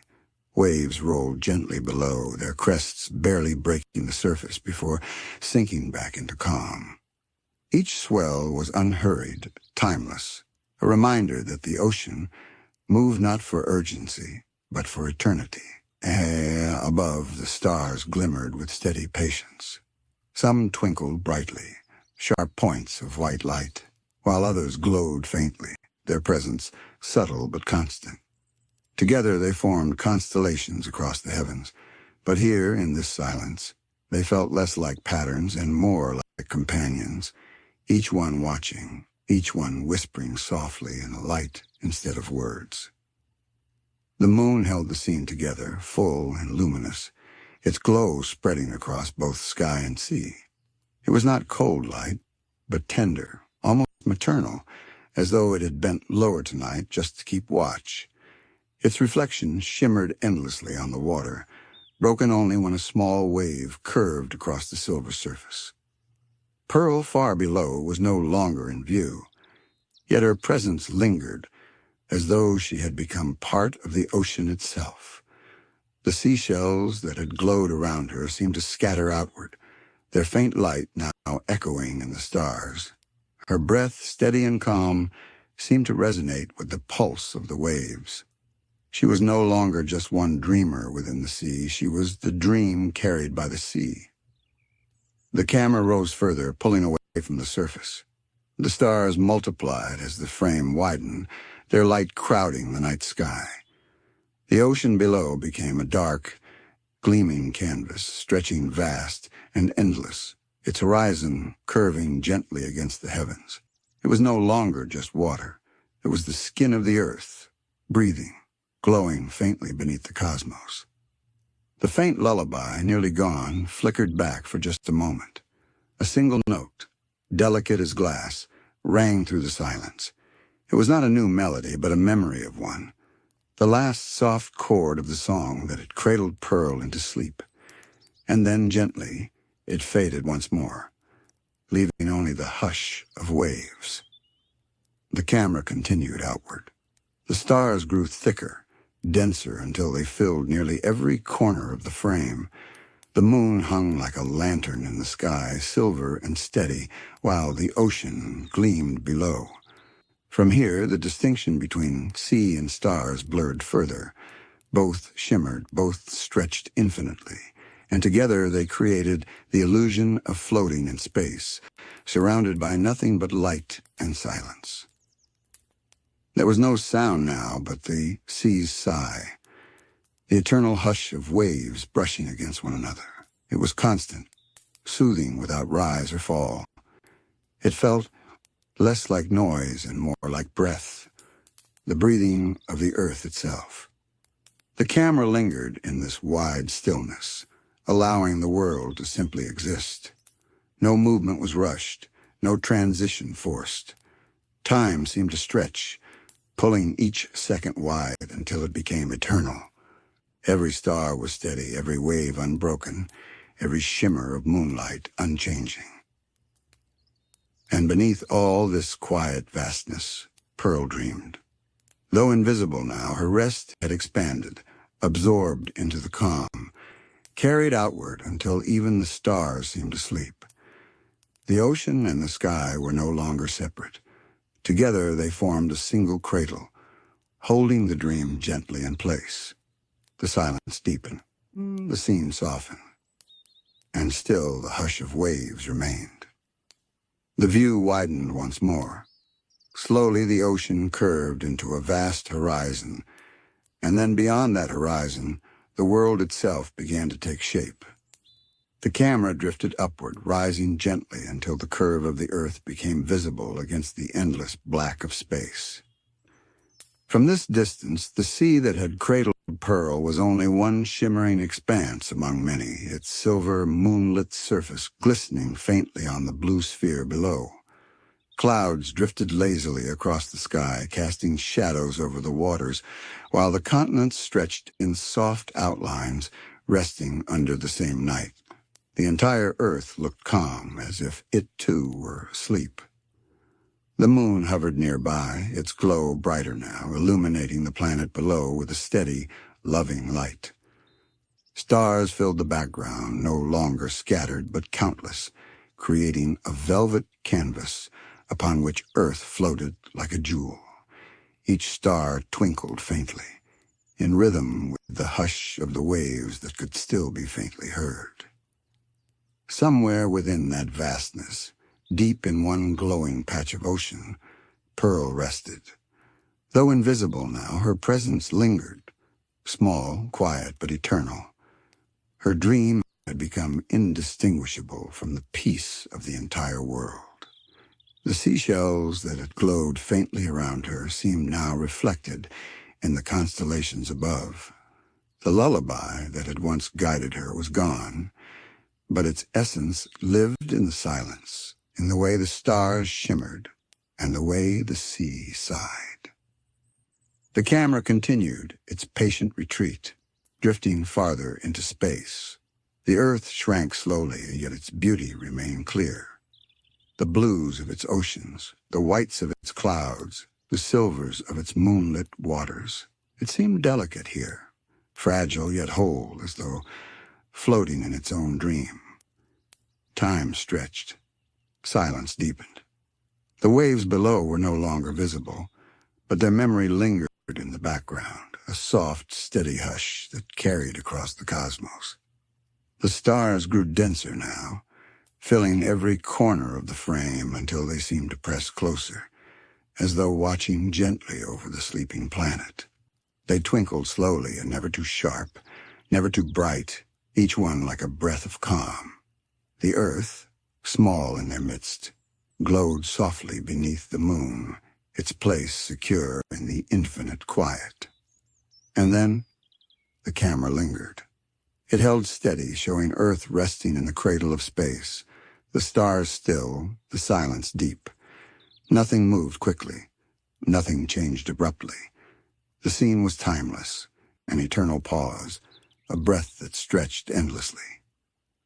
Waves rolled gently below, their crests barely breaking the surface before sinking back into calm. Each swell was unhurried, timeless, a reminder that the ocean moved not for urgency, but for eternity. Above, the stars glimmered with steady patience. Some twinkled brightly, sharp points of white light, while others glowed faintly, their presence subtle but constant. Together they formed constellations across the heavens, but here, in this silence, they felt less like patterns and more like companions, each one watching, each one whispering softly in the light instead of words. The moon held the scene together, full and luminous, its glow spreading across both sky and sea. It was not cold light, but tender, almost maternal, as though it had bent lower tonight just to keep watch. Its reflection shimmered endlessly on the water, broken only when a small wave curved across the silver surface. Pearl far below was no longer in view, yet her presence lingered, as though she had become part of the ocean itself. The seashells that had glowed around her seemed to scatter outward, their faint light now echoing in the stars. Her breath, steady and calm, seemed to resonate with the pulse of the waves. She was no longer just one dreamer within the sea. She was the dream carried by the sea. The camera rose further, pulling away from the surface. The stars multiplied as the frame widened, their light crowding the night sky. The ocean below became a dark, gleaming canvas, stretching vast and endless, its horizon curving gently against the heavens. It was no longer just water. It was the skin of the earth, breathing, glowing faintly beneath the cosmos. The faint lullaby, nearly gone, flickered back for just a moment. A single note, delicate as glass, rang through the silence. It was not a new melody, but a memory of one. The last soft chord of the song that had cradled Pearl into sleep. And then, gently, it faded once more, leaving only the hush of waves. The camera continued outward. The stars grew thicker, denser until they filled nearly every corner of the frame. The moon hung like a lantern in the sky, silver and steady, while the ocean gleamed below. From here, the distinction between sea and stars blurred further. Both shimmered, both stretched infinitely, and together they created the illusion of floating in space, surrounded by nothing but light and silence. There was no sound now but the sea's sigh, the eternal hush of waves brushing against one another. It was constant, soothing without rise or fall. It felt less like noise and more like breath, the breathing of the earth itself. The camera lingered in this wide stillness, allowing the world to simply exist. No movement was rushed, no transition forced. Time seemed to stretch, pulling each second wide until it became eternal. Every star was steady, every wave unbroken, every shimmer of moonlight unchanging. And beneath all this quiet vastness, Pearl dreamed. Though invisible now, her rest had expanded, absorbed into the calm, carried outward until even the stars seemed to sleep. The ocean and the sky were no longer separate. Together they formed a single cradle, holding the dream gently in place. The silence deepened, the scene softened, and still the hush of waves remained. The view widened once more. Slowly the ocean curved into a vast horizon, and then beyond that horizon, the world itself began to take shape. The camera drifted upward, rising gently until the curve of the earth became visible against the endless black of space. From this distance, the sea that had cradled Pearl was only one shimmering expanse among many, its silver, moonlit surface glistening faintly on the blue sphere below. Clouds drifted lazily across the sky, casting shadows over the waters, while the continents stretched in soft outlines, resting under the same night. The entire earth looked calm, as if it too were asleep. The moon hovered nearby, its glow brighter now, illuminating the planet below with a steady, loving light. Stars filled the background, no longer scattered but countless, creating a velvet canvas upon which Earth floated like a jewel. Each star twinkled faintly, in rhythm with the hush of the waves that could still be faintly heard. Somewhere within that vastness, deep in one glowing patch of ocean, Pearl rested. Though invisible now, her presence lingered, small, quiet, but eternal. Her dream had become indistinguishable from the peace of the entire world. The seashells that had glowed faintly around her seemed now reflected in the constellations above. The lullaby that had once guided her was gone, but its essence lived in the silence, in the way the stars shimmered, and the way the sea sighed. The camera continued its patient retreat, drifting farther into space. The earth shrank slowly, yet its beauty remained clear. The blues of its oceans, the whites of its clouds, the silvers of its moonlit waters. It seemed delicate here, fragile yet whole, as though floating in its own dream. Time stretched. Silence deepened. The waves below were no longer visible, but their memory lingered in the background, a soft, steady hush that carried across the cosmos. The stars grew denser now, filling every corner of the frame until they seemed to press closer, as though watching gently over the sleeping planet. They twinkled slowly and never too sharp, never too bright, each one like a breath of calm. The earth, small in their midst, glowed softly beneath the moon, its place secure in the infinite quiet. And then the camera lingered. It held steady, showing Earth resting in the cradle of space, the stars still, the silence deep. Nothing moved quickly. Nothing changed abruptly. The scene was timeless, an eternal pause, a breath that stretched endlessly.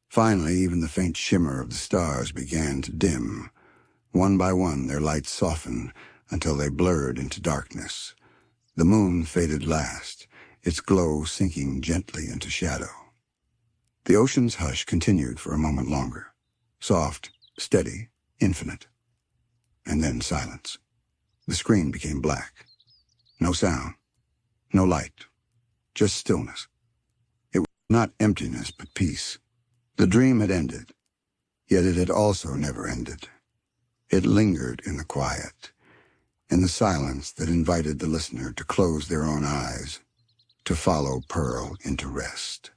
Finally, even the faint shimmer of the stars began to dim. One by one, their lights softened until they blurred into darkness. The moon faded last, its glow sinking gently into shadow. The ocean's hush continued for a moment longer. Soft, steady, infinite. And then silence. The screen became black. No sound, no light, just stillness. It was not emptiness, but peace. The dream had ended, yet it had also never ended. It lingered in the quiet, in the silence that invited the listener to close their own eyes, to follow Pearl into rest.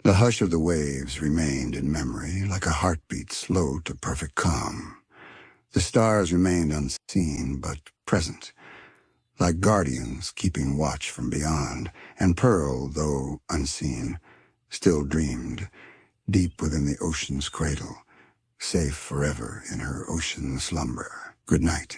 The hush of the waves remained in memory, like a heartbeat slow to perfect calm. The stars remained unseen, but present, like guardians keeping watch from beyond, and Pearl, though unseen, still dreamed, deep within the ocean's cradle, safe forever in her ocean slumber. Good night.